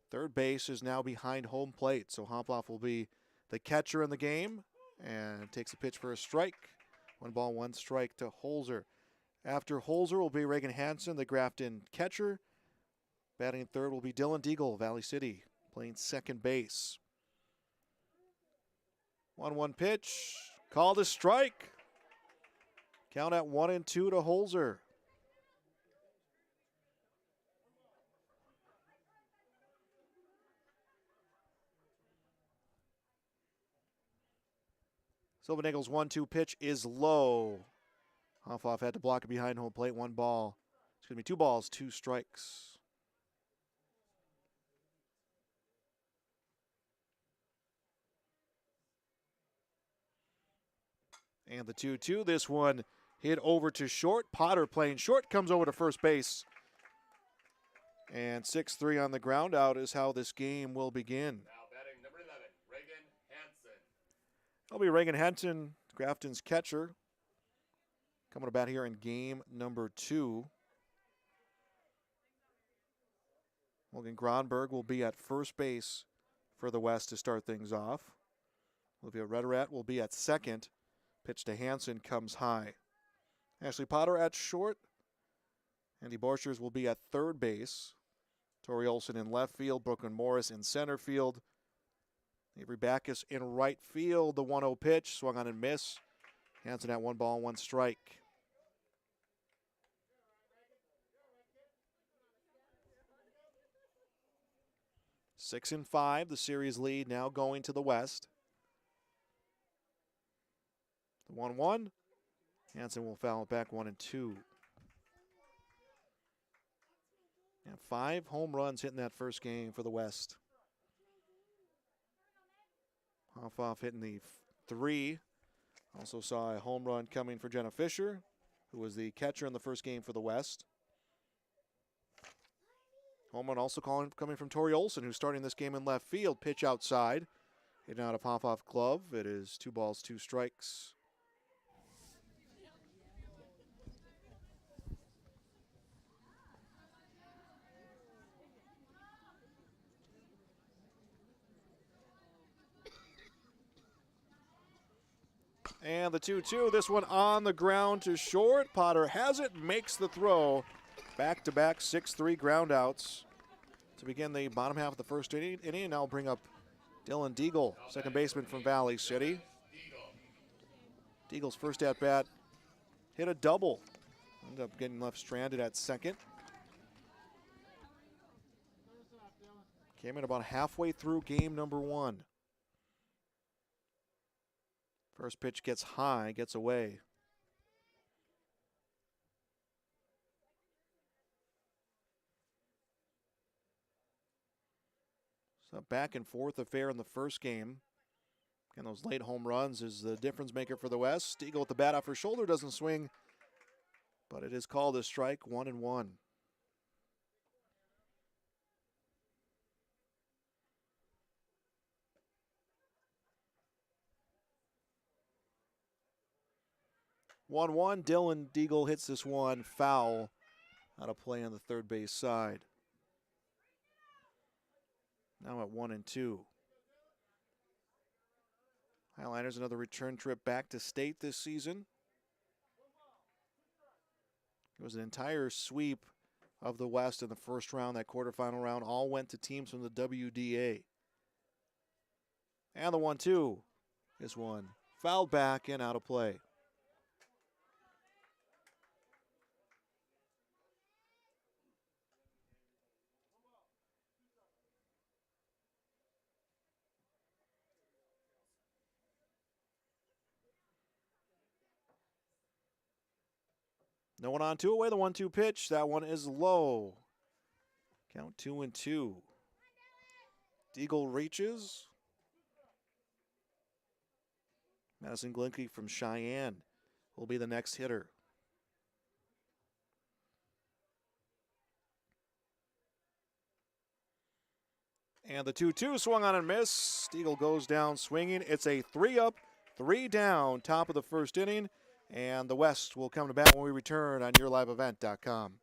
third base, is now behind home plate. So Hopoff will be the catcher in the game and takes a pitch for a strike. 1 ball, 1 strike to Holzer. After Holzer will be Reagan Hansen, the Grafton catcher. Batting third will be Dylan Deagle, Valley City, playing second base. 1-1 pitch, called a strike. Count at 1-2 to Holzer. Silvernagel's 1-2 pitch is low. Hopoff had to block it behind home plate. 1 ball. It's going to be 2 balls, 2 strikes. And the 2-2. This one hit over to short. Potter playing short, comes over to first base. And 6-3 on the ground out is how this game will begin. Now batting number 11, Reagan Hansen. That'll be Reagan Hansen, Grafton's catcher, coming to bat here in game number 2. Logan Gronberg will be at first base for the West to start things off. Olivia Redderat will be at second. Pitch to Hansen comes high. Ashley Potter at short. Andy Borchers will be at third base. Tori Olson in left field. Brooklyn Morris in center field. Avery Backus in right field. The 1-0 pitch, swung on and miss. Hansen at 1 ball, 1 strike. Six and 5, the series lead now going to the West. The 1-1. Hansen will foul it back 1-2. And 5 home runs hitting that first game for the West. Hopoff hitting the 3. Also saw a home run coming for Jenna Fisher, who was the catcher in the first game for the West. Home run also coming from Tori Olson, who's starting this game in left field. Pitch outside. Hitting out a Hopoff glove. It is 2 balls, 2 strikes. And the 2-2, this one on the ground to short. Potter has it, makes the throw. Back-to-back 6-3 ground outs to begin the bottom half of the first inning. And I'll bring up Dylan Deagle, second baseman from Valley City. Deagle's first at-bat hit a double. Ended up getting left stranded at second. Came in about halfway through game number 1. First pitch gets high, gets away. So back and forth affair in the first game. And those late home runs is the difference maker for the West. Deagle with the bat off her shoulder, doesn't swing. But it is called a strike, 1-1. Dylan Deagle hits this one foul out of play on the third base side. Now at 1-2. Highliners another return trip back to state this season. It was an entire sweep of the West in the first round. That quarterfinal round all went to teams from the WDA. And the 1-2 is one fouled back and out of play. No one on, two away. The 1-2 pitch. That one is low. Count 2-2. Deagle reaches. Madison Glinke from Cheyenne will be the next hitter. And the 2-2 swung on and missed. Deagle goes down swinging. It's a 3-up, 3-down, top of the first inning. And the West will come to bat when we return on YourLiveEvent.com.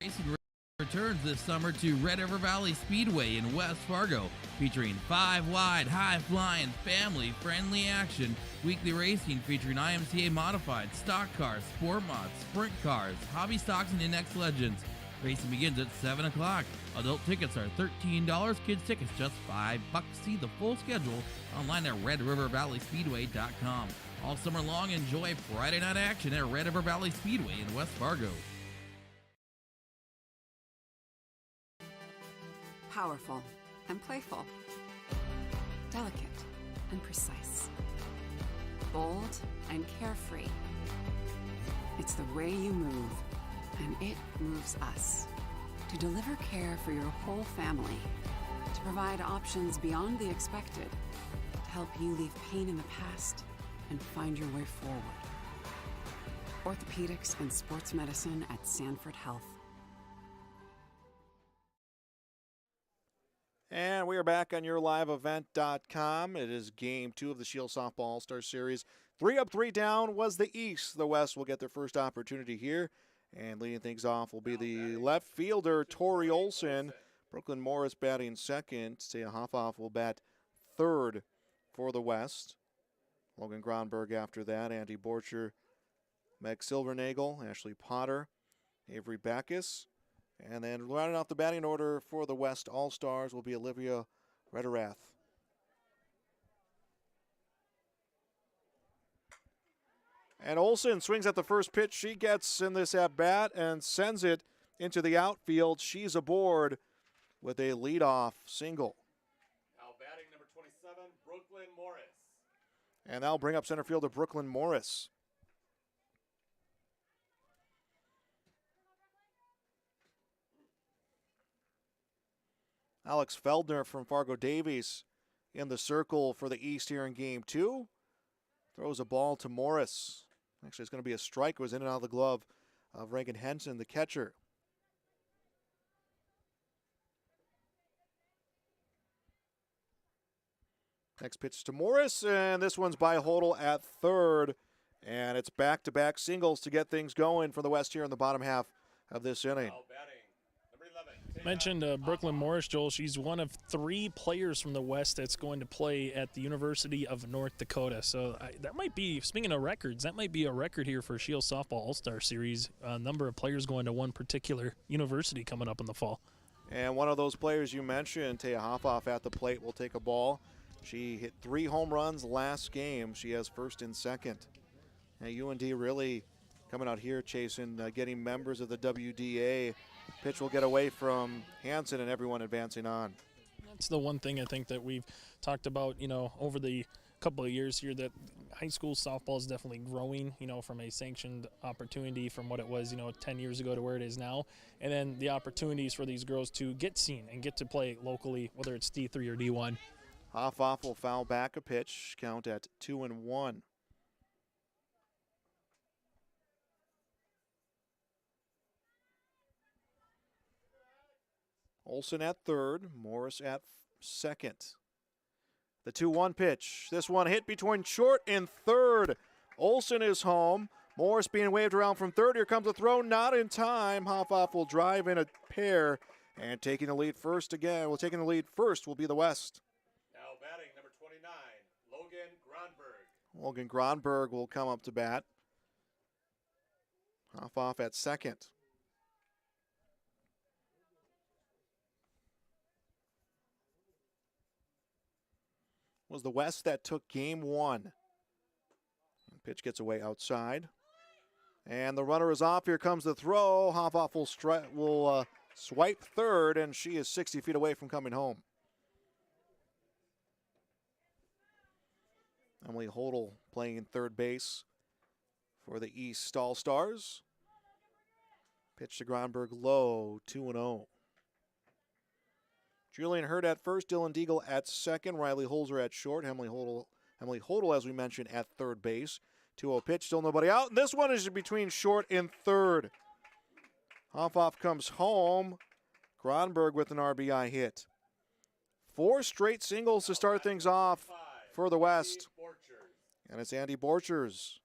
Racing returns this summer to Red River Valley Speedway in West Fargo, featuring 5-wide, high-flying, family-friendly action. Weekly racing featuring IMCA modified, stock cars, sport mods, sprint cars, hobby stocks, and index legends. Racing begins at 7 o'clock. Adult tickets are $13. Kids tickets just $5. See the full schedule online at RedRiverValleySpeedway.com. All summer long, enjoy Friday night action at Red River Valley Speedway in West Fargo. Powerful and playful. Delicate and precise. Bold and carefree. It's the way you move, and it moves us. To deliver care for your whole family. To provide options beyond the expected. To help you leave pain in the past and find your way forward. Orthopedics and sports medicine at Sanford Health. And we are back on YourLiveEvent.com. It is game 2 of the Scheels Softball All-Star Series. 3-up, 3-down was the East. The West will get their first opportunity here. And leading things off will be the left fielder, Tori Olson. Brooklyn Morris batting second. Taya Hoffoff will bat third for the West. Logan Gronberg after that. Andy Borcher, Meg Silvernagel, Ashley Potter, Avery Backus. And then rounding off the batting order for the West All-Stars will be Olivia Rederath. And Olson swings at the first pitch she gets in this at-bat and sends it into the outfield. She's aboard with a leadoff single. Now batting number 27, Brooklyn Morris. And that'll bring up center fielder Brooklyn Morris. Alex Feldner from Fargo Davies in the circle for the East here in game 2. Throws a ball to Morris. Actually, it's going to be a strike. It was in and out of the glove of Reagan Henson, the catcher. Next pitch to Morris, and this one's by Hodel at third. And it's back-to-back singles to get things going for the West here in the bottom half of this inning. Mentioned Brooklyn Morris, Joel. She's one of 3 players from the West that's going to play at the University of North Dakota. So that might be, speaking of records, that might be a record here for Scheels Softball All-Star Series. A number of players going to one particular university coming up in the fall. And one of those players you mentioned, Taya Hoffoff at the plate, will take a ball. She hit 3 home runs last game. She has first and second. Now UND really coming out here chasing, getting members of the WDA. Pitch will get away from Hansen and everyone advancing on. That's the one thing I think that we've talked about, over the couple of years here, that high school softball is definitely growing, from a sanctioned opportunity from what it was, 10 years ago to where it is now. And then the opportunities for these girls to get seen and get to play locally, whether it's D3 or D1. Hoffoff will foul back a pitch, count at 2-1. Olson at third, Morris at second. The 2-1 pitch. This one hit between short and third. Olson is home. Morris being waved around from third. Here comes a throw, not in time. Hoffoff will drive in a pair And taking the lead first again, taking the lead first will be the West. Now batting number 29, Logan Gronberg. Logan Gronberg will come up to bat. Off at second. Was the West that took game one. Pitch gets away outside. And the runner is off. Here comes the throw. Hofoff will swipe third, and she is 60 feet away from coming home. Emily Hodel playing in third base for the East All-Stars. Pitch to Gronberg low, 2-0. Julian Hurd at first, Dylan Deagle at second, Riley Holzer at short, Emily Hodel, as we mentioned, at third base. 2-0 pitch, still nobody out. And this one is between short and third. Hofoff comes home. Gronberg with an RBI hit. 4 straight singles to start things off for the West. And it's Andy Borchers.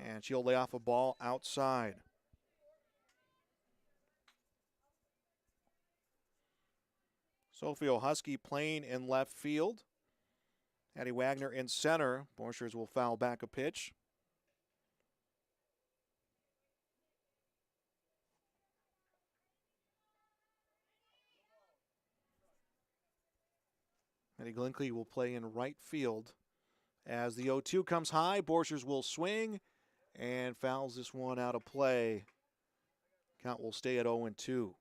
And she'll lay off a ball outside. Sophie O'Husky playing in left field. Addie Wagner in center. Borchers will foul back a pitch. Eddie Glinkley will play in right field. As the 0-2 comes high, Borchers will swing and fouls this one out of play. Count will stay at 0-2.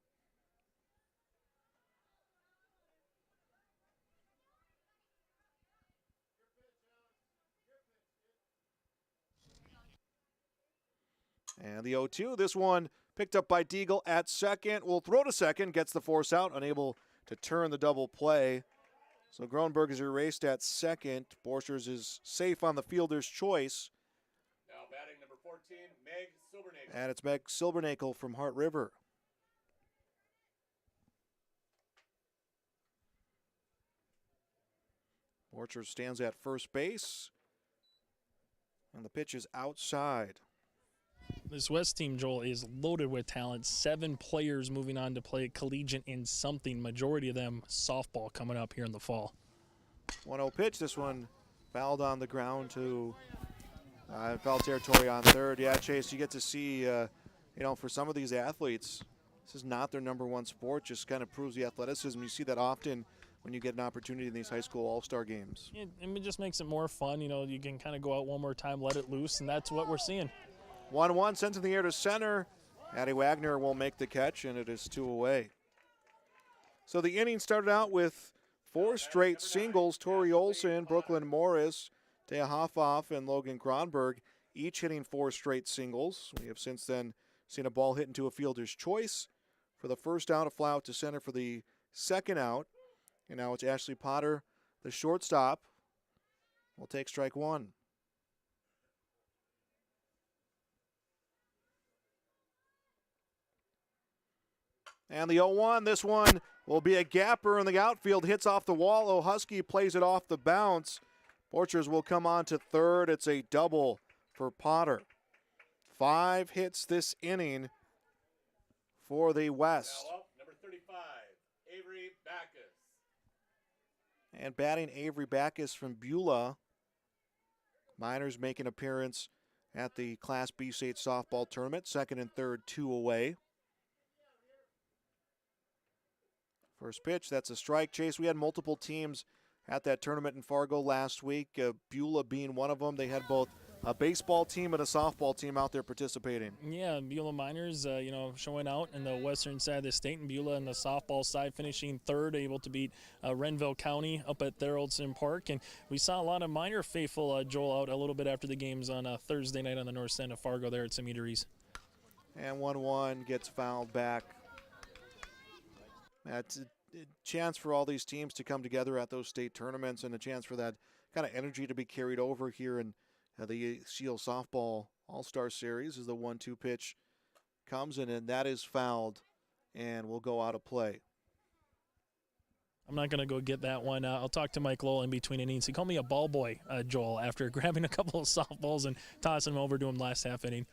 And the 0-2, this one picked up by Deagle at second. Will throw to second, gets the force out, unable to turn the double play. So Gronberg is erased at second. Borchers is safe on the fielder's choice. Now batting number 14, Meg Silbernagle. And it's Meg Silbernagle from Hart River. Borchers stands at first base. And the pitch is outside. This West team, Joel, is loaded with talent. 7 players moving on to play collegiate in something. Majority of them softball coming up here in the fall. 1-0 pitch. This one fouled on the ground to foul territory on third. Yeah, Chase, you get to see, for some of these athletes, this is not their number one sport. Just kind of proves the athleticism. You see that often when you get an opportunity in these high school all-star games. It just makes it more fun. You can kind of go out one more time, let it loose, and that's what we're seeing. 1-1 sent in the air to center. Addie Wagner will make the catch, and it is 2 away. So the inning started out with 4 straight singles. Tori Olson, Brooklyn Morris, Tea Hofoff, and Logan Gronberg each hitting 4 straight singles. We have since then seen a ball hit into a fielder's choice for the first out, a fly out to center for the second out. And now it's Ashley Potter, the shortstop, will take strike 1. And the 0-1, this one will be a gapper in the outfield, hits off the wall. O'Husky plays it off the bounce. Borchers will come on to third. It's a double for Potter. 5 hits this inning for the West. Now up, number 35, Avery Backus. And batting Avery Backus from Beulah. Miners make an appearance at the Class B state softball tournament. Second and third, 2 away. First pitch, that's a strike. Chase, we had multiple teams at that tournament in Fargo last week, Beulah being one of them. They had both a baseball team and a softball team out there participating. Yeah, Beulah Miners, showing out in the western side of the state, and Beulah on the softball side finishing third, able to beat Renville County up at Theraldson Park. And we saw a lot of Miner faithful, Joel, out a little bit after the games on Thursday night on the north end of Fargo there at St. Eateries. And 1-1 gets fouled back. That's a chance for all these teams to come together at those state tournaments, and a chance for that kind of energy to be carried over here in the Scheels Softball All-Star Series as the 1-2 pitch comes in, and that is fouled and will go out of play. I'm not going to go get that one. I'll talk to Mike Lowell in between innings. He called me a ball boy, Joel, after grabbing a couple of softballs and tossing them over to him last half inning.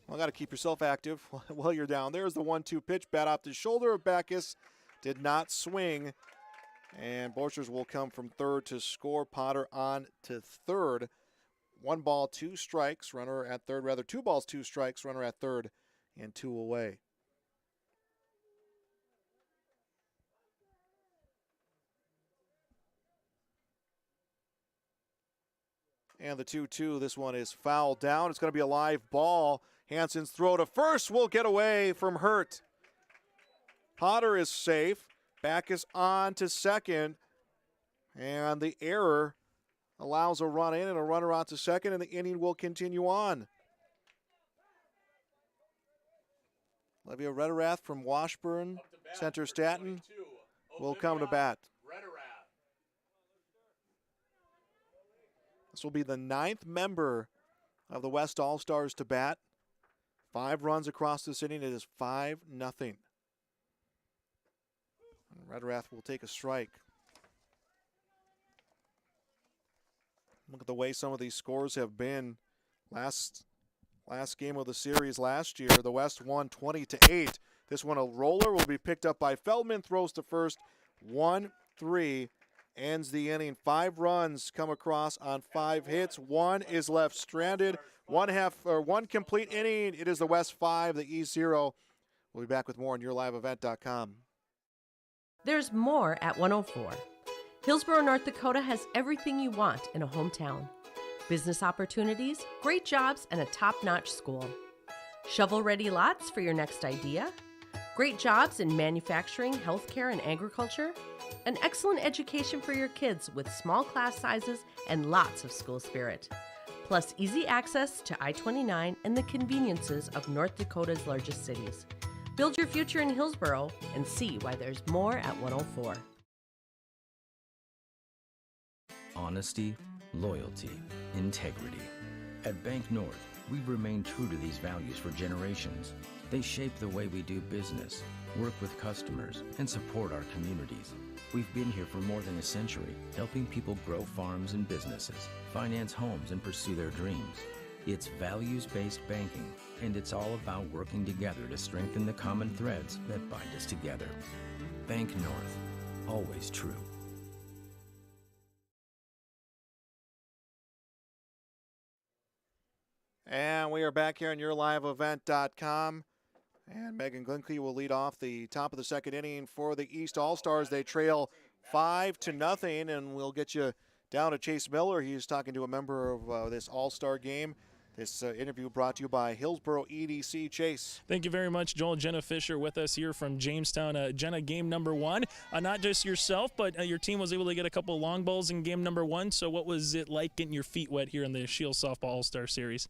Well, got to keep yourself active while you're down. There's the 1-2 pitch. Bat off the shoulder of Backus. Did not swing. And Borchers will come from third to score. Potter on to third. 1 ball, 2 strikes. Runner at third. Rather, 2 balls, 2 strikes. Runner at third and 2 away. And the 2-2, this one is fouled down. It's going to be a live ball. Hansen's throw to first will get away from Hurt. Potter is safe. Backus on to second. And the error allows a run in and a runner out to second, and the inning will continue on. Olivia Rederath from Washburn, Center Staten, will come to bat. This will be the 9th member of the West All-Stars to bat. 5 runs across this inning. It is 5-0. Rederath will take a strike. Look at the way some of these scores have been. Last game of the series last year, the West won 20-8. This one, a roller, will be picked up by Feldman. Throws to first. 1-3. Ends the inning. 5 runs come across on 5 hits. 1 is left stranded. One complete inning. It is the West 5, the East 0. We'll be back with more on YourLiveEvent.com. There's more at 104. Hillsborough, North Dakota has everything you want in a hometown. Business opportunities, great jobs, and a top-notch school. Shovel-ready lots for your next idea. Great jobs in manufacturing, healthcare, and agriculture. An excellent education for your kids with small class sizes and lots of school spirit. Plus easy access to I-29 and the conveniences of North Dakota's largest cities. Build your future in Hillsborough and see why there's more at 104. Honesty, loyalty, integrity. At Bank North, we've remained true to these values for generations. They shape the way we do business, work with customers, and support our communities. We've been here for more than a century, helping people grow farms and businesses, finance homes, and pursue their dreams. It's values-based banking, and it's all about working together to strengthen the common threads that bind us together. Bank North, always true. And we are back here on YourLiveEvent.com. And Megan Glinke will lead off the top of the second inning for the East All-Stars. They trail 5-0, and we'll get you down to Chase Miller. He's talking to a member of this All-Star game. This interview brought to you by Hillsborough EDC. Chase. Thank you very much, Joel. Jenna Fisher with us here from Jamestown. Jenna, game number 1. Not just yourself, but your team was able to get a couple of long balls in game number 1. So what was it like getting your feet wet here in the Scheels Softball All-Star Series?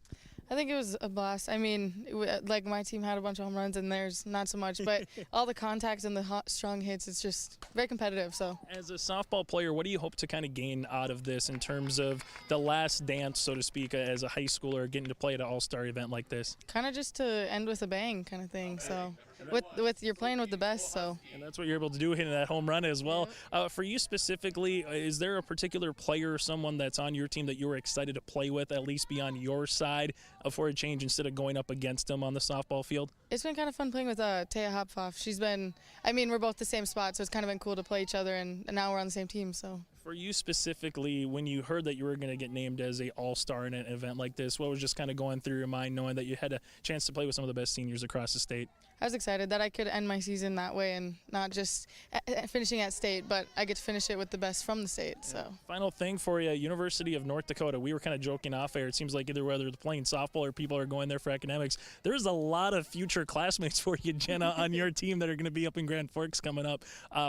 I think it was a blast. I mean, like my team had a bunch of home runs and theirs not so much, but all the contacts and the strong hits, it's just very competitive. So, as a softball player, what do you hope to kind of gain out of this in terms of the last dance, so to speak, as a high schooler getting to play at an all-star event like this? Kind of just to end with a bang kind of thing. So, with you're playing with the best, so. And that's what you're able to do, hitting that home run as well. For you specifically, is there a particular player or someone that's on your team that you were excited to play with, at least be on your side for a change instead of going up against them on the softball field? It's been kind of fun playing with Taya Hopfoff. She's been, I mean, we're both the same spot, so it's kind of been cool to play each other, and now we're on the same team, so. For you specifically, when you heard that you were going to get named as an all-star in an event like this, what was just kind of going through your mind knowing that you had a chance to play with some of the best seniors across the state? I was excited that I could end my season that way and not just finishing at state, but I get to finish it with the best from the state. So. Final thing for you, University of North Dakota. We were kind of joking off air. It seems like either whether they're playing softball or people are going there for academics, there's a lot of future classmates for you, Jenna, on your team that are going to be up in Grand Forks coming up.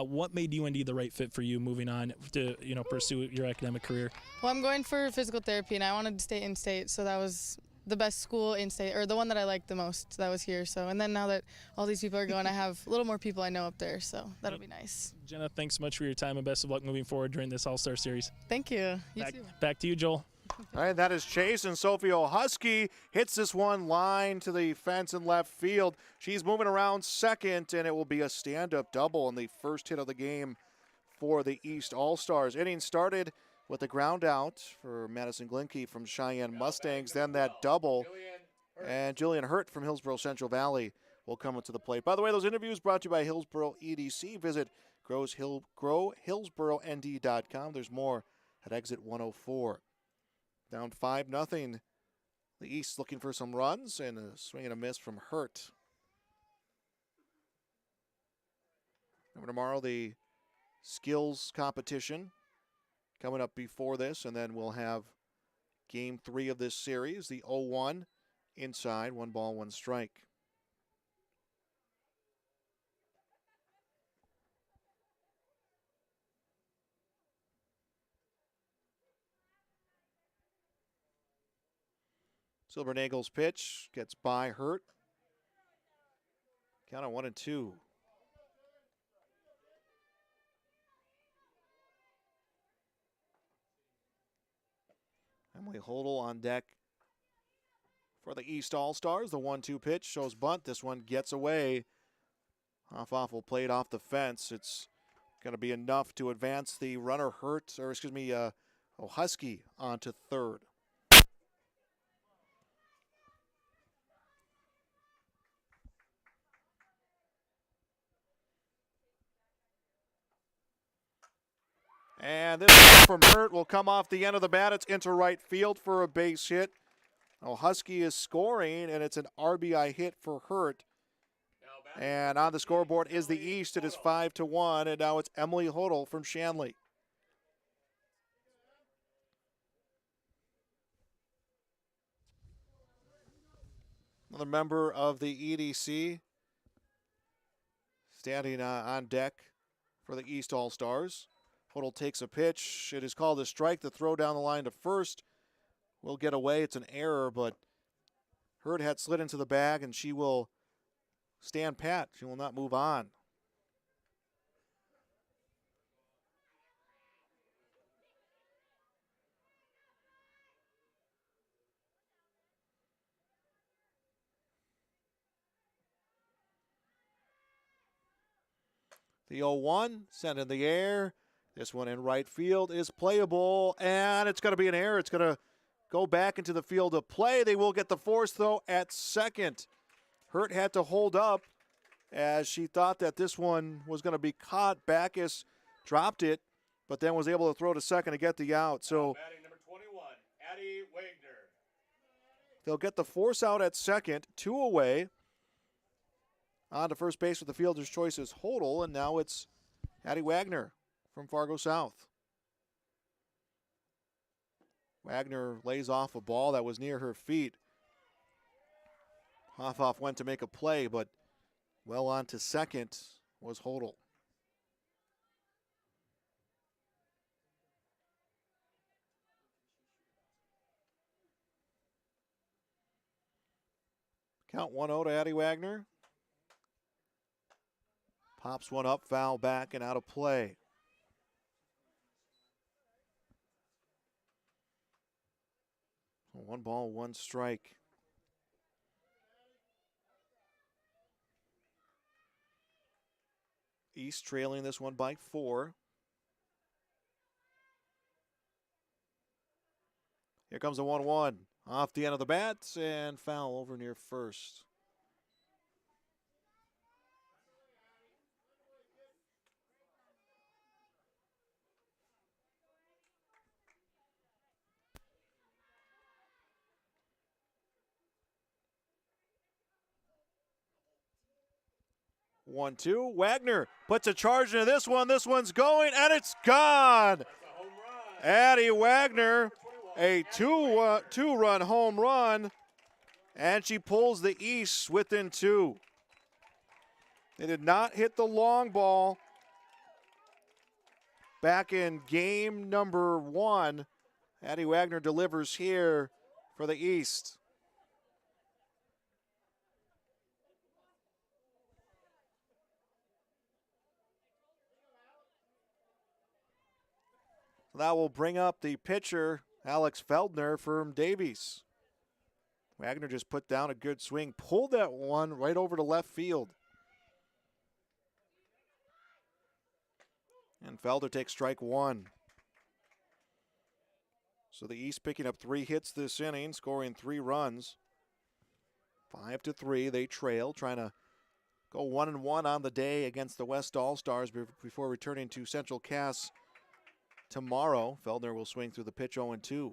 What made UND the right fit for you moving on to pursue your academic career? Well, I'm going for physical therapy, and I wanted to stay in state, so that was the best school in state, or the one that I liked the most that was here. So, and then now that all these people are going, I have a little more people I know up there, so that'll be nice. Jenna, thanks so much for your time and best of luck moving forward during this All-Star Series. Thank you. You too. Back to you, Joel. All right, that is Chase, and Sophie O'Husky hits this one line to the fence in left field. She's moving around second, and it will be a stand-up double, and the first hit of the game for the East All-Stars. Inning started with a ground out for Madison Glinke from Cheyenne Mustangs, then that double, and Jillian Hurt from Hillsborough Central Valley will come into the plate. By the way, those interviews brought to you by Hillsborough EDC. Visit growhillsboroND.com. There's more at exit 104. Down 5-0. The East looking for some runs, and a swing and a miss from Hurt. Remember tomorrow, the Scheels competition coming up before this, and then we'll have game 3 of this series, the 0-1 inside, 1 ball, 1 strike. Silvernagel's pitch gets by Hurt. Count on 1-2. Emily Hodel on deck for the East All-Stars. The 1-2 pitch shows bunt. This one gets away. Hoff-Offel played off the fence. It's going to be enough to advance the runner Husky onto third. And this one from Hurt will come off the end of the bat. It's into right field for a base hit. Husky is scoring, and it's an RBI hit for Hurt. And on the scoreboard is the East. It is 5-1, and now it's Emily Hodel from Shanley. Another member of the EDC standing on deck for the East All-Stars. Hodel takes a pitch. It is called a strike. The throw down the line to first will get away. It's an error, but Hurt had slid into the bag, and she will stand pat. She will not move on. The 0-1 sent in the air. This one in right field is playable, and it's going to be an error. It's going to go back into the field of play. They will get the force, though, at second. Hurt had to hold up as she thought that this one was going to be caught. Backus dropped it, but then was able to throw to second to get the out. So Batting number 21, Addie Wagner. They'll get the force out at second, 2 away. On to first base with the fielder's choice is Hodel, and now it's Addie Wagner from Fargo South. Wagner lays off a ball that was near her feet. Hoff went to make a play, but well on to second was Hodel. Count 1-0 to Addie Wagner. Pops one up, foul back, and out of play. So 1 ball, 1 strike. East trailing this one by 4. Here comes the 1-1. Off the end of the bat and foul over near first. One, 2. Wagner puts a charge into this one. This one's going, and it's gone. Addie Wagner, a two-run home run, and she pulls the East within 2. They did not hit the long ball back in game number 1. Addie Wagner delivers here for the East. That will bring up the pitcher, Alex Feldner from Davies. Wagner just put down a good swing, pulled that one right over to left field. And Felder takes strike one. So the East picking up 3 hits this inning, scoring 3 runs. 5-3, they trail, trying to go 1-1 on the day against the West All-Stars before returning to Central Cass tomorrow. Feldner will swing through the pitch 0-2.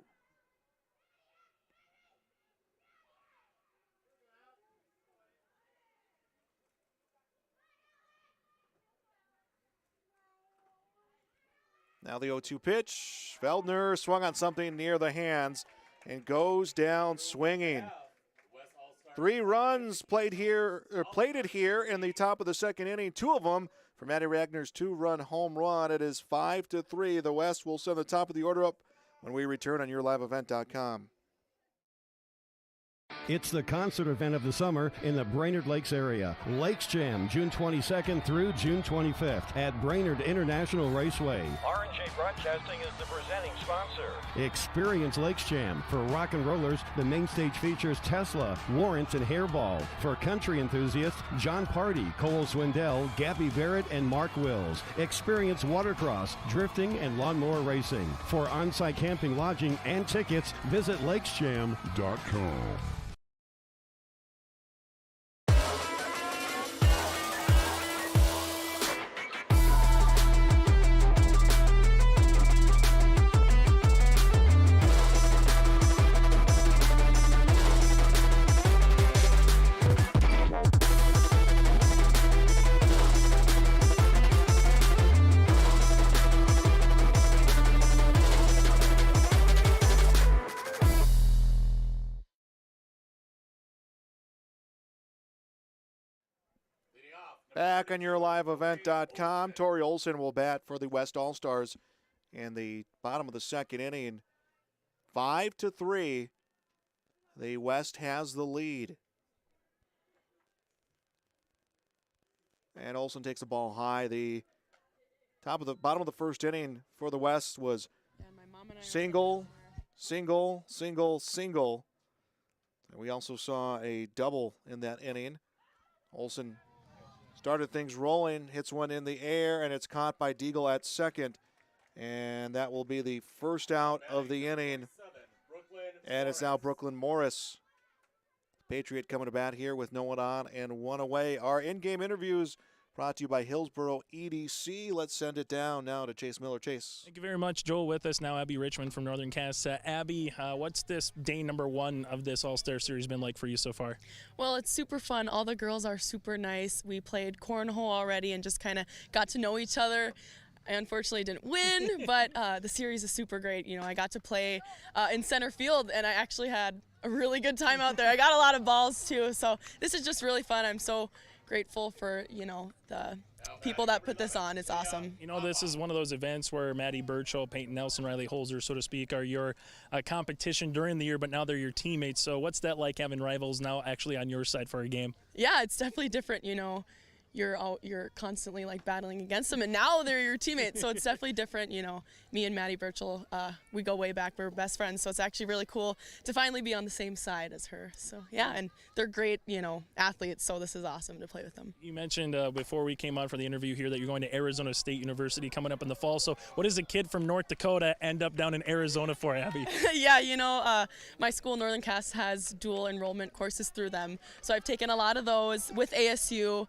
Now the 0-2 pitch. Feldner swung on something near the hands and goes down swinging. 3 runs plated here in the top of the second inning. 2 of them for Matty Ragner's 2-run home run. It is 5-3. The West will send the top of the order up when we return on YourLiveEvent.com. It's the concert event of the summer in the Brainerd Lakes area. Lakes Jam, June 22nd through June 25th at Brainerd International Raceway. R&J Broadcasting is the presenting sponsor. Experience Lakes Jam. For rock and rollers, the main stage features Tesla, Warrant, and Hairball. For country enthusiasts, John Party, Cole Swindell, Gabby Barrett, and Mark Wills. Experience watercross, drifting, and lawnmower racing. For on-site camping, lodging, and tickets, visit lakesjam.com. Back on YourLiveEvent.com. Tori Olson will bat for the West All-Stars in the bottom of the second inning. 5-3. The West has the lead. And Olson takes the ball high. The bottom of the first inning for the West was single, single, single, single. And we also saw a double in that inning. Olson started things rolling, hits one in the air, and it's caught by Deagle at second. And that will be the first out of the inning. And it's now Brooklyn Morris. Patriot coming to bat here with no one on and 1 away. Our in-game interviews brought to you by Hillsboro EDC. Let's send it down now to Chase Miller. Chase. Thank you very much, Joel. With us now, Abby Richmond from Northern Cass. Abby, what's this day number 1 of this All-Star Series been like for you so far? Well, it's super fun. All the girls are super nice. We played cornhole already and just kind of got to know each other. I unfortunately didn't win, but the series is super great. You know, I got to play in center field, and I actually had a really good time out there. I got a lot of balls, too, so this is just really fun. I'm so grateful for, you know, the people that put this on. It's awesome. You know, this is one of those events where Maddie Birchall, Peyton Nelson, Riley Holzer, so to speak, are your competition during the year, but now they're your teammates. So what's that like having rivals now actually on your side for a game? Yeah, it's definitely different, you know. You're constantly like battling against them, and now they're your teammates, so it's definitely different. You know, me and Maddie Birchall, we go way back. We're best friends, so it's actually really cool to finally be on the same side as her. So yeah, and they're great, you know, athletes, so this is awesome to play with them. You mentioned before we came on for the interview here that you're going to Arizona State University coming up in the fall. So what does a kid from North Dakota end up down in Arizona for, Abby? Yeah, you know, my school, Northern Cass, has dual enrollment courses through them, so I've taken a lot of those with ASU.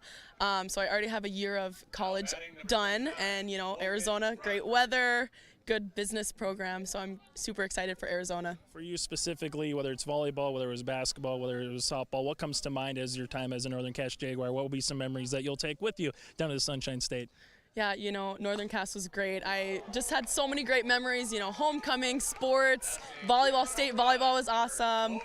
So I already have a year of college done, and you know, Arizona, great weather, good business program, so I'm super excited for Arizona. For you specifically, whether it's volleyball, whether it was basketball, whether it was softball, what comes to mind as your time as a Northern Cass Jaguar? What will be some memories that you'll take with you down to the Sunshine State? Yeah, you know, Northern Cass was great. I just had so many great memories, you know, homecoming, sports, volleyball, state volleyball was awesome.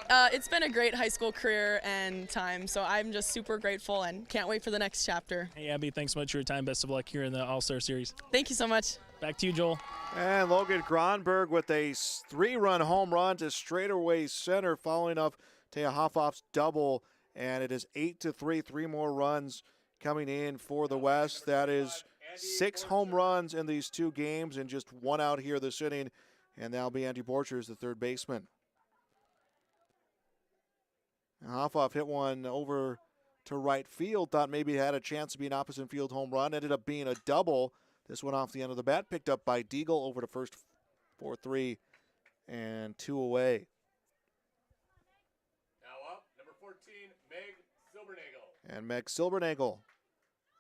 It's been a great high school career and time, so I'm just super grateful and can't wait for the next chapter. Hey, Abby, thanks so much for your time. Best of luck here in the All-Star Series. Thank you so much. Back to you, Joel. And Logan Gronberg with a 3-run home run to straightaway center, following up Taya Hoffhoff's double, and it is 8-3, 3 more runs coming in for the West. That is 6 home runs in these 2 games and just 1 out here this inning, and that'll be Andy Borchers, the third baseman. Hoffhoff hit one over to right field, thought maybe it had a chance to be an opposite field home run. Ended up being a double This one off the end of the bat, picked up by Deagle over to first, 4-3, and 2 away. Now up, number 14, Meg Silbernagel. And Meg Silbernagel,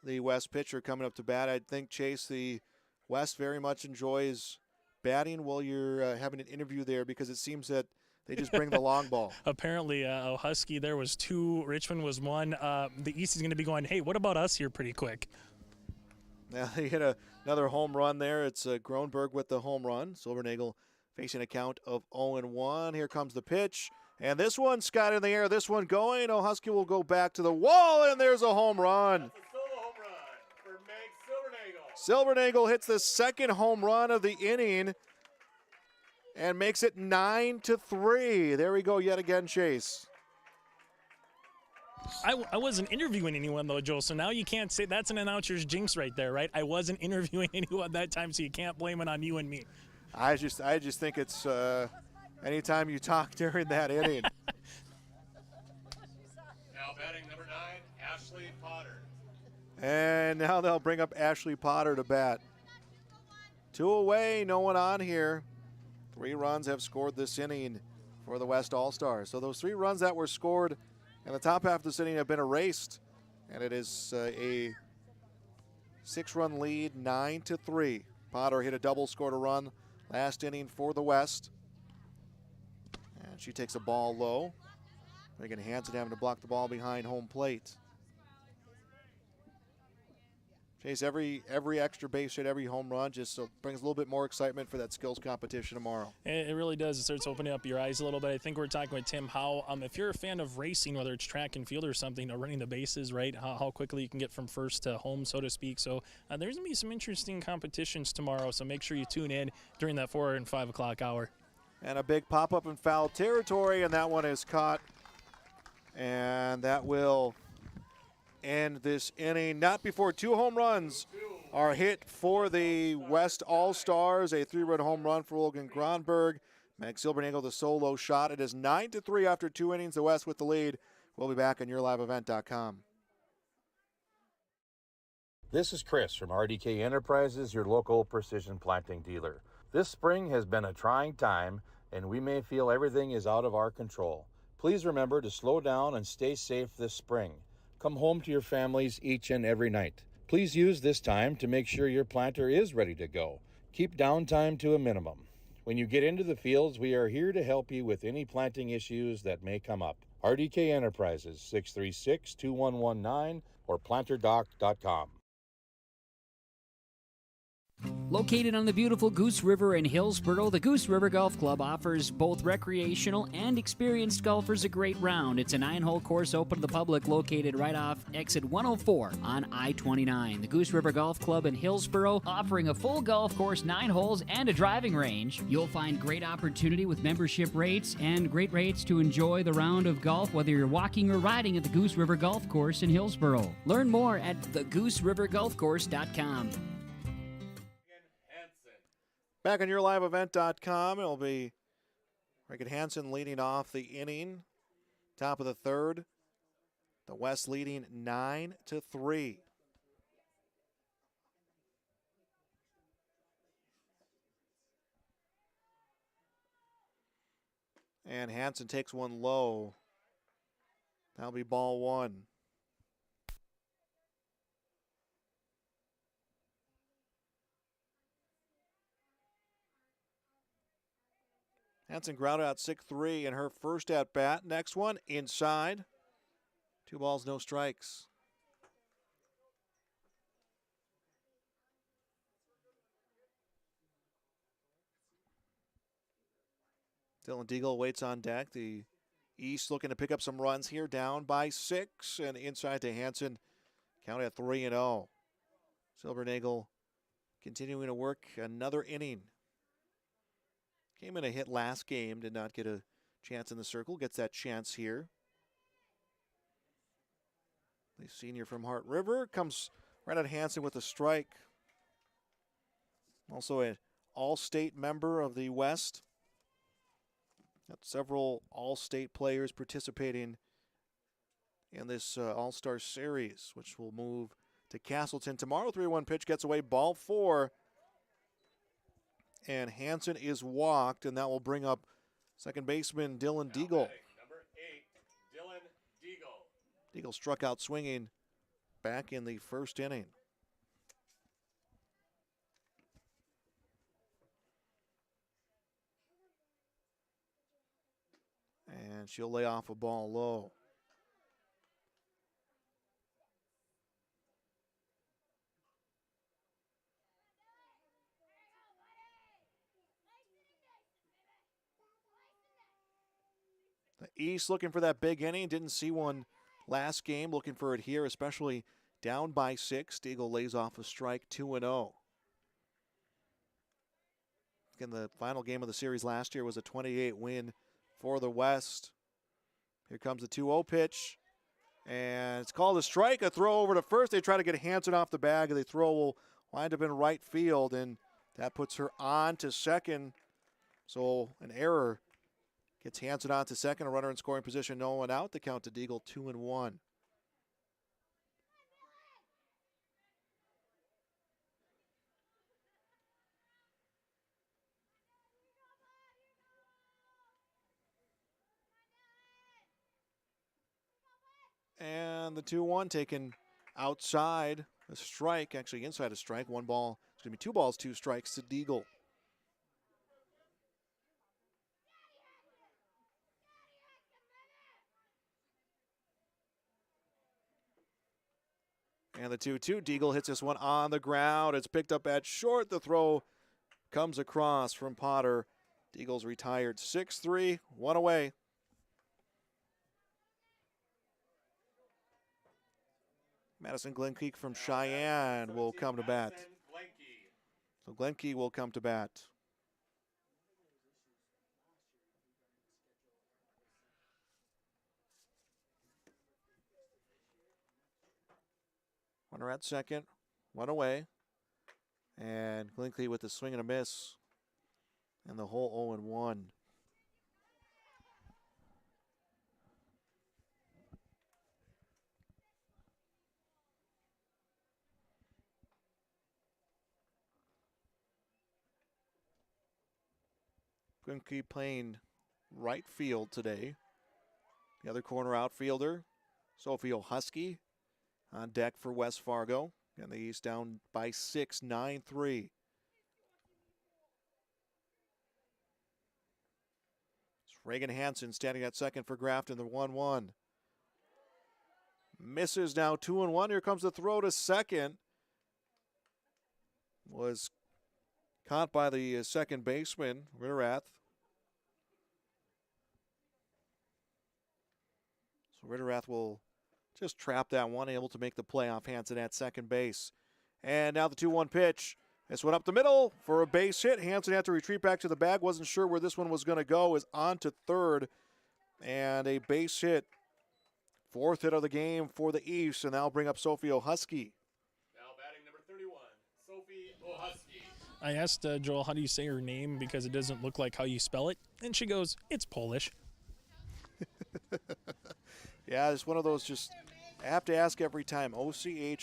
the West pitcher, coming up to bat. I think, Chase, the West very much enjoys batting while you're having an interview there, because it seems that they just bring the long ball. Apparently, Husky, there was 2. Richmond was 1. The East is going to be going, hey, what about us here pretty quick? Now they hit another home run there. It's Gronberg with the home run. Silbernagel facing a count of 0-1. Here comes the pitch. And this one, Scott, in the air. This one going. Oh, Husky will go back to the wall, and there's a home run. That's a solo home run for Meg Silbernagel. Silbernagel hits the second home run of the inning and makes it 9-3. There we go yet again, Chase. I wasn't interviewing anyone, though, Joe, so now you can't say that's an announcer's jinx right there, right? I wasn't interviewing anyone that time, so you can't blame it on you and me. I just think it's anytime you talk during that inning. Now batting number 9, Ashley Potter. And now they'll bring up Ashley Potter to bat. 2 away, no one on here. 3 runs have scored this inning for the West All-Stars. So those 3 runs that were scored in the top half of this inning have been erased. And it is a 6-run lead, 9-3. Potter hit a double, scored a run last inning for the West. And she takes a ball low. Megan Hansen having to block the ball behind home plate. Chase, every extra base hit, every home run just brings a little bit more excitement for that skills competition tomorrow. It really does. It starts opening up your eyes a little bit. I think we're talking with Tim how if you're a fan of racing, whether it's track and field or something, or running the bases, right, how quickly you can get from first to home, so to speak. So there's going to be some interesting competitions tomorrow, so make sure you tune in during that 4 and 5 o'clock hour. And a big pop-up in foul territory, and that one is caught. And that will end this inning. Not before 2 home runs are hit for the West All-Stars. A 3-run home run for Logan Gronberg. Meg Silbernagel, the solo shot. It is 9-3 after 2 innings. The West with the lead. We'll be back on YourLiveEvent.com. This is Chris from RDK Enterprises, your local precision planting dealer. This spring has been a trying time, and we may feel everything is out of our control. Please remember to slow down and stay safe this spring. Come home to your families each and every night. Please use this time to make sure your planter is ready to go. Keep downtime to a minimum. When you get into the fields, we are here to help you with any planting issues that may come up. RDK Enterprises, 636-2119 or planterdoc.com. Located on the beautiful Goose River in Hillsboro, the Goose River Golf Club offers both recreational and experienced golfers a great round. It's a 9-hole course open to the public located right off exit 104 on I-29. The Goose River Golf Club in Hillsboro offering a full golf course, 9 holes, and a driving range. You'll find great opportunity with membership rates and great rates to enjoy the round of golf, whether you're walking or riding at the Goose River Golf Course in Hillsboro. Learn more at thegooseriverdolfcourse.com. Back on YourLiveEvent.com, it'll be Reagan Hansen leading off the inning. Top of the 3rd. The West leading 9-3. And Hansen takes one low. That'll be ball 1. Hansen grounded out 6-3 in her first at-bat. Next one, inside. 2 balls, no strikes. Dylan Deagle waits on deck. The East looking to pick up some runs here, down by 6. And inside to Hansen, count at 3-0. Silbernagel continuing to work another inning. Came in a hit last game, did not get a chance in the circle. Gets that chance here. The senior from Hart River comes right at Hansen with a strike. Also an all-state member of the West. Got several all-state players participating in this All-Star Series, which will move to Castleton. Tomorrow, 3-1 pitch gets away, ball 4. And Hansen is walked, and that will bring up second baseman Dylan Deagle. Number 8, Dylan Deagle. Deagle struck out swinging back in the first inning. And she'll lay off a ball low. The East looking for that big inning. Didn't see one last game. Looking for it here, especially down by 6. Deagle lays off a strike, 2-0. Again, the final game of the series last year was a 28 win for the West. Here comes the 2-0 pitch. And it's called a strike. A throw over to first. They try to get Hansen off the bag. The throw will wind up in right field, and that puts her on to second. So an error gets Hansen on to second. A runner in scoring position, no one out. The count to Deagle, 2-1. And the 2-1 taken outside a strike, actually inside a strike. 1 ball, it's going to be 2 balls, 2 strikes to Deagle. And the 2-2, Deagle hits this one on the ground. It's picked up at short. The throw comes across from Potter. Deagle's retired 6-3, 1 away. Madison Glenkeek from Cheyenne will come to bat. So Glenkeek will come to bat. Runner at second, 1 away. And Glenkeek with the swing and a miss. And the whole 0-1. Glenkeek playing right field today. The other corner outfielder, Sophie O'Husky, on deck for West Fargo. And the East down by 6, 9-3. It's Reagan Hansen standing at second for Grafton, the 1-1. Misses now, 2-1. Here comes the throw to second. Was caught by the second baseman, Ritterath. So Ritterath will just trap that one, able to make the play off Hansen at second base. And now the 2-1 pitch. This one up the middle for a base hit. Hansen had to retreat back to the bag. Wasn't sure where this one was going to go. Is on to third. And a base hit. 4th hit of the game for the East. And that'll bring up Sophie O'Husky. Now batting number 31, Sophie O'Husky. I asked Joel, how do you say her name? Because it doesn't look like how you spell it. And she goes, it's Polish. Yeah, it's one of those just, I have to ask every time. Ochocki,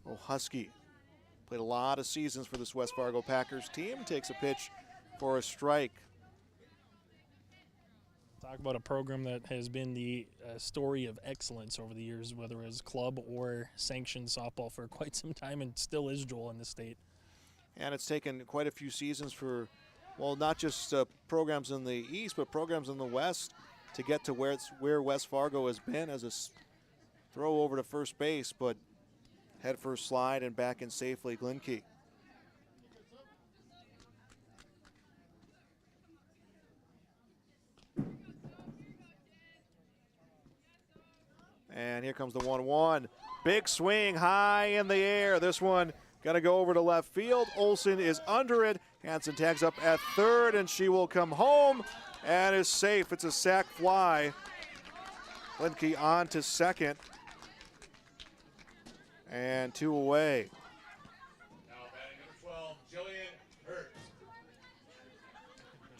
O'Husky. Played a lot of seasons for this West Fargo Packers team. Takes a pitch for a strike. Talk about a program that has been the story of excellence over the years, whether it's club or sanctioned softball for quite some time, and still is, Joel, in the state. And it's taken quite a few seasons for, well, not just programs in the East, but programs in the West to get to where West Fargo has been as a throw over to first base, but head first slide and back in safely, Glenkeek. And here comes the 1-1. Big swing high in the air. This one got to go over to left field. Olsen is under it. Hansen tags up at third, and she will come home and is safe. It's a sac fly. Glenkeek on to second. And 2 away. Now batting number 12, Jillian Hurt.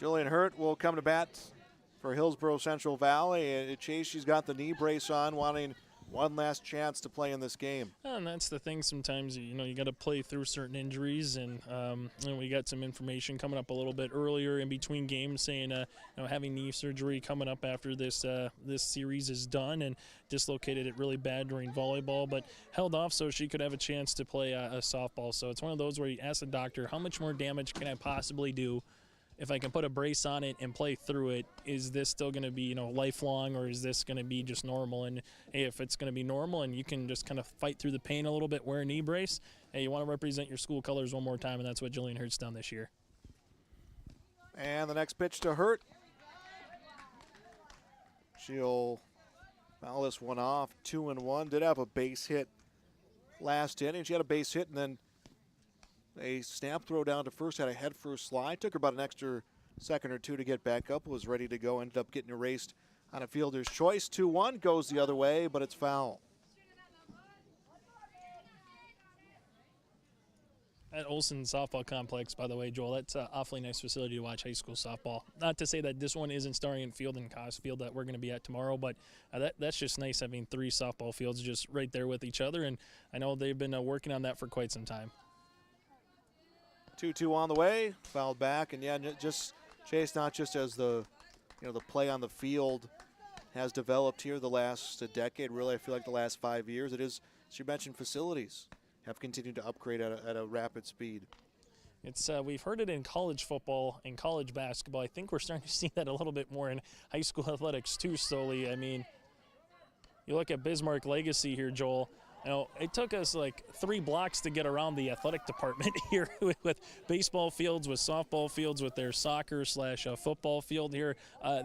Jillian Hurt will come to bat for Hillsborough Central Valley. Chase, she's got the knee brace on, wanting one last chance to play in this game. And that's the thing. Sometimes you got to play through certain injuries, and we got some information coming up a little bit earlier in between games saying having knee surgery coming up after this series is done, and dislocated it really bad during volleyball, but held off so she could have a chance to play a softball. So it's one of those where you ask the doctor, how much more damage can I possibly do? If I can put a brace on it and play through it, is this still going to be, lifelong, or is this going to be just normal? And hey, if it's going to be normal and you can just kind of fight through the pain a little bit, wear a knee brace, hey, you want to represent your school colors one more time, and that's what Jillian Hurt's done this year. And the next pitch to Hurt. She'll foul this one off, 2-1. Did have a base hit last inning. She had a base hit and then a snap throw down to first, had a head first slide. Took her about an extra second or two to get back up. Was ready to go. Ended up getting erased on a fielder's choice. 2-1 goes the other way, but it's foul. At Olson Softball Complex, by the way, Joel, that's an awfully nice facility to watch high school softball. Not to say that this one isn't starting in field and Cos Field that we're going to be at tomorrow, but that's just nice having 3 softball fields just right there with each other, and I know they've been working on that for quite some time. 2-2 on the way, fouled back, and yeah, just Chase, not just as the play on the field has developed here the last decade, really I feel like the last 5 years, it is, as you mentioned, facilities have continued to upgrade at a rapid speed. It's we've heard it in college football and college basketball. I think we're starting to see that a little bit more in high school athletics too, slowly. I mean, you look at Bismarck legacy here, Joel. It took us like 3 blocks to get around the athletic department here with baseball fields, with softball fields, with their soccer/football field here.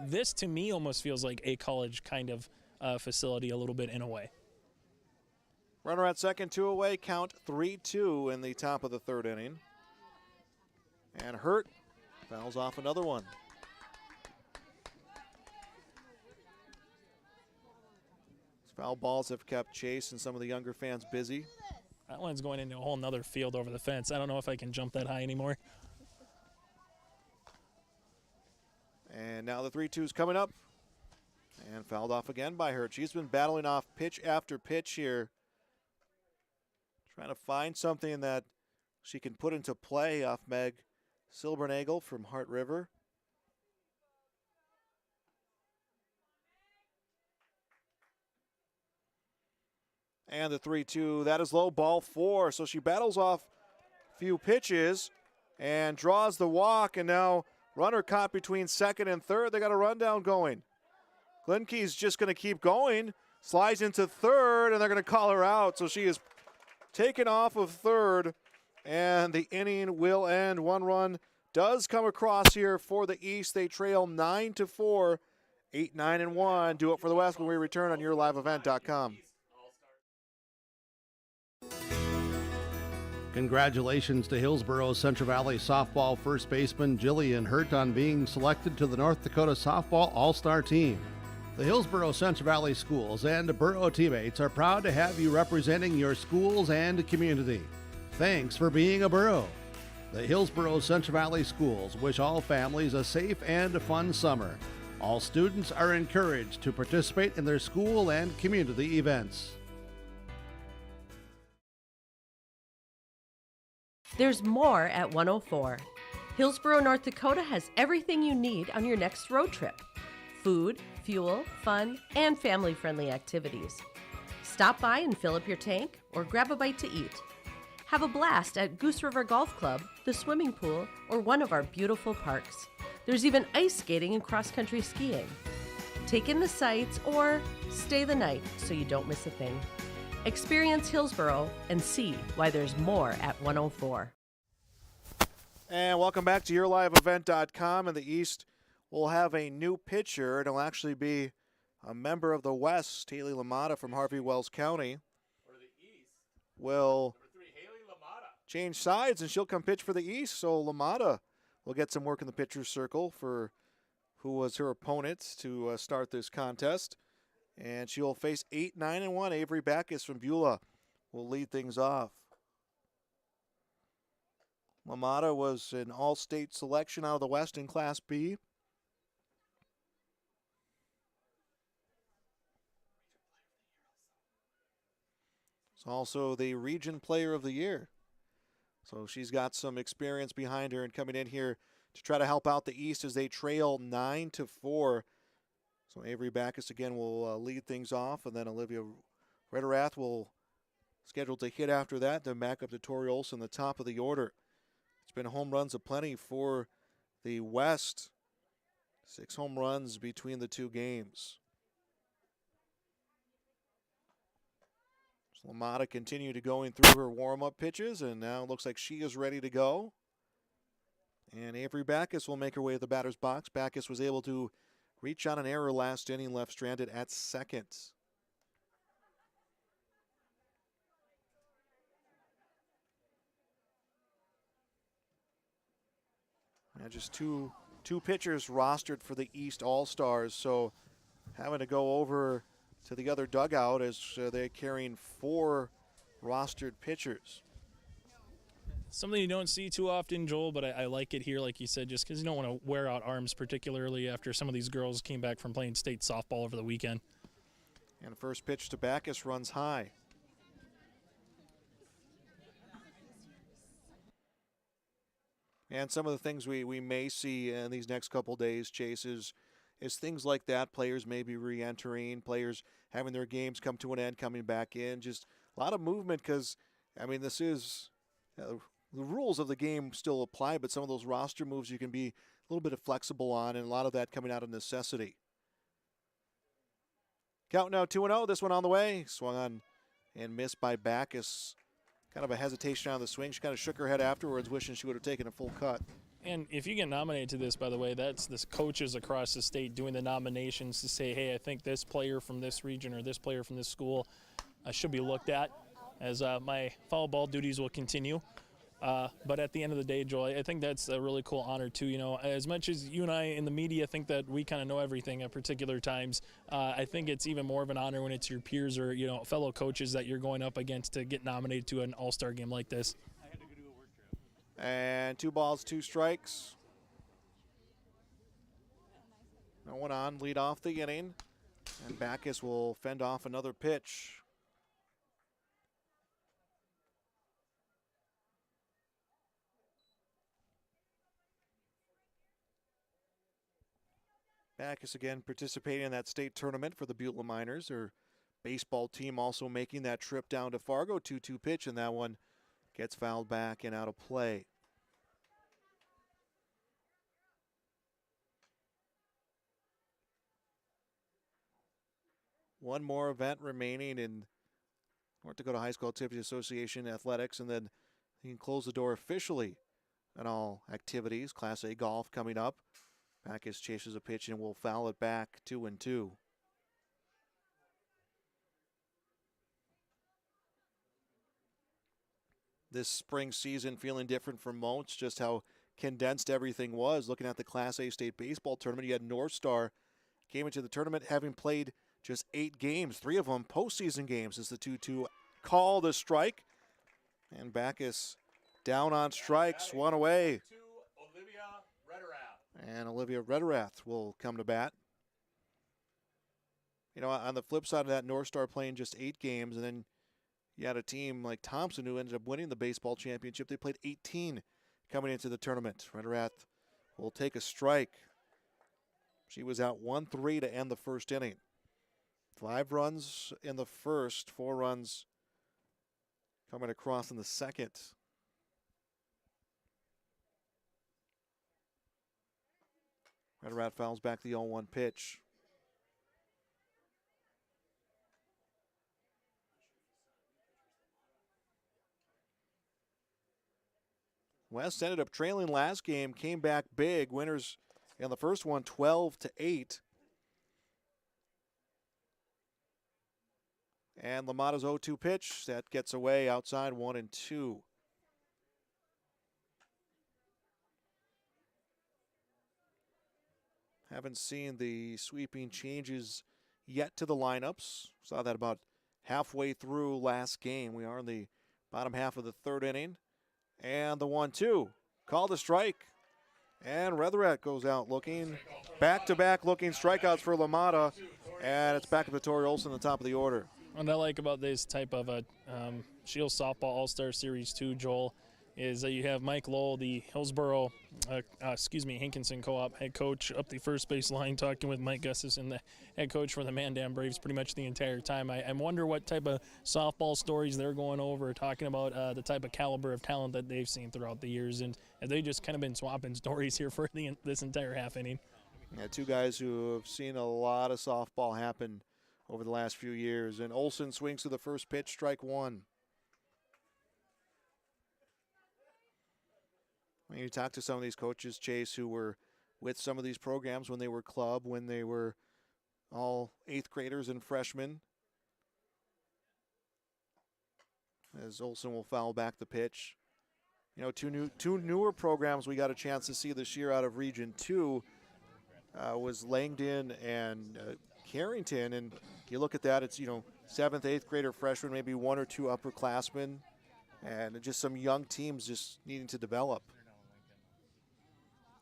This, to me, almost feels like a college kind of facility a little bit in a way. Runner at second, 2 away, count 3-2 in the top of the third inning. And Hurt fouls off another one. Foul balls have kept Chase and some of the younger fans busy. That one's going into a whole nother field over the fence. I don't know if I can jump that high anymore. And now the 3-2's coming up. And fouled off again by Hurt. She's been battling off pitch after pitch here. Trying to find something that she can put into play off Meg Silbernagel from Hart River. And the 3-2, that is low, ball 4. So she battles off a few pitches and draws the walk. And now runner caught between second and third. They got a rundown going. Glenkey's just going to keep going. Slides into third, and they're going to call her out. So she is taken off of third, and the inning will end. 1 run does come across here for the East. They trail 9-4, 8-9-1. Do it for the West when we return on YourLiveEvent.com. Congratulations to Hillsborough Central Valley softball first baseman Jillian Hurt on being selected to the North Dakota Softball All-Star Team. The Hillsborough Central Valley schools and borough teammates are proud to have you representing your schools and community. Thanks for being a borough. The Hillsborough Central Valley schools wish all families a safe and fun summer. All students are encouraged to participate in their school and community events. There's more at 104. Hillsborough, North Dakota has everything you need on your next road trip. Food, fuel, fun, and family-friendly activities. Stop by and fill up your tank or grab a bite to eat. Have a blast at Goose River Golf Club, the swimming pool, or one of our beautiful parks. There's even ice skating and cross-country skiing. Take in the sights or stay the night so you don't miss a thing. Experience Hillsborough and see why there's more at 104. And welcome back to YourLiveEvent.com. In the East, we'll have a new pitcher. It'll actually be a member of the West, Haley LaMotta from Harvey Wells County. For the East, will number 3, Haley LaMotta. Change sides, and she'll come pitch for the East. So LaMotta will get some work in the pitcher's circle for who was her opponent to start this contest. And she will face 8-9-1. Avery Backus from Beulah will lead things off. LaMotta was an all-state selection out of the West in Class B. It's also the Region Player of the Year. So she's got some experience behind her and coming in here to try to help out the East as they trail 9-4. So Avery Backus again will lead things off, and then Olivia Rederath will scheduled to hit after that, then back up to Tori Olson, the top of the order. It's been home runs aplenty for the West. 6 home runs between the two games. So LaMotta continued to going through her warm-up pitches, and now it looks like she is ready to go. And Avery Backus will make her way to the batter's box. Backus was able to reach on an error last inning, left stranded at second. And just two pitchers rostered for the East All-Stars, so having to go over to the other dugout as they're carrying 4 rostered pitchers. Something you don't see too often, Joel, but I like it here, like you said, just because you don't want to wear out arms, particularly after some of these girls came back from playing state softball over the weekend. And first pitch to Backus runs high. And some of the things we may see in these next couple days, Chase, is things like that. Players may be re-entering, players having their games come to an end, coming back in. Just a lot of movement because, I mean, this is the rules of the game still apply, but some of those roster moves you can be a little bit flexible on, and a lot of that coming out of necessity. Count now 2-0. This one on the way. Swung on and missed by Backus. Kind of a hesitation on the swing. She kind of shook her head afterwards, wishing she would have taken a full cut. And if you get nominated to this, by the way, that's the coaches across the state doing the nominations to say, hey, I think this player from this region or this player from this school should be looked at, as my foul ball duties will continue. But at the end of the day, Joel, I think that's a really cool honor too. You know, as much as you and I in the media think that we kind of know everything at particular times, I think it's even more of an honor when it's your peers or, you know, fellow coaches that you're going up against to get nominated to an all-star game like this. And 2 balls, 2 strikes. No one on, lead off the inning. And Backus will fend off another pitch. Backus again participating in that state tournament for the Beulah Miners. Her baseball team also making that trip down to Fargo. 2-2 pitch, and that one gets fouled back and out of play. One more event remaining in North Dakota High School Activities Association athletics, and then you can close the door officially on all activities. Class A golf coming up. Backus chases a pitch and will foul it back 2-2. This spring season feeling different from most, just how condensed everything was. Looking at the Class A state baseball tournament, you had North Star came into the tournament having played just 8 games, 3 of them postseason games. As the 2-2 call the strike, and Backus down on strikes, 1 away. And Olivia Rederath will come to bat. You know, on the flip side of that, North Star playing just 8 games, and then you had a team like Thompson who ended up winning the baseball championship. They played 18 coming into the tournament. Rederath will take a strike. She was out 1-3 to end the first inning. 5 runs in the first, 4 runs coming across in the second. Rederath fouls back the 0-1 pitch. West ended up trailing last game, came back big. Winners in the first one, 12-8. And LaMotta's 0-2 pitch, that gets away outside 1-2. Haven't seen the sweeping changes yet to the lineups. Saw that about halfway through last game. We are in the bottom half of the 3rd inning. And the 1-2. Called a strike. And Rederath goes out looking. Back-to-back looking strikeouts for LaMotta. And it's back up to Tori Olson, the top of the order. What I like about this type of a Scheels Softball All-Star Series 2, Joel, is that you have Mike Lowell, the Hankinson Co-op head coach, up the first base line talking with Mike Gustafson, the head coach for the Mandan Braves, pretty much the entire time. I wonder what type of softball stories they're going over, talking about the type of caliber of talent that they've seen throughout the years, and have they just kind of been swapping stories here for this entire half inning. Yeah, two guys who have seen a lot of softball happen over the last few years. And Olson swings to the first pitch, strike one. When you talk to some of these coaches, Chase, who were with some of these programs when they were club, when they were all 8th graders and freshmen, as Olson will foul back the pitch. You know, two newer programs we got a chance to see this year out of Region 2 was Langdon and Carrington. And you look at that, it's, 7th, 8th grader freshmen, maybe 1 or 2 upperclassmen, and just some young teams just needing to develop.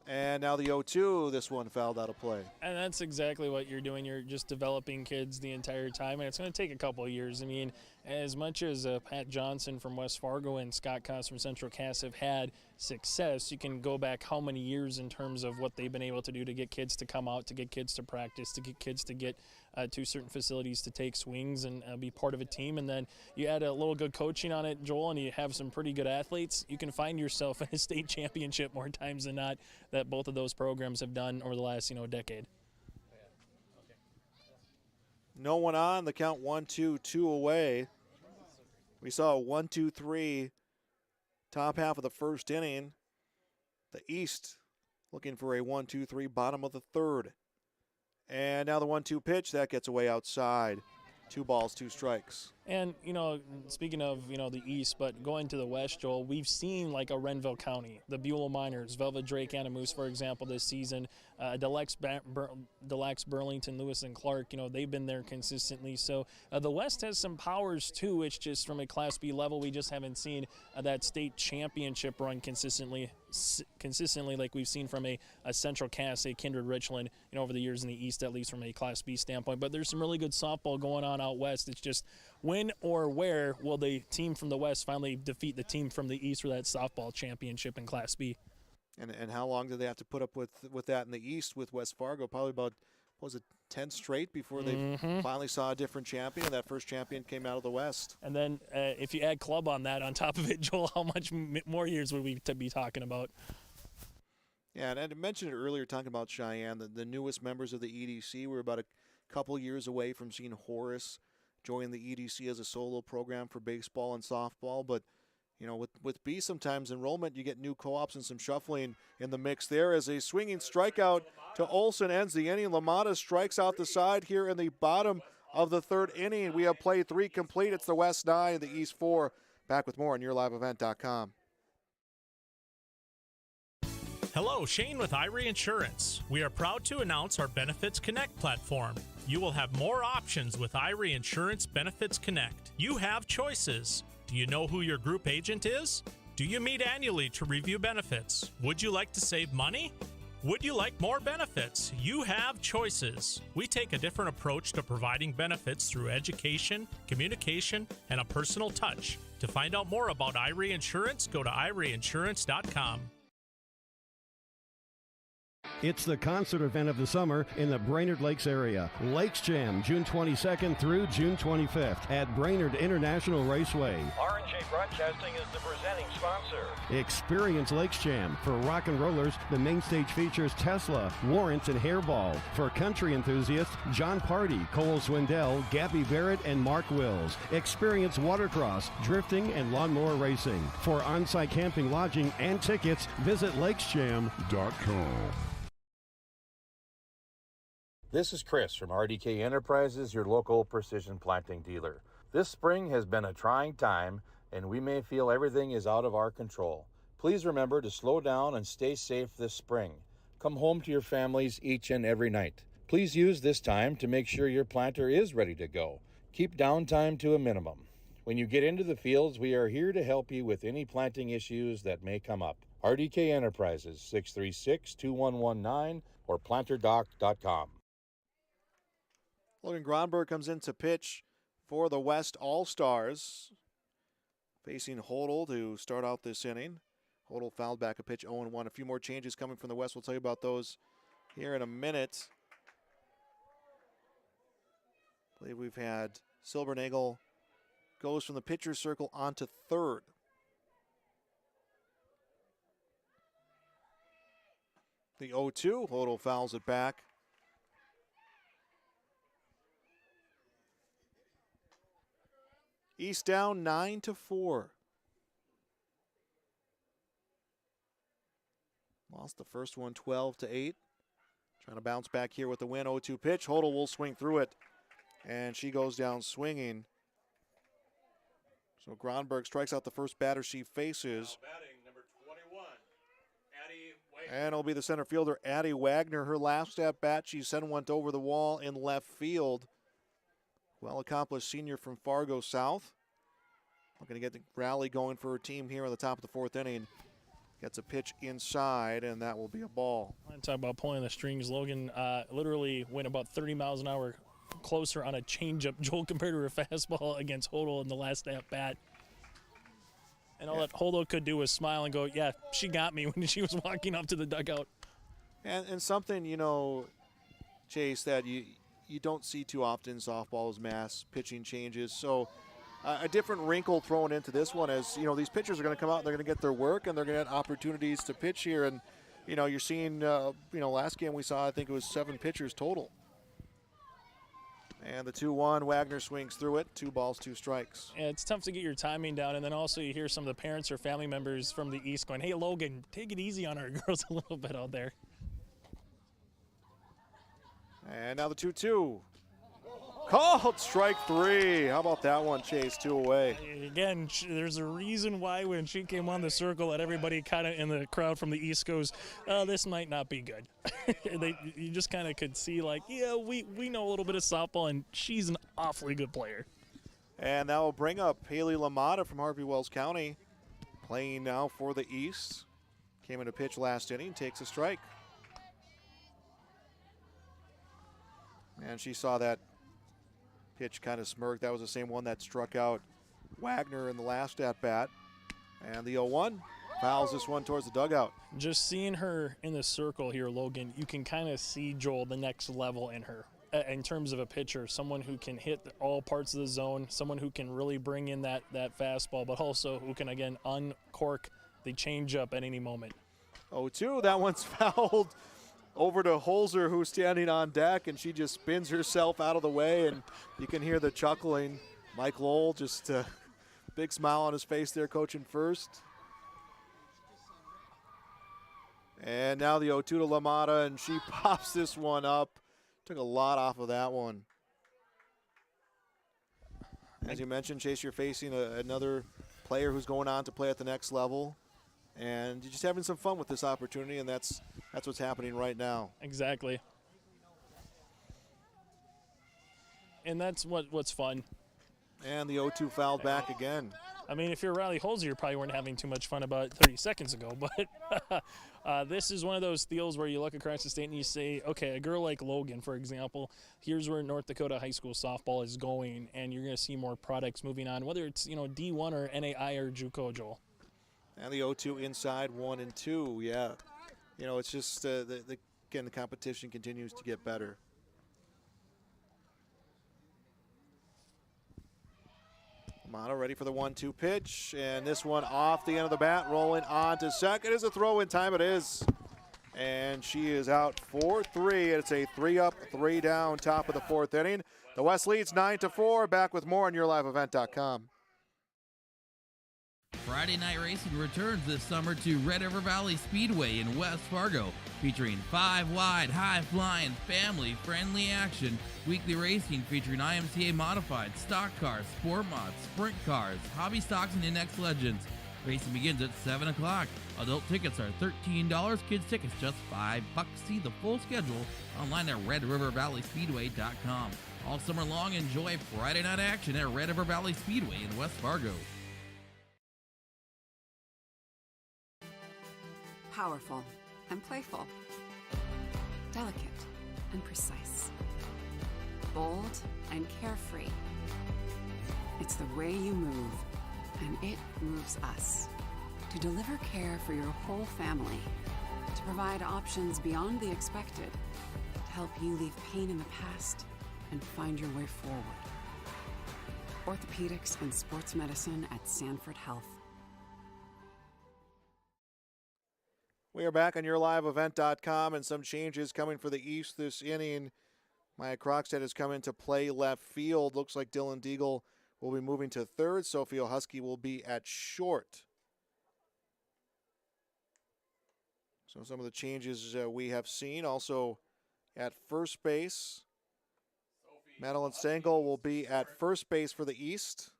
And now the 0-2, this one fouled out of play. And that's exactly what you're doing. You're just developing kids the entire time, and it's going to take a couple of years. I mean, as much as Pat Johnson from West Fargo and Scott Koss from Central Cass have had success, you can go back how many years in terms of what they've been able to do to get kids to come out, to get kids to practice, to get kids to get to certain facilities to take swings and be part of a team. And then you add a little good coaching on it, Joel, and you have some pretty good athletes. You can find yourself in a state championship more times than not, that both of those programs have done over the last, decade. No one on, the count 1-2, 2 away. We saw a 1-2-3 top half of the first inning. The East looking for a 1-2-3 bottom of the third. And now the 1-2 pitch, that gets away outside. 2 balls, 2 strikes. And, speaking of, the East, but going to the West, Joel, we've seen like a Renville County, the Beulah Miners, Velvet Drake, Anamoose, for example, this season, Deluxe, Burlington, Lewis, and Clark, they've been there consistently. So the West has some powers too. It's just from a Class B level, we just haven't seen that state championship run consistently like we've seen from a Central Cass, a Kindred Richland, over the years in the East, at least from a Class B standpoint. But there's some really good softball going on out West. It's just when or where will the team from the West finally defeat the team from the East for that softball championship in Class B? And how long do they have to put up with that in the East with West Fargo? Probably about, 10 straight before they finally saw a different champion. That first champion came out of the West. And then if you add club on that, on top of it, Joel, how much more years would we be talking about? Yeah, and I mentioned it earlier, talking about Cheyenne, the newest members of the EDC. We're about a couple years away from seeing Horace join the EDC as a solo program for baseball and softball. But, with B, sometimes enrollment, you get new co-ops and some shuffling in the mix there, as a swinging strikeout to Olson ends the inning. LaMotta strikes out the side here in the bottom of the third inning. We have played 3 complete. It's the West 9, the East 4. Back with more on YourLiveEvent.com. Hello, Shane with Irie Insurance. We are proud to announce our Benefits Connect platform. You will have more options with Irie Insurance Benefits Connect. You have choices. Do you know who your group agent is? Do you meet annually to review benefits? Would you like to save money? Would you like more benefits? You have choices. We take a different approach to providing benefits through education, communication, and a personal touch. To find out more about Irie Insurance, go to IrieInsurance.com. It's the concert event of the summer in the Brainerd Lakes area. Lakes Jam, June 22nd through June 25th at Brainerd International Raceway. R&J Broadcasting is the presenting sponsor. Experience Lakes Jam. For rock and rollers, the main stage features Tesla, Warrants, and Hairball. For country enthusiasts, John Party, Cole Swindell, Gabby Barrett, and Mark Wills. Experience watercross, drifting, and lawnmower racing. For on-site camping, lodging, and tickets, visit lakesjam.com. This is Chris from RDK Enterprises, your local precision planting dealer. This spring has been a trying time, and we may feel everything is out of our control. Please remember to slow down and stay safe this spring. Come home to your families each and every night. Please use this time to make sure your planter is ready to go. Keep downtime to a minimum. When you get into the fields, we are here to help you with any planting issues that may come up. RDK Enterprises, 636-2119 or planterdoc.com. Logan Gronberg comes in to pitch for the West All-Stars. Facing Hodel to start out this inning. Hodel fouled back a pitch 0-1. A few more changes coming from the West. We'll tell you about those here in a minute. I believe we've had Silbernagel goes from the pitcher's circle onto third. The 0-2, Hodel fouls it back. East down 9-4. Lost the first one 12-8. Trying to bounce back here with the win. 0-2 pitch. Hodel will swing through it. And she goes down swinging. So Gronberg strikes out the first batter she faces. Now batting, number 21, Addie Wagner. And it'll be the center fielder, Addie Wagner. Her last at bat, she sent one over the wall in left field. Well-accomplished senior from Fargo South. Looking to get the rally going for her team here on the top of the fourth inning. Gets a pitch inside, and that will be a ball. I'm talking about pulling the strings. Logan literally went about 30 miles an hour closer on a changeup, Joel, compared to her fastball against Hodel in the last at-bat. And all that Hodel could do was smile and go, yeah, she got me when she was walking up to the dugout. And something, you know, Chase, that you don't see too often in softball is mass pitching changes. So a different wrinkle thrown into this one is, you know, these pitchers are going to come out and they're going to get their work and they're going to get opportunities to pitch here. And, you know, you're seeing, last game we saw, I think it was 7 pitchers total. And the 2-1, Wagner swings through it. 2 balls, 2 strikes. Yeah, it's tough to get your timing down. And then also you hear some of the parents or family members from the East going, hey, Logan, take it easy on our girls a little bit out there. And now the 2-2. Called strike 3. How about that one, Chase? 2 away. Again, there's a reason why when she came on the circle that everybody kind of in the crowd from the East goes, this might not be good. You just kind of could see like, yeah, we know a little bit of softball, and she's an awfully good player. And that will bring up Haley LaMotta from Harvey Wells County, playing now for the East. Came in to pitch last inning, takes a strike. And she saw that pitch kind of smirk. That was the same one that struck out Wagner in the last at-bat. And the 0-1 fouls this one towards the dugout. Just seeing her in the circle here, Logan, you can kind of see, Joel, the next level in her. In terms of a pitcher, someone who can hit all parts of the zone, someone who can really bring in that fastball, but also who can, again, uncork the changeup at any moment. 0-2, that one's fouled over to Holzer, who's standing on deck, and she just spins herself out of the way, and you can hear the chuckling. Mike Lowell, just a big smile on his face there, coaching first. And now the 0-2 to LaMotta, and she pops this one up. Took a lot off of that one. As you mentioned, Chase, you're facing another player who's going on to play at the next level. And you're just having some fun with this opportunity, and that's what's happening right now. Exactly. And that's what's fun. And the 0-2 fouled back again. I mean, if you're Riley Holzer, you probably weren't having too much fun about 30 seconds ago. But this is one of those deals where you look across the state and you say, okay, a girl like Logan, for example, here's where North Dakota high school softball is going, and you're going to see more products moving on, whether it's D1 or NAI or JUCO, Joel. And the 0-2 inside, 1 and 2. Yeah, it's just again, the competition continues to get better. Mono ready for the 1-2 pitch, and this one off the end of the bat, rolling on to second. Is a throw in time. It is, and she is out 4-3. It's a 3-up, 3-down, top of the fourth inning. The West leads 9-4. Back with more on YourLiveEvent.com. Friday Night Racing returns this summer to Red River Valley Speedway in West Fargo, featuring 5-wide, high-flying, family-friendly action. Weekly racing featuring IMCA modified, stock cars, sport mods, sprint cars, hobby stocks, and index legends. Racing begins at 7 o'clock. Adult tickets are $13, kids tickets just $5. See the full schedule online at RedRiverValleySpeedway.com. All summer long, enjoy Friday night action at Red River Valley Speedway in West Fargo. Powerful and playful. Delicate and precise. Bold and carefree. It's the way you move, and it moves us. To deliver care for your whole family, to provide options beyond the expected, to help you leave pain in the past and find your way forward. Orthopedics and sports medicine at Sanford Health. We are back on YourLiveEvent.com, and some changes coming for the East this inning. Maya Krogstad has come in to play left field. Looks like Dylan Deagle will be moving to third. Sophia Husky will be at short. So some of the changes we have seen. Also at first base, Madeline Stengel will be at first base for the East.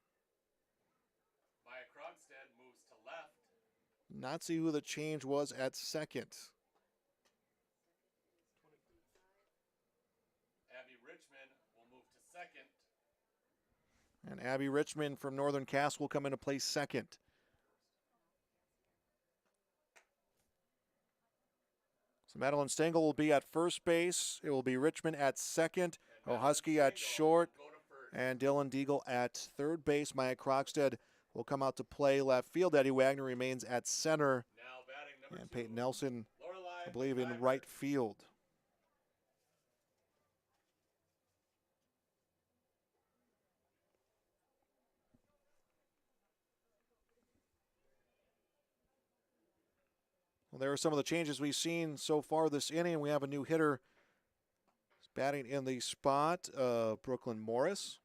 Maya Krogstad moves to left. Not see who the change was at second. Abby Richmond will move to second. And Abby Richmond from Northern Cass will come into play second. So Madeline Stengel will be at first base. It will be Richmond at second, Husky at short, and Dylan Deagle at third base. Maya Krogstad will come out to play left field. Eddie Wagner remains at center. And Peyton Nelson, I believe, in right field. Well, there are some of the changes we've seen so far this inning. We have a new hitter batting in the spot, Brooklyn Morris.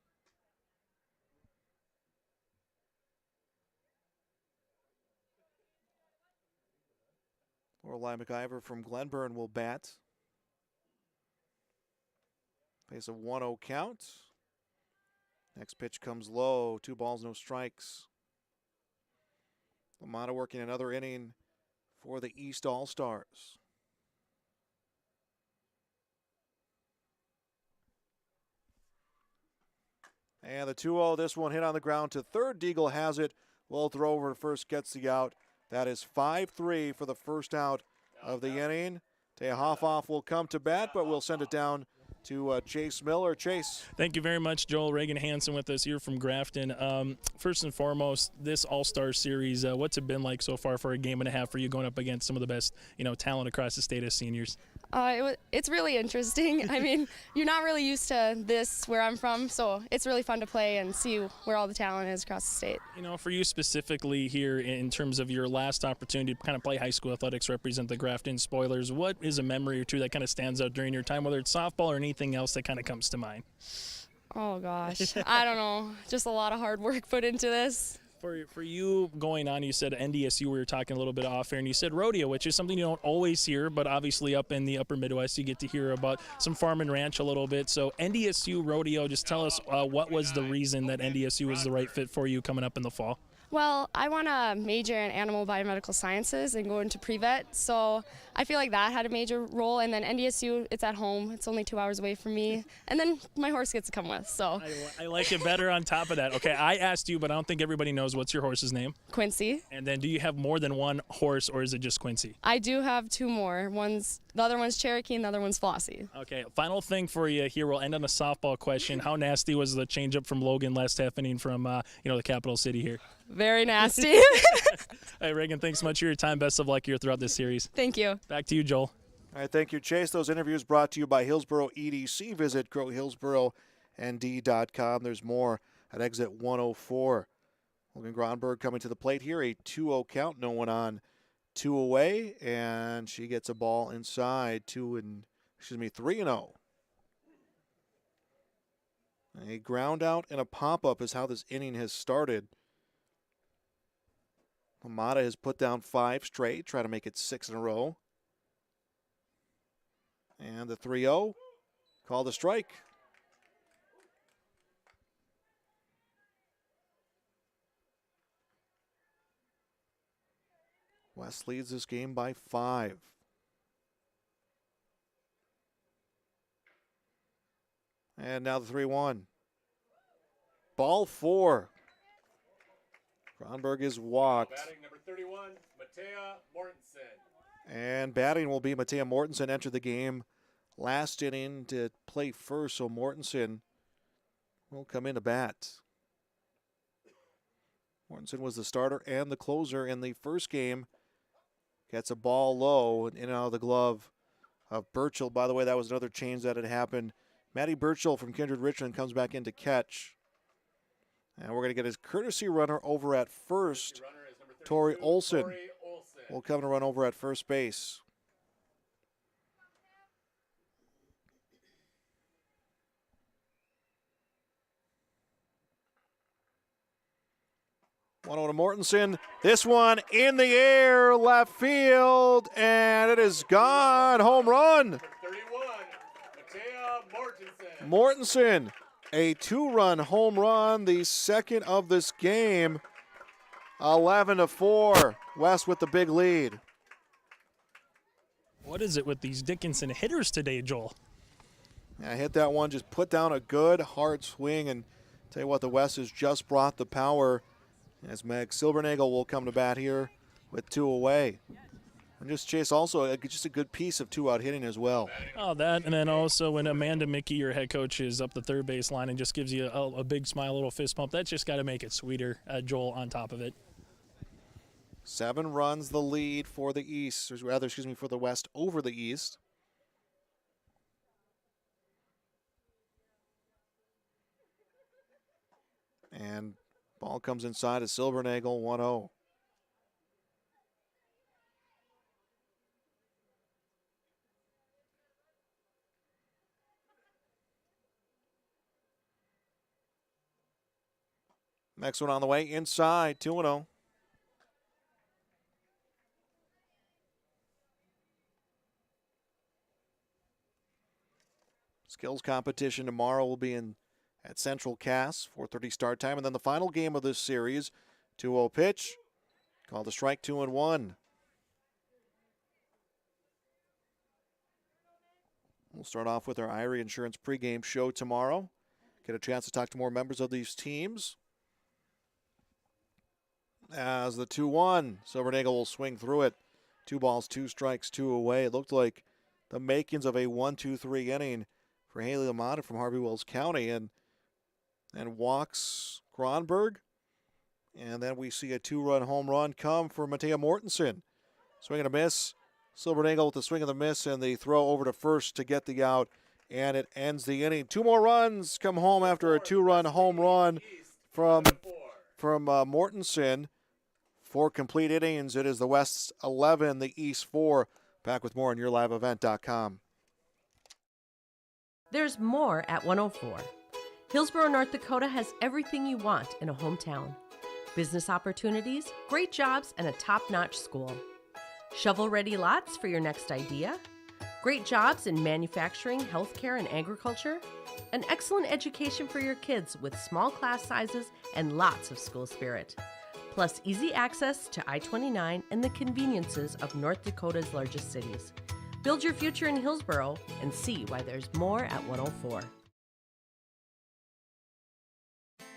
Lorelei McIver from Glenburn will bat. Face a 1-0 count. Next pitch comes low. 2 balls, no strikes. LaMotta working another inning for the East All-Stars. And the 2-0, this one hit on the ground to third. Deagle has it. Will throw over to first, gets the out. That is 5-3 for the first out of the inning. Taya Hoffoff will come to bat, but we'll send it down to Chase Miller. Chase. Thank you very much, Joel. Reagan Hansen with us here from Grafton. First and foremost, this All-Star Series, what's it been like so far for a game and a half for you going up against some of the best, talent across the state as seniors? It's really interesting. I mean, you're not really used to this where I'm from, so it's really fun to play and see where all the talent is across the state. For you specifically here in terms of your last opportunity to kind of play high school athletics, represent the Grafton Spoilers, what is a memory or two that kind of stands out during your time, whether it's softball or anything else that kind of comes to mind? Oh, gosh. I don't know. Just a lot of hard work put into this. For you going on, you said NDSU, we were talking a little bit off air, and you said rodeo, which is something you don't always hear, but obviously up in the upper Midwest you get to hear about some farm and ranch a little bit. So NDSU rodeo, just tell us what was the reason that NDSU was the right fit for you coming up in the fall? Well, I want to major in animal biomedical sciences and go into pre-vet, so I feel like that had a major role. And then NDSU, it's at home. It's only 2 hours away from me. And then my horse gets to come with, so. I like it better on top of that. Okay, I asked you, but I don't think everybody knows. What's your horse's name? Quincy. And then do you have more than one horse, or is it just Quincy? I do have 2 more. The other one's Cherokee and the other one's Flossie. Okay, final thing for you here. We'll end on a softball question. How nasty was the changeup from Logan last half inning from the capital city here? Very nasty. Hey, Reagan, thanks so much for your time. Best of luck here throughout this series. Thank you. Back to you, Joel. All right, thank you, Chase. Those interviews brought to you by Hillsboro EDC. Visit GrowHillsboroND.com. There's more at exit 104. Logan Gronberg coming to the plate here. A 2-0 count. No one on, 2 away, and she gets a ball inside. 3-0. A ground out and a pop-up is how this inning has started. LaMotta has put down 5 straight, try to make it 6 in a row. And the 3-0, called a strike. West leads this game by 5. And now the 3-1. Ball 4. Gronberg is walked. Batting number 31, Matea Mortensen. And batting will be Matea Mortensen. Entered the game last inning to play first, so Mortensen will come in to bat. Mortensen was the starter and the closer in the first game. Gets a ball low and in and out of the glove of Burchell. By the way, that was another change that had happened. Maddie Burchell from Kindred Richland comes back in to catch. And we're going to get his courtesy runner over at first. Tori Olson will come to run over at first base. One over to Mortensen. This one in the air, left field, and it is gone. Home run. 31, Matea Mortensen. Mortensen, a 2-run home run, the second of this game. 11-4. West with the big lead. What is it with these Dickinson hitters today, Joel? I hit that one, just put down a good hard swing, and tell you what, the West has just brought the power as Meg Silbernagel will come to bat here with 2 away. And just Chase also just a good piece of 2-out hitting as well. Oh, that, and then also when Amanda Mickey, your head coach, is up the third base line and just gives you a big smile, a little fist pump, that's just got to make it sweeter, Joel, on top of it. 7 runs the lead for the East, or rather, for the West over the East. And ball comes inside of Silbernagel, 1-0. Next one on the way, inside, 2-0. Skills competition tomorrow will be at Central Cass, 4:30 start time. And then the final game of this series, 2-0 pitch, called a strike, 2-1. We'll start off with our Irie Insurance pregame show tomorrow. Get a chance to talk to more members of these teams. As the 2-1, Silbernagel will swing through it. 2 balls, 2 strikes, 2 away. It looked like the makings of a 1-2-3 inning for Haley Lamont from Harvey Wells County, and walks Kronberg. And then we see a 2-run home run come for Matea Mortensen. Swing and a miss. Silbernagel with the swing and the miss and the throw over to first to get the out, and it ends the inning. 2 more runs come home after a 2-run home run from Mortensen. 4 complete innings. It is the West's 11, the East 4. Back with more on YourLiveEvent.com. There's more at 104. Hillsborough, North Dakota has everything you want in a hometown. Business opportunities, great jobs, and a top-notch school. Shovel-ready lots for your next idea. Great jobs in manufacturing, healthcare, and agriculture. An excellent education for your kids with small class sizes and lots of school spirit. Plus easy access to I-29 and the conveniences of North Dakota's largest cities. Build your future in Hillsborough and see why there's more at 104.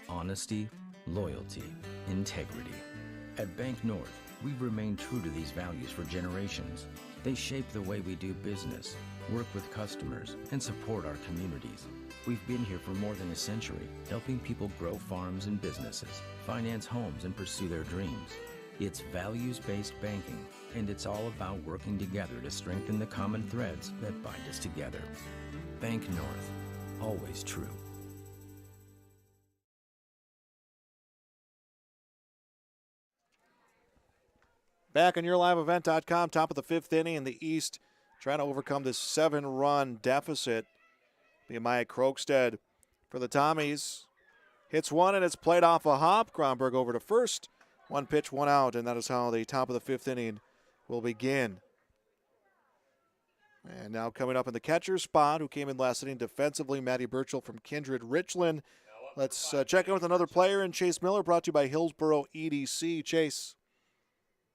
Honesty, loyalty, integrity. At Bank North, we've remained true to these values for generations. They shape the way we do business, work with customers, and support our communities. We've been here for more than a century, helping people grow farms and businesses, finance homes, and pursue their dreams. It's values-based banking, and it's all about working together to strengthen the common threads that bind us together. Bank North, always true. Back on YourLiveEvent.com, top of the 5th inning in the East, trying to overcome this 7-run deficit. Maya Krogstad for the Tommies. Hits one, and it's played off a hop. Kronberg over to first. 1 pitch, 1 out, and that is how the top of the 5th inning will begin. And now coming up in the catcher's spot, who came in last inning defensively, Maddie Burchell from Kindred Richland. Let's check in with another player, and Chase Miller, brought to you by Hillsborough EDC. Chase.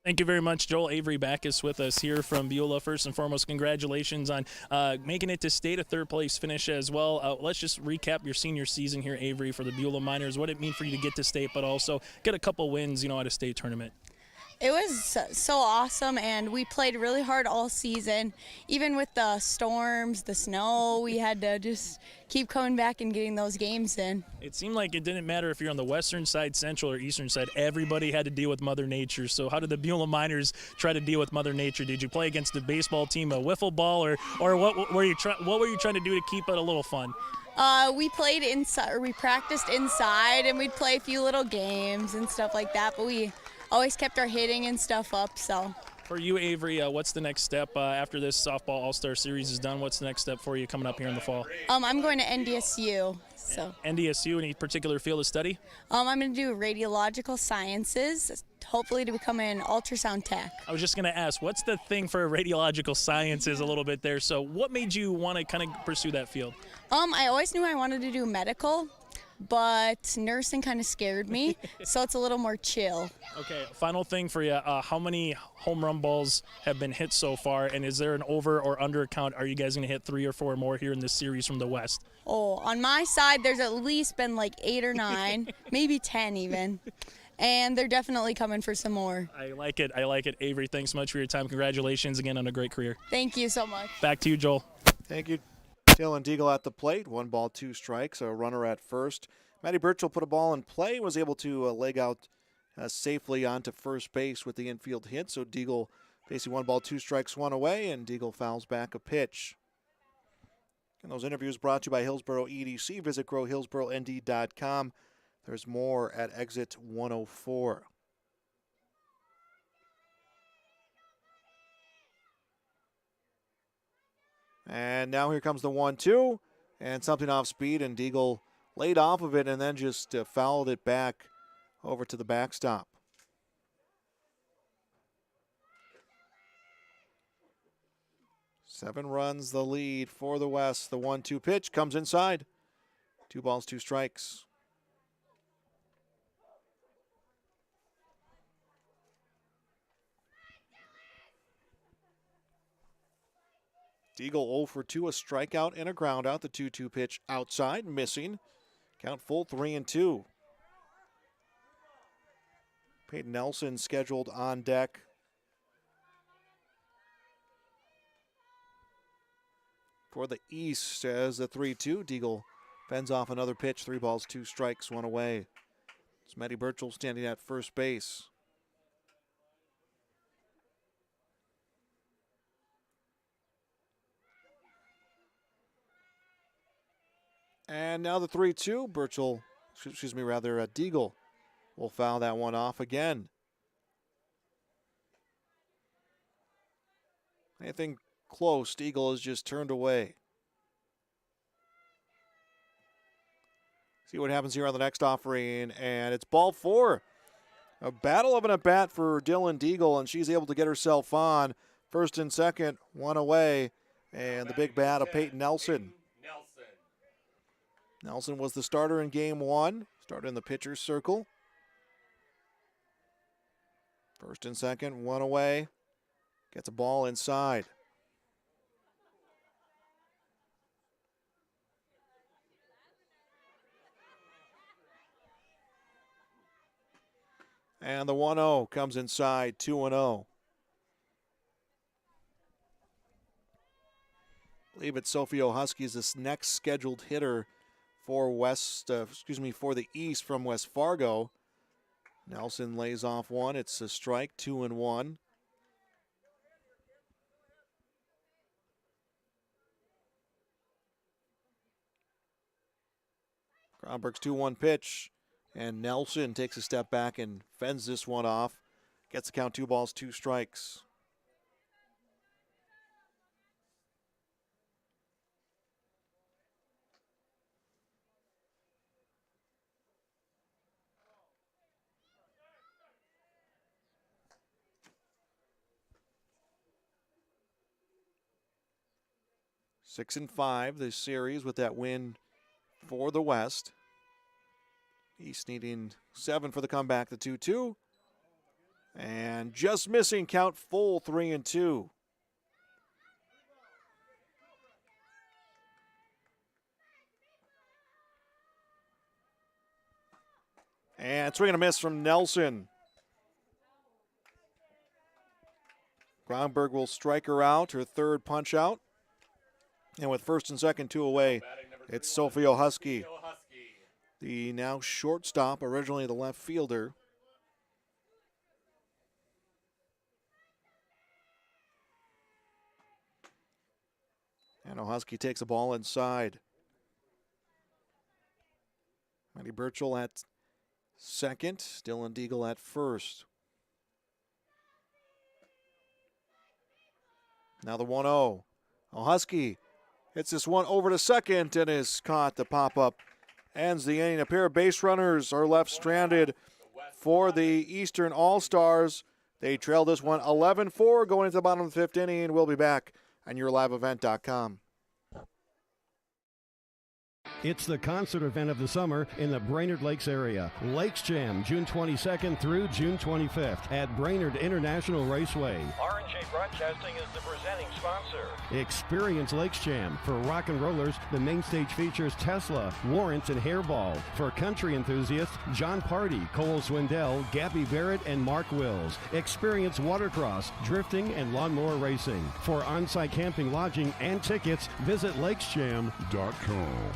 Thank you very much, Joel. Avery Backus with us here from Beulah. First and foremost, congratulations on making it to state, a third-place finish as well. Let's just recap your senior season here, Avery, for the Beulah Miners, what it meant for you to get to state, but also get a couple wins, at a state tournament. It was so awesome, and we played really hard all season. Even with the storms, the snow, we had to just keep coming back and getting those games in. It seemed like it didn't matter if you're on the western side, central, or eastern side. Everybody had to deal with Mother Nature. So how did the Beulah Miners try to deal with Mother Nature? Did you play against the baseball team, a wiffle ball, or what were you trying to do to keep it a little fun? We played inside, or we practiced inside, and we'd play a few little games and stuff like that. But we always kept our hitting and stuff up. So. For you, Avery, what's the next step after this softball All-Star Series is done? What's the next step for you coming up here in the fall? I'm going to NDSU. So. NDSU, any particular field of study? I'm going to do radiological sciences, hopefully to become an ultrasound tech. I was just going to ask, what's the thing for radiological sciences a little bit there? So what made you want to kind of pursue that field? I always knew I wanted to do medical, but nursing kind of scared me, so it's a little more chill. Okay, final thing for you. How many home run balls have been hit so far, and is there an over or under count? Are you guys going to hit 3 or 4 more here in this series from the West? Oh, on my side, there's at least been like 8 or 9, maybe 10 even. And they're definitely coming for some more. I like it. Avery, thanks so much for your time. Congratulations again on a great career. Thank you so much. Back to you, Joel. Thank you. Dylan Deagle at the plate. 1 ball, 2 strikes. A runner at first. Matty Birchall put a ball in play, was able to leg out safely onto first base with the infield hit. So Deagle facing 1 ball, 2 strikes, 1 away, and Deagle fouls back a pitch. And those interviews brought to you by Hillsboro EDC. Visit growhillsboroND.com. There's more at exit 104. And now here comes the 1-2, and something off speed, and Deagle laid off of it and then just fouled it back over to the backstop. Seven runs the lead for the West. The 1-2 pitch comes inside. 2 balls, 2 strikes. Deagle 0 for 2, a strikeout and a ground out. The 2-2 pitch outside, missing. Count full, 3-2. Peyton Nelson scheduled on deck. For the East as the 3-2. Deagle fends off another pitch. 3 balls, 2 strikes, 1 away. It's Matty Birchall standing at first base. And now the 3-2. Deagle will foul that one off again. Anything close, Deagle is just turned away. See what happens here on the next offering, and it's ball 4. A battle of an at-bat for Dylan Deagle, and she's able to get herself on. First and second, 1 away, and the big bat of Peyton Nelson. Nelson was the starter in game 1, started in the pitcher's circle. First and second, 1 away, gets a ball inside. And the 1-0 comes inside, 2-0. I believe it's Sophie O'Husky's this next scheduled hitter for for the East from West Fargo. Nelson lays off one. It's a strike, 2-1. Kronberg's 2-1 pitch, and Nelson takes a step back and fends this one off. Gets the count, 2 balls, 2 strikes. Six and 5 this series with that win for the West. East needing 7 for the comeback, the 2-2. And just missing, count full, 3-2. And swing and a miss from Nelson. Gronberg will strike her out, her third punch out. And with first and second, 2 away, it's Sophie O'Husky, the now shortstop, originally the left fielder. And O'Husky takes the ball inside. Maddie Birchall at second, Dylan Deagle at first. Now the 1-0. O'Husky hits this one over to second and is caught. The pop-up ends the inning. A pair of base runners are left stranded for the Eastern All-Stars. They trail this one 11-4 going into the bottom of the 5th inning. We'll be back on YourLiveEvent.com. It's the concert event of the summer in the Brainerd Lakes area. Lakes Jam, June 22nd through June 25th at Brainerd International Raceway. R&J Broadcasting is the presenting sponsor. Experience Lakes Jam. For rock and rollers, the main stage features Tesla, Warrants, and Hairball. For country enthusiasts, John Party, Cole Swindell, Gabby Barrett, and Mark Wills. Experience watercross, drifting, and lawnmower racing. For on-site camping, lodging, and tickets, visit lakesjam.com.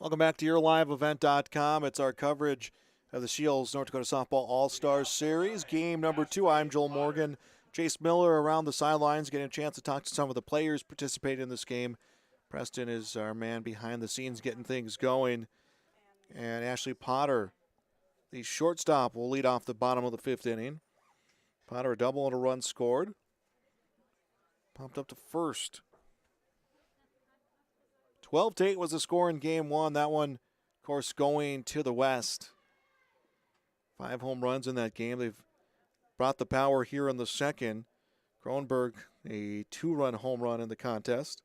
Welcome back to YourLiveEvent.com. It's our coverage of the Scheels North Dakota Softball All-Stars Series. Game number 2, I'm Joel Morgan. Chase Miller around the sidelines, getting a chance to talk to some of the players participating in this game. Preston is our man behind the scenes getting things going. And Ashley Potter, the shortstop, will lead off the bottom of the 5th inning. Potter, a double and a run scored. Pumped up to first. 12-8 was the score in game 1. That one, of course, going to the West. 5 home runs in that game. They've brought the power here in the second. Kronberg, a 2-run home run in the contest.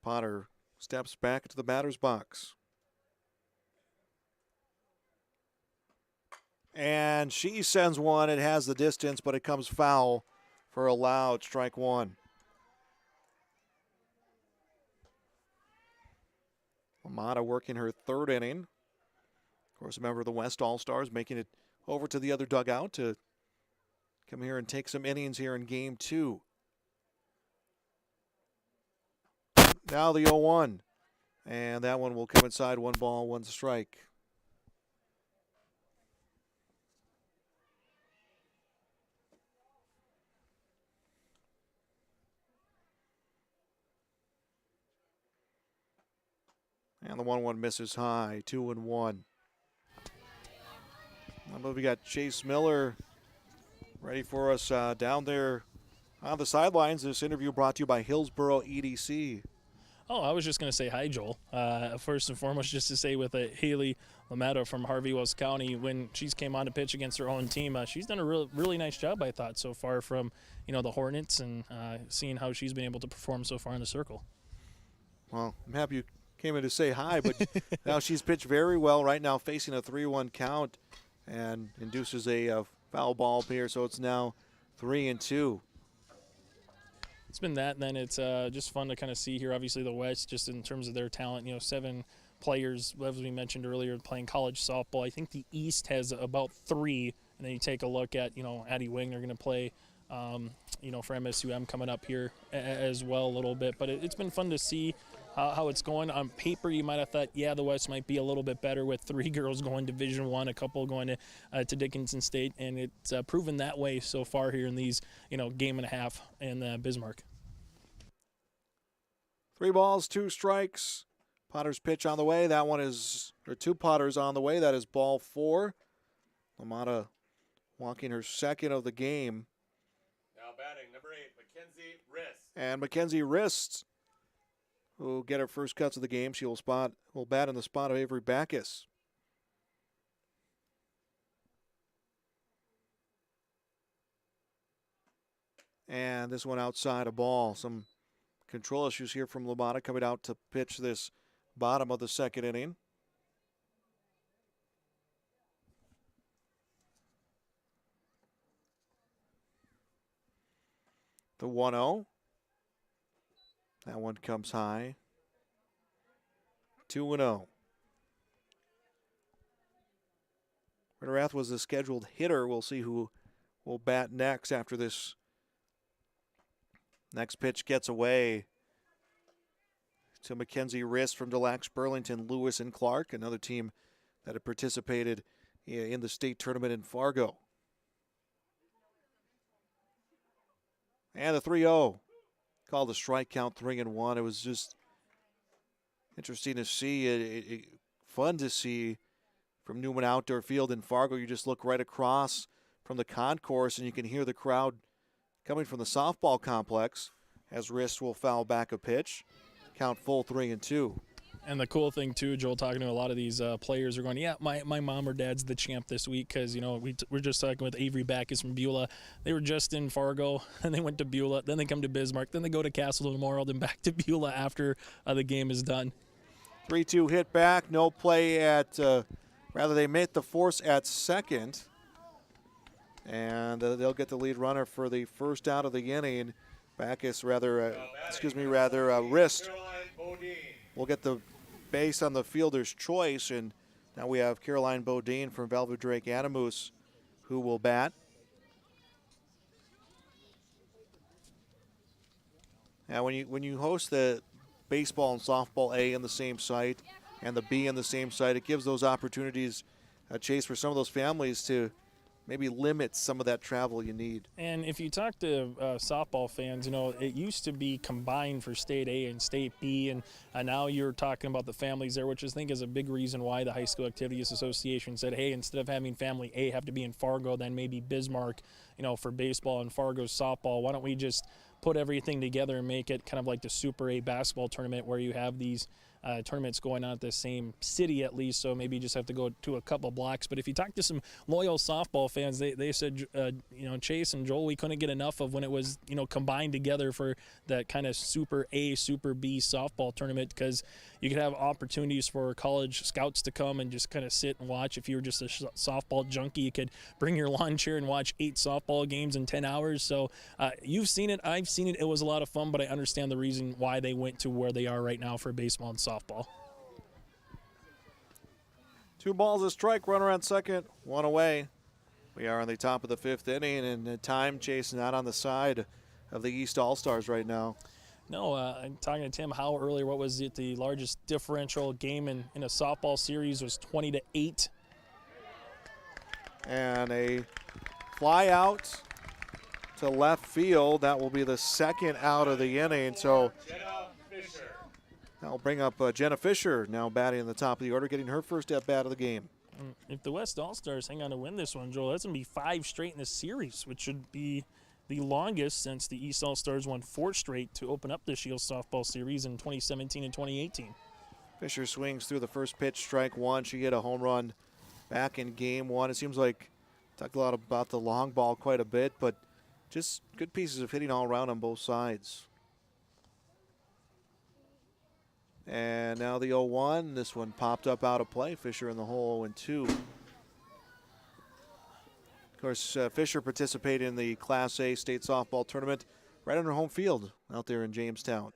Potter steps back to the batter's box. And she sends one. It has the distance, but it comes foul for a loud strike 1. Lamada working her 3rd inning. Of course, a member of the West All-Stars, making it over to the other dugout to come here and take some innings here in game 2. Now the 0-1. And that one will come inside. 1 ball, 1 strike. And the 1-1 misses high, 2-1. We got Chase Miller ready for us down there on the sidelines. This interview brought to you by Hillsboro EDC. Oh, I was just going to say hi, Joel. First and foremost, just to say with Haley Lametta from Harvey Wells County, when she's came on to pitch against her own team, she's done a really nice job, I thought, so far from the Hornets, and seeing how she's been able to perform so far in the circle. Well, I'm happy you came in to say hi, but now she's pitched very well right now, facing a 3-1 count, and induces a foul ball here, so it's now 3-2. It's been that, and then it's just fun to kind of see here, obviously, the West, just in terms of their talent. 7 players, as we mentioned earlier, playing college softball. I think the East has about 3, and then you take a look at, Addie Wing, they're going to play, for MSUM coming up here as well a little bit. But it's been fun to see how it's going. On paper, you might have thought, the West might be a little bit better with 3 girls going Division I, a couple going to Dickinson State, and it's proven that way so far here in these, game and a half in Bismarck. 3 balls, 2 strikes. Potter's pitch on the way. That one is, or 2 Potters on the way. That is ball 4. Lamada walking her 2nd of the game. Now batting, number 8, Mackenzie Wrist. And Mackenzie Wrist will get her first cuts of the game. She will bat in the spot of Avery Backus. And this one outside a ball. Some control issues here from Lomata coming out to pitch this bottom of the second inning. The 1-0. That one comes high. 2-0. Ritterath was the scheduled hitter. We'll see who will bat next after this. Next pitch gets away to Mackenzie Rist from Des Lacs, Burlington, Lewis, and Clark, another team that had participated in the state tournament in Fargo. And the 3-0. Called a strike count, 3-1. It was just interesting to see. Fun to see from Newman Outdoor Field in Fargo. You just look right across from the concourse and you can hear the crowd coming from the softball complex as Rist will foul back a pitch. Count full, 3-2. And the cool thing, too, Joel, talking to a lot of these players are going, yeah, my mom or dad's the champ this week because, we're just talking with Avery Backus from Beulah. They were just in Fargo, and they went to Beulah. Then they come to Bismarck. Then they go to Castle Memorial, then back to Beulah after the game is done. 3-2 hit back. No play at, they met the force at second. And they'll get the lead runner for the first out of the inning. Backus, Rist will get the base on the fielder's choice, and now we have Caroline Bodine from Bellevue Drake Animus who will bat. Now, when you host the baseball and softball A in the same site and the B in the same site, it gives those opportunities, Chase, for some of those families to maybe limit some of that travel you need. And if you talk to softball fans, it used to be combined for State A and State B, and now you're talking about the families there, which I think is a big reason why the High School Activities Association said, hey, instead of having family A have to be in Fargo, then maybe Bismarck, for baseball and Fargo's softball, why don't we just put everything together and make it kind of like the Super A basketball tournament where you have these tournaments going on at the same city at least, so maybe you just have to go to a couple blocks. But if you talk to some loyal softball fans, they said, Chase and Joel, we couldn't get enough of when it was, combined together for that kind of Super A, Super B softball tournament, because you could have opportunities for college scouts to come and just kind of sit and watch. If you were just a softball junkie, you could bring your lawn chair and watch 8 softball games in 10 hours. So you've seen it. I've seen it. It was a lot of fun, but I understand the reason why they went to where they are right now for baseball and softball. 2 balls, a strike, runner on second, 1 away. We are on the top of the 5th inning, and time Chase not on the side of the East All-Stars right now. No, I'm talking to Tim Howe earlier. What was it? The largest differential game in a softball series was 20-8. And a fly out to left field. That will be the second out of the inning. So that'll bring up Jenna Fisher now batting in the top of the order, getting her first at bat of the game. If the West All-Stars hang on to win this one, Joel, that's going to be 5 straight in the series, which should be the longest since the East All-Stars won 4 straight to open up the Scheels softball series in 2017 and 2018. Fisher swings through the first pitch, strike 1. She hit a home run back in game 1. It seems like talked a lot about the long ball quite a bit, but just good pieces of hitting all around on both sides. And now the 0-1. This one popped up out of play. Fisher in the hole 0-2. Of course, Fisher participated in the Class A state softball tournament right on her home field out there in Jamestown.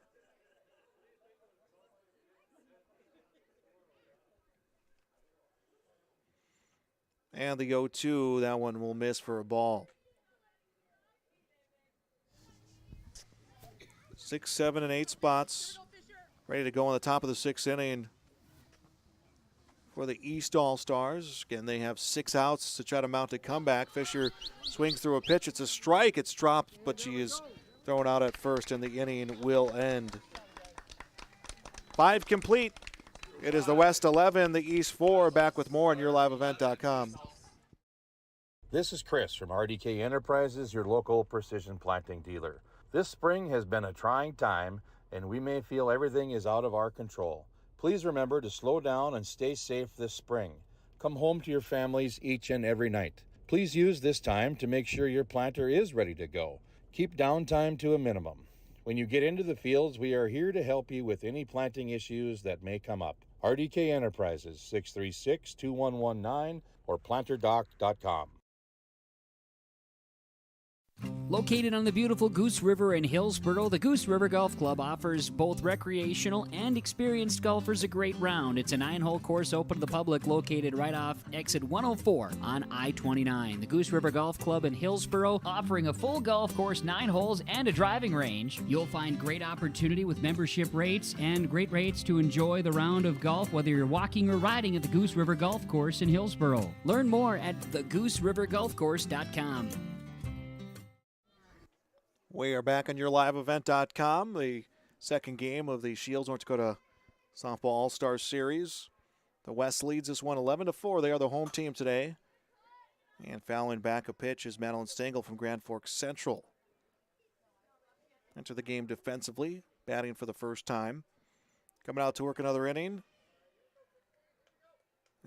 And the 0-2, that one will miss for a ball. 6, 7, and 8 spots ready to go on the top of the 6th inning for the East All-Stars. Again, they have 6 outs to try to mount a comeback. Fisher swings through a pitch. It's a strike. It's dropped, but she is thrown out at first, and the inning will end. 5 complete. It is the West 11, the East 4. Back with more on YourLiveEvent.com. This is Chris from RDK Enterprises, your local precision planting dealer. This spring has been a trying time, and we may feel everything is out of our control. Please remember to slow down and stay safe this spring. Come home to your families each and every night. Please use this time to make sure your planter is ready to go. Keep downtime to a minimum. When you get into the fields, we are here to help you with any planting issues that may come up. RDK Enterprises, 636-2119 or planterdoc.com. Located on the beautiful Goose River in Hillsboro, the Goose River Golf Club offers both recreational and experienced golfers a great round. It's a 9-hole course open to the public located right off exit 104 on I-29. The Goose River Golf Club in Hillsboro offering a full golf course, 9 holes, and a driving range. You'll find great opportunity with membership rates and great rates to enjoy the round of golf, whether you're walking or riding at the Goose River Golf Course in Hillsboro. Learn more at thegooseriverdolfcourse.com. We are back on YourLiveEvent.com, the second game of the Scheels North Dakota Softball All-Star Series. The West leads this one 11-4. They are the home team today. And fouling back a pitch is Madeline Stengel from Grand Forks Central. Enter the game defensively, batting for the first time. Coming out to work another inning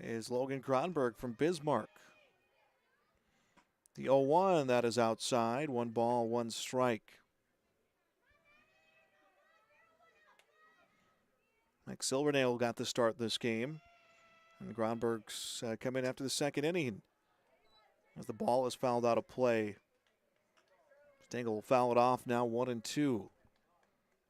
is Logan Kronberg from Bismarck. The 0-1, that is outside. 1 ball, 1 strike. Mike Silvernail got the start this game. And the Gronbergs come in after the second inning as the ball is fouled out of play. Stengel will foul it off now, 1-2.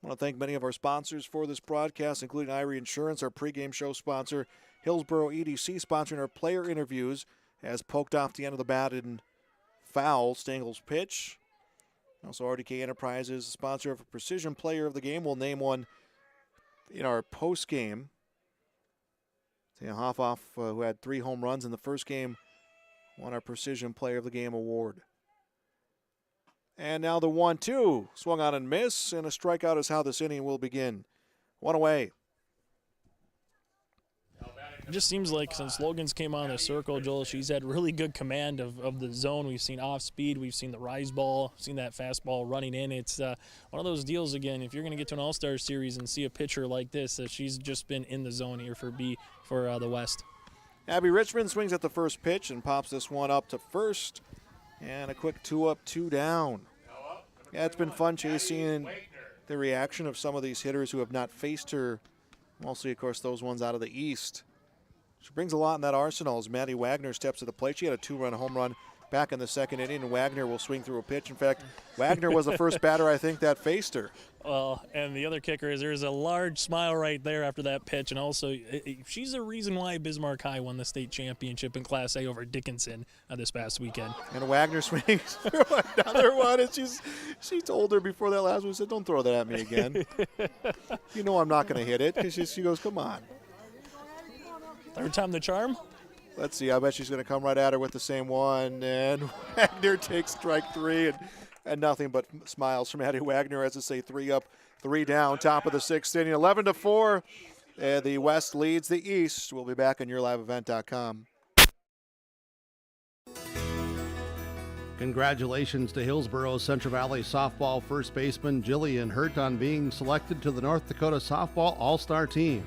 I want to thank many of our sponsors for this broadcast, including Irie Insurance, our pregame show sponsor, Hillsboro EDC sponsoring our player interviews, as poked off the end of the bat in foul, Stengel's pitch. Also, RDK Enterprises, sponsor of a Precision Player of the Game. We'll name one in our post game. Hofoff, who had 3 home runs in the first game, won our Precision Player of the Game award. And now the 1-2. Swung on and miss, and a strikeout is how this inning will begin. 1 away. It just seems like since Logan's came on the circle, Joel, she's had really good command of the zone. We've seen off speed, we've seen the rise ball, seen that fastball running in. It's one of those deals, again, if you're going to get to an All-Star Series and see a pitcher like this, she's just been in the zone here for the West. Abby Richmond swings at the first pitch and pops this one up to first. And a quick 2 up, 2 down. Yeah, it's been fun chasing the reaction of some of these hitters who have not faced her. Mostly, of course, those ones out of the East. She brings a lot in that arsenal as Maddie Wagner steps to the plate. She had a 2-run home run back in the second inning, and Wagner will swing through a pitch. In fact, Wagner was the first batter, I think, that faced her. Well, and the other kicker is there's a large smile right there after that pitch, and also she's the reason why Bismarck High won the state championship in Class A over Dickinson this past weekend. And Wagner swings through another one, and she told her before that last one, said, "Don't throw that at me again." You know I'm not going to hit it. Because she goes, "Come on." Third time the charm? Let's see. I bet she's going to come right at her with the same one. And Wagner takes strike 3 and nothing but smiles from Addie Wagner as I say 3 up, 3 down, top of the 6th inning. 11-4. The West leads the East. We'll be back on YourLiveEvent.com. Congratulations to Hillsboro Central Valley softball first baseman Jillian Hurt on being selected to the North Dakota Softball All-Star Team.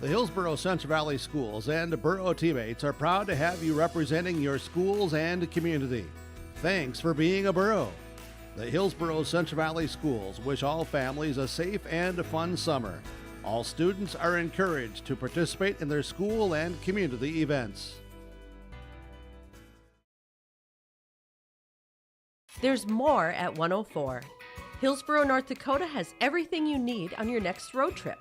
The Hillsboro Central Valley schools and borough teammates are proud to have you representing your schools and community. Thanks for being a borough. The Hillsboro Central Valley schools wish all families a safe and fun summer. All students are encouraged to participate in their school and community events. There's more at 104. Hillsboro, North Dakota has everything you need on your next road trip.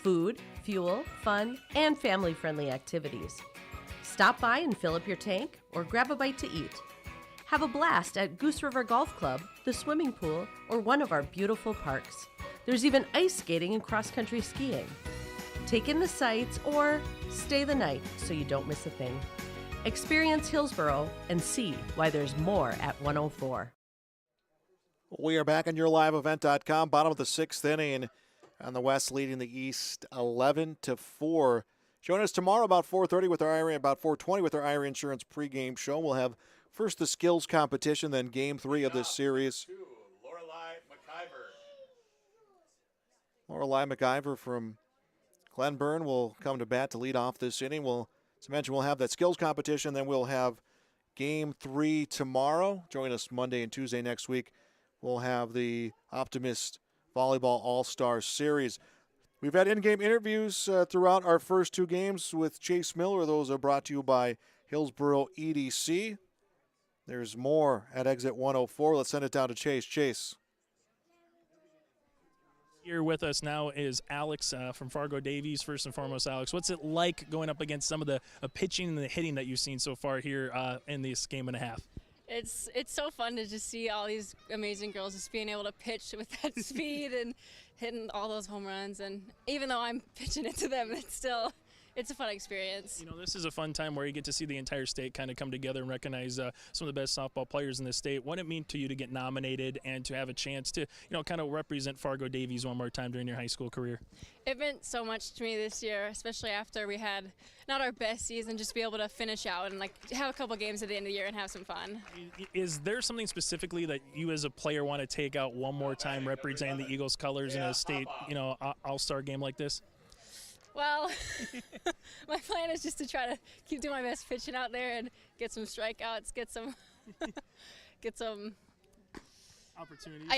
Food, fuel, fun, and family-friendly activities. Stop by and fill up your tank or grab a bite to eat. Have a blast at Goose River Golf Club, the swimming pool, or one of our beautiful parks. There's even ice skating and cross-country skiing. Take in the sights or stay the night so you don't miss a thing. Experience Hillsboro and see why there's more at 104. We are back on YourLiveEvent.com, bottom of the 6th inning. And the West leading the East 11-4. Join us tomorrow about 4:30 with our Irie, about 4:20 with our Irie Insurance pregame show. We'll have first the skills competition, then Game 3 of this series. Lorelei McIver from Glenburn will come to bat to lead off this inning. As I mentioned, we'll have that skills competition. Then we'll have Game 3 tomorrow. Join us Monday and Tuesday next week. We'll have the Optimist Volleyball All-Star Series. We've had in-game interviews throughout our first 2 games with Chase Miller. Those are brought to you by Hillsboro EDC. There's more at exit 104. Let's send it down to Chase. Chase. Here with us now is Alex from Fargo Davies. First and foremost, Alex, what's it like going up against some of the pitching and the hitting that you've seen so far here in this game and a half? It's so fun to just see all these amazing girls just being able to pitch with that speed and hitting all those home runs. And even though I'm pitching it to them, it's a fun experience. You know, this is a fun time where you get to see the entire state kind of come together and recognize some of the best softball players in the state. What did it mean to you to get nominated and to have a chance to, kind of represent Fargo Davies one more time during your high school career? It meant so much to me this year, especially after we had not our best season, just be able to finish out and have a couple games at the end of the year and have some fun. Is there something specifically that you as a player want to take out one more time representing the Eagles colors in a state, all-star game like this? Well, my plan is just to try to keep doing my best pitching out there and get some strikeouts, get some opportunities.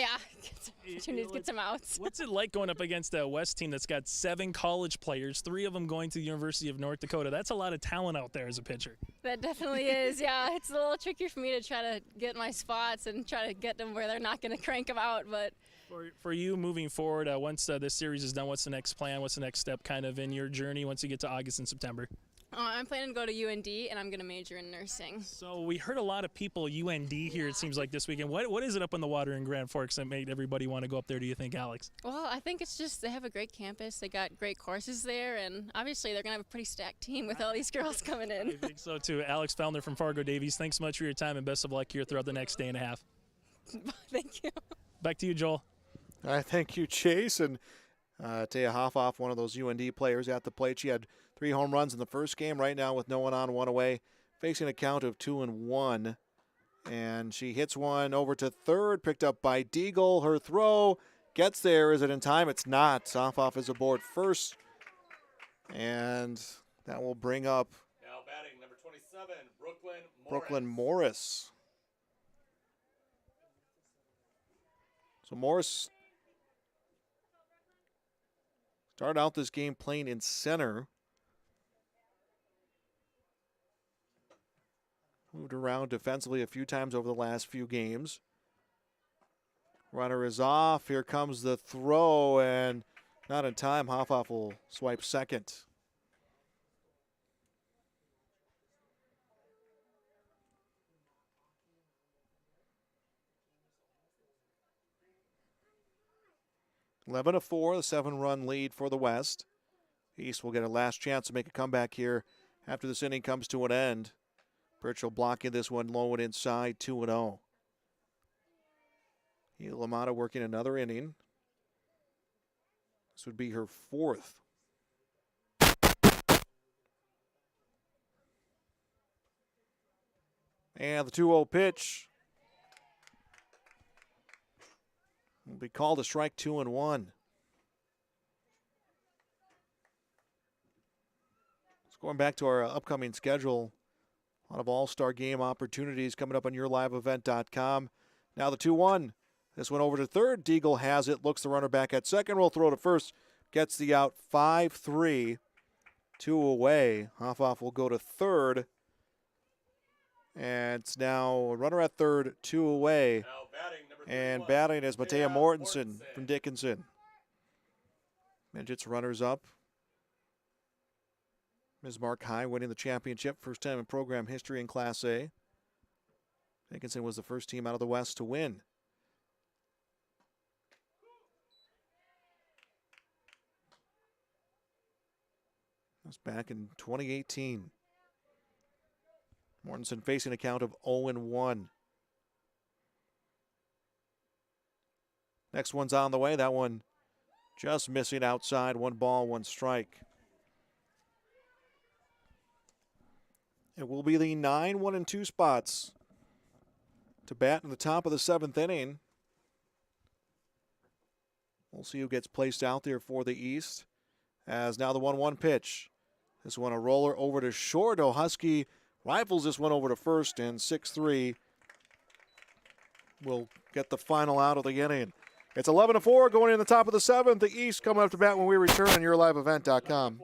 Get some outs. What's it like going up against a West team that's got 7 college players, 3 of them going to the University of North Dakota? That's a lot of talent out there as a pitcher. That definitely is, yeah. It's a little trickier for me to try to get my spots and try to get them where they're not going to crank them out, but For you moving forward, once this series is done, what's the next plan? What's the next step kind of in your journey once you get to August and September? I'm planning to go to UND, and I'm going to major in nursing. So we heard a lot of people UND here, it seems like, this weekend. What is it up in the water in Grand Forks that made everybody want to go up there, do you think, Alex? Well, I think it's just they have a great campus. They got great courses there, and obviously they're going to have a pretty stacked team with all these girls coming in. I think so, too. Alex Fellner from Fargo Davies, thanks so much for your time, and best of luck here throughout the next day and a half. Thank you. Back to you, Joel. All right, thank you, Chase. And Taya Hoffoff, one of those UND players at the plate. She had 3 home runs in the first game. Right now with no one on, 1 away, facing a count of 2-1. And she hits one over to third, picked up by Deagle. Her throw gets there. Is it in time? It's not. Hoffoff is aboard first. And that will bring up now batting number 27, Brooklyn Morris. So Morris started out this game playing in center. Moved around defensively a few times over the last few games. Runner is off. Here comes the throw, and not in time. Hoffoff will swipe second. Eleven to 4, the 7-run lead for the West. East will get a last chance to make a comeback here after this inning comes to an end. Birchall blocking this one low and inside, 2-0. Lamata working another inning. This would be her 4th. And the 2-0 pitch will be called a strike, 2-1. So going back to our upcoming schedule, a lot of all-star game opportunities coming up on yourliveevent.com. Now the 2-1. This one over to third. Deagle has it. Looks the runner back at second. Will throw to first. Gets the out. 5-3. 2 away. Hoffoff will go to third. And it's now a runner at third. 2 away. And batting is Matea Mortensen from Dickinson. Midgets runners up. Bismarck High winning the championship. First time in program history in Class A. Dickinson was the first team out of the West to win. That's back in 2018. Mortensen facing a count of 0-1. Next one's on the way. That one just missing outside. 1 ball, 1 strike. It will be the 9-1-2 spots to bat in the top of the 7th inning. We'll see who gets placed out there for the East. As now the 1-1 pitch. This one a roller over to short. Husky rifles this one over to first, and 6-3 will get the final out of the inning. It's 11-4 going in the top of the 7th. The East coming up to bat when we return on YourLiveEvent.com.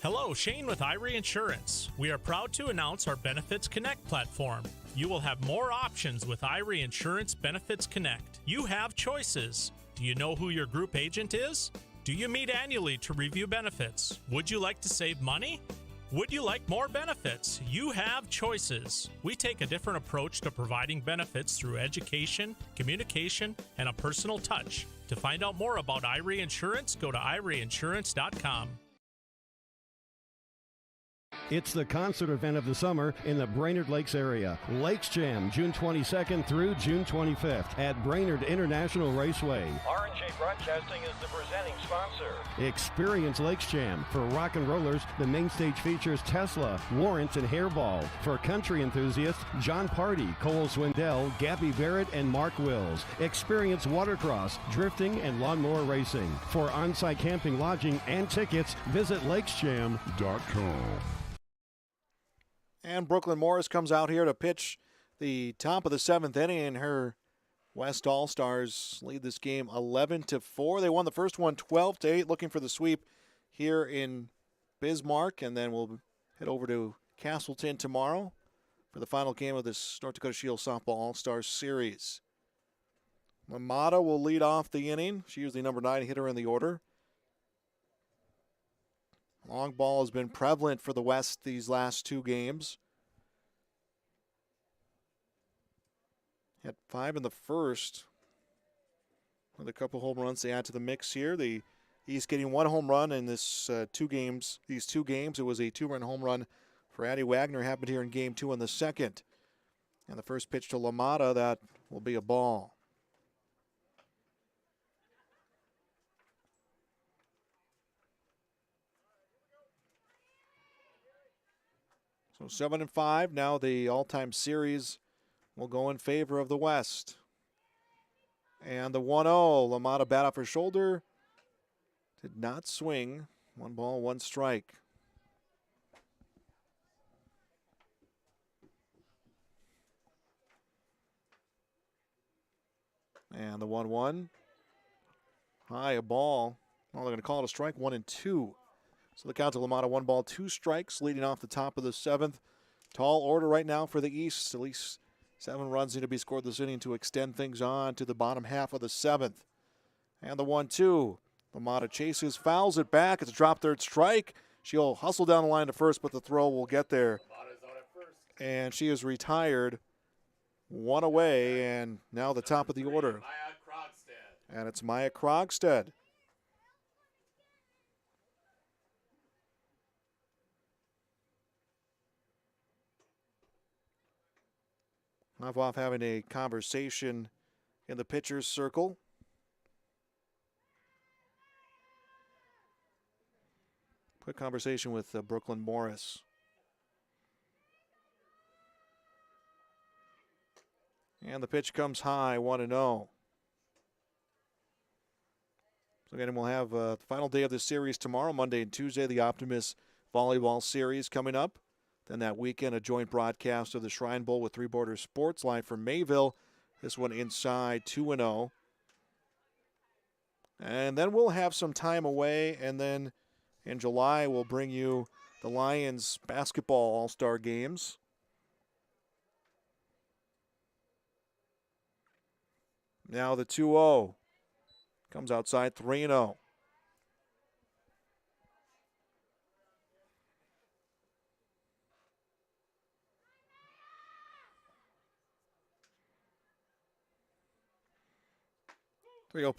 Hello, Shane with Irie Insurance. We are proud to announce our Benefits Connect platform. You will have more options with Irie Insurance Benefits Connect. You have choices. Do you know who your group agent is? Do you meet annually to review benefits? Would you like to save money? Would you like more benefits? You have choices. We take a different approach to providing benefits through education, communication, and a personal touch. To find out more about Irie Insurance, go to IrieInsurance.com. It's the concert event of the summer in the Brainerd Lakes area. Lakes Jam, June 22nd through June 25th at Brainerd International Raceway. R&J Broadcasting is the presenting sponsor. Experience Lakes Jam. For rock and rollers, the main stage features Tesla, Warrants, and Hairball. For country enthusiasts, John Party, Cole Swindell, Gabby Barrett, and Mark Wills. Experience watercross, drifting, and lawnmower racing. For on-site camping, lodging, and tickets, visit lakesjam.com. And Brooklyn Morris comes out here to pitch the top of the 7th inning, and her West All-Stars lead this game 11-4. They won the first one 12-8, looking for the sweep here in Bismarck, and then we'll head over to Castleton tomorrow for the final game of this North Dakota Scheels Softball All-Stars Series. LaMotta will lead off the inning. She is the number 9 hitter in the order. Long ball has been prevalent for the West these last 2 games. Had 5 in the first. With a couple home runs they add to the mix here. The East getting 1 home run in this these 2 games. It was a 2-run home run for Addie Wagner. Happened here in game 2 in the second. And the first pitch to LaMotta, that will be a ball. So 7-5. Now the all-time series will go in favor of the West. And the 1-0. LaMotta bat off her shoulder. Did not swing. 1 ball, 1 strike. And the 1-1. High, a ball. Well, they're going to call it a strike. 1-2. So the count to LaMotta, 1 ball, 2 strikes, leading off the top of the 7th. Tall order right now for the East. At least 7 runs need to be scored this inning to extend things on to the bottom half of the 7th. And the 1-2. LaMotta chases, fouls it back. It's a drop third strike. She'll hustle down the line to first, but the throw will get there. And she is retired. 1 away, and now the top of the order. And it's Maya Krogstad. Off having a conversation in the pitcher's circle. Quick conversation with Brooklyn Morris. And the pitch comes high, 1-0. So again, we'll have the final day of the series tomorrow, Monday and Tuesday, the Optimus Volleyball Series coming up. Then that weekend, a joint broadcast of the Shrine Bowl with Three Borders Sports Line from Mayville. This one inside 2-0. And then we'll have some time away, and then in July we'll bring you the Lions basketball all-star games. Now the 2-0 comes outside 3-0.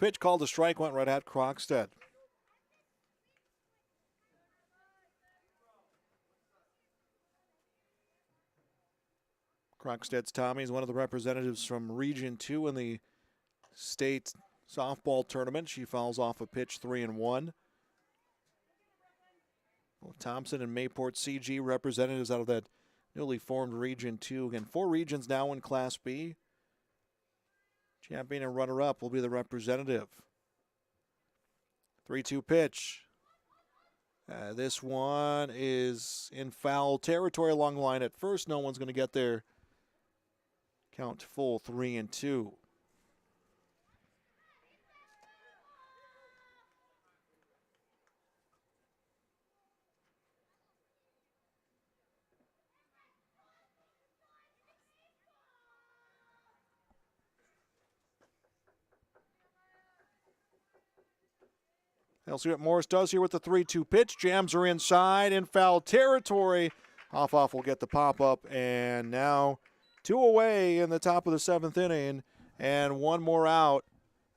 Pitch called a strike, went right at Krogstad. Krogstad's Tommy is one of the representatives from Region 2 in the state softball tournament. She fouls off a pitch 3-1. Thompson and Mayport CG representatives out of that newly formed Region 2. Again, 4 regions now in Class B. Champion and runner-up will be the representative. 3-2 pitch. This one is in foul territory along the line at first. No one's going to get there. Count full 3-2. They'll see what Morris does here with the 3-2 pitch. Jams are inside in foul territory. Off will get the pop-up, and now 2 away in the top of the 7th inning, and 1 more out.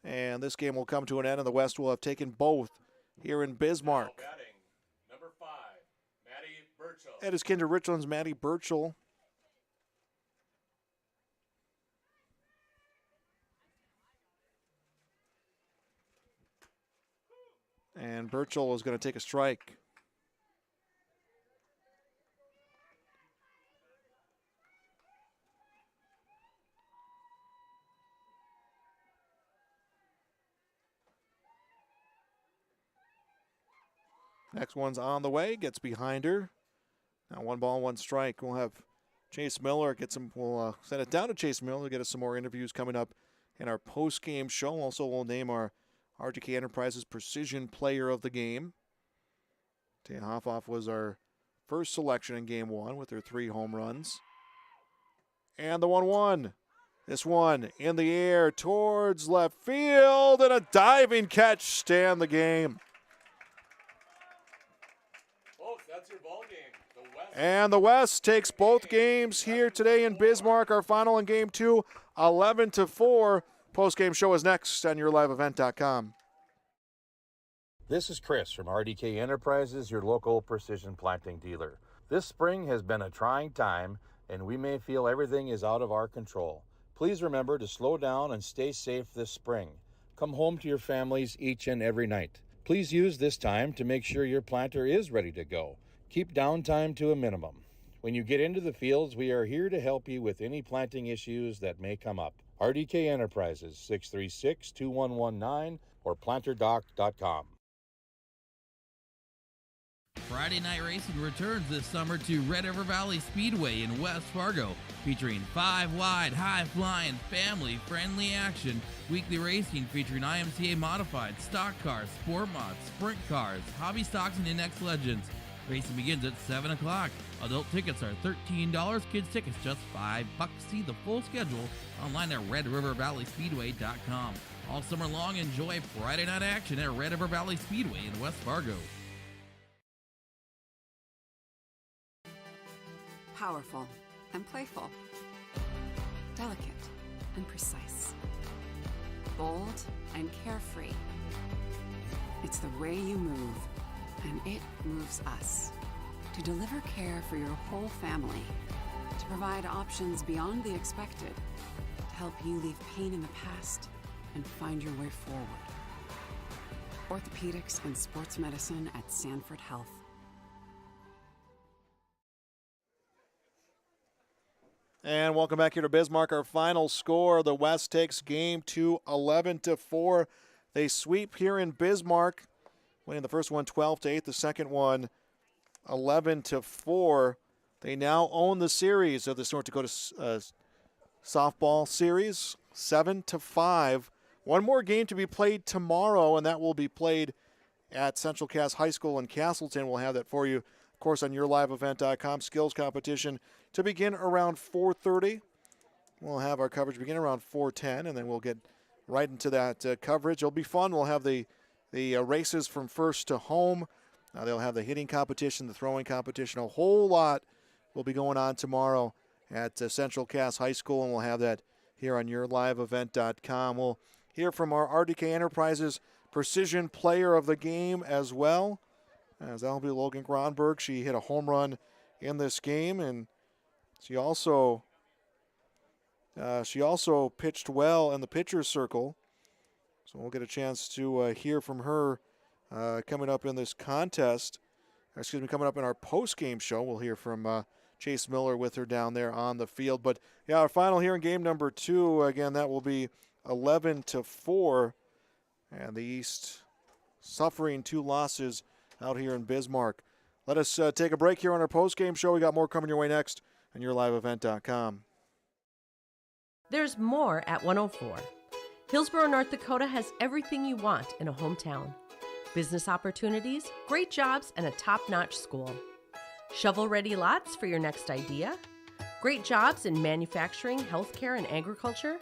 And this game will come to an end, and the West will have taken both here in Bismarck. Now batting, number 5, Maddie Burchell. That is Kinder Richland's Maddie Burchell. And Burchell is going to take a strike. Next one's on the way, gets behind her. Now 1 ball, 1 strike. We'll have Chase Miller we'll send it down to Chase Miller to get us some more interviews coming up in our post-game show. Also, we'll name our RGK Enterprises Precision Player of the Game. Tia Hofoff was our first selection in Game 1 with her 3 home runs. And the 1-1. This one in the air towards left field, and a diving catch to end the game. Folks, that's your ball game. The West. And the West takes both games here today in Bismarck. Our final in Game 2, 11-4. Post-game show is next on YourLiveEvent.com. This is Chris from RDK Enterprises, your local precision planting dealer. This spring has been a trying time, and we may feel everything is out of our control. Please remember to slow down and stay safe this spring. Come home to your families each and every night. Please use this time to make sure your planter is ready to go. Keep downtime to a minimum. When you get into the fields, we are here to help you with any planting issues that may come up. RDK Enterprises, 636-2119 or planterdoc.com. Friday Night Racing returns this summer to Red River Valley Speedway in West Fargo, featuring 5-wide, high-flying, family-friendly action. Weekly racing featuring IMCA modified, stock cars, sport mods, sprint cars, hobby stocks, and index legends. Racing begins at 7 o'clock. Adult tickets are $13, kids tickets just $5. See the full schedule online at RedRiverValleySpeedway.com. All summer long, enjoy Friday night action at Red River Valley Speedway in West Fargo. Powerful and playful. Delicate and precise. Bold and carefree. It's the way you move, and it moves us. To deliver care for your whole family. To provide options beyond the expected. To help you leave pain in the past and find your way forward. Orthopedics and sports medicine at Sanford Health. And welcome back here to Bismarck. Our final score, the West takes Game 2, 11-4. They sweep here in Bismarck, winning the first one 12-8, the second one 11-4. They now own the series of this North Dakota softball series, 7-5. One more game to be played tomorrow, and that will be played at Central Cass High School in Castleton. We'll have that for you, of course, on YourLiveEvent.com. Skills competition to begin around 4:30. We'll have our coverage begin around 4:10, and then we'll get right into that coverage. It'll be fun. We'll have the races from first to home. They'll have the hitting competition, the throwing competition. A whole lot will be going on tomorrow at Central Cass High School, and we'll have that here on YourLiveEvent.com. We'll hear from our RDK Enterprises Precision Player of the Game as well, as that'll be Logan Gronberg. She hit a home run in this game, and she also pitched well in the pitcher's circle. So we'll get a chance to hear from her coming up in this contest. Coming up in our post-game show. We'll hear from Chase Miller with her down there on the field. But, yeah, our final here in game number 2, again, that will be 11-4. And the East suffering 2 losses out here in Bismarck. Let us take a break here on our post-game show. We got more coming your way next on YourLiveEvent.com. There's more at 104. Hillsborough, North Dakota has everything you want in a hometown. Business opportunities, great jobs, and a top-notch school. Shovel-ready lots for your next idea. Great jobs in manufacturing, healthcare, and agriculture.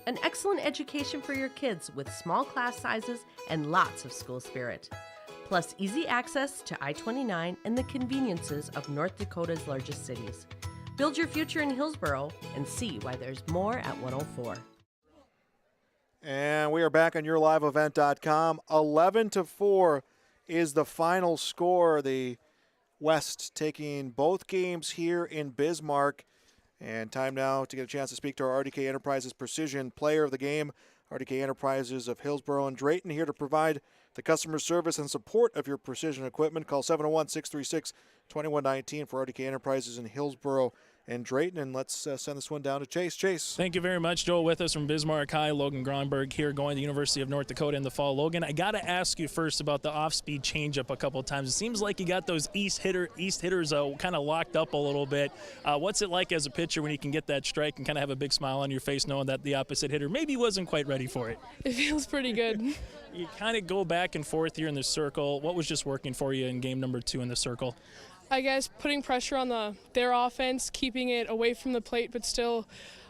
An excellent education for your kids with small class sizes and lots of school spirit. Plus easy access to I-29 and the conveniences of North Dakota's largest cities. Build your future in Hillsborough and see why there's more at 104. And we are back on YourLiveEvent.com. 11-4 is the final score. The West taking both games here in Bismarck. And time now to get a chance to speak to our RDK Enterprises Precision Player of the Game. RDK Enterprises of Hillsborough and Drayton here to provide the customer service and support of your precision equipment. Call 701-636-2119 for RDK Enterprises in Hillsborough and Drayton. And let's send this one down to Chase. Chase. Thank you very much, Joel. With us from Bismarck High, Logan Gronberg here going to the University of North Dakota in the fall. Logan, I got to ask you first about the off-speed changeup a couple of times. It seems like you got those East hitters kind of locked up a little bit. What's it like as a pitcher when you can get that strike and kind of have a big smile on your face knowing that the opposite hitter maybe wasn't quite ready for it? It feels pretty good. You kind of go back and forth here in the circle. What was just working for you in game number 2 in the circle? I guess putting pressure on their offense, keeping it away from the plate but still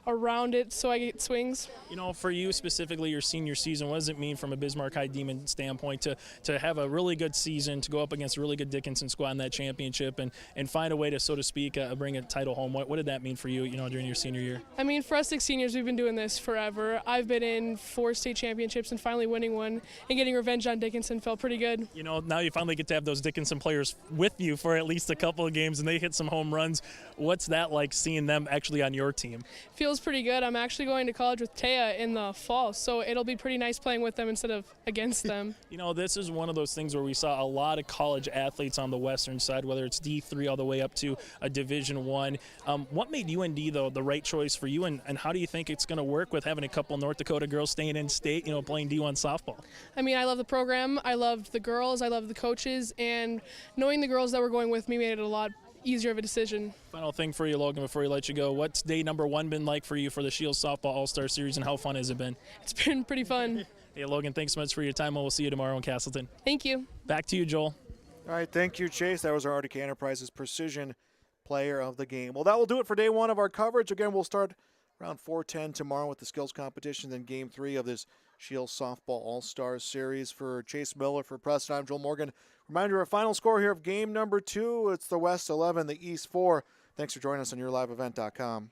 around it so I get swings. You know, for you specifically, your senior season, what does it mean from a Bismarck High Demon standpoint to have a really good season, to go up against a really good Dickinson squad in that championship and find a way to, so to speak, bring a title home? What did that mean for you, during your senior year? I mean, for us 6 seniors, we've been doing this forever. I've been in 4 state championships and finally winning one and getting revenge on Dickinson felt pretty good. Now you finally get to have those Dickinson players with you for at least a couple of games and they hit some home runs. What's that like, seeing them actually on your team? Feels pretty good. I'm actually going to college with Taya in the fall, so it'll be pretty nice playing with them instead of against them. This is one of those things where we saw a lot of college athletes on the western side, whether it's D3 all the way up to a Division I. What made UND, though, the right choice for you, and how do you think it's going to work with having a couple North Dakota girls staying in state, playing D1 softball? I mean, I love the program. I loved the girls. I loved the coaches, and knowing the girls that were going with me made it a lot easier of a decision. Final thing for you, Logan, before we let you go. What's day number 1 been like for you for the Scheels Softball All-Star Series, and how fun has it been? It's been pretty fun. Hey, Logan, thanks so much for your time. We'll see you tomorrow in Castleton. Thank you. Back to you, Joel. All right, thank you, Chase. That was our RDK Enterprises Precision Player of the Game. Well, that will do it for day 1 of our coverage. Again, we'll start around 4:10 tomorrow with the skills competition, then game 3 of this Scheels Softball All-Stars Series. For Chase Miller, for Preston, I'm Joel Morgan. Reminder, our final score here of game number 2. It's the West 11, the East 4. Thanks for joining us on YourLiveEvent.com.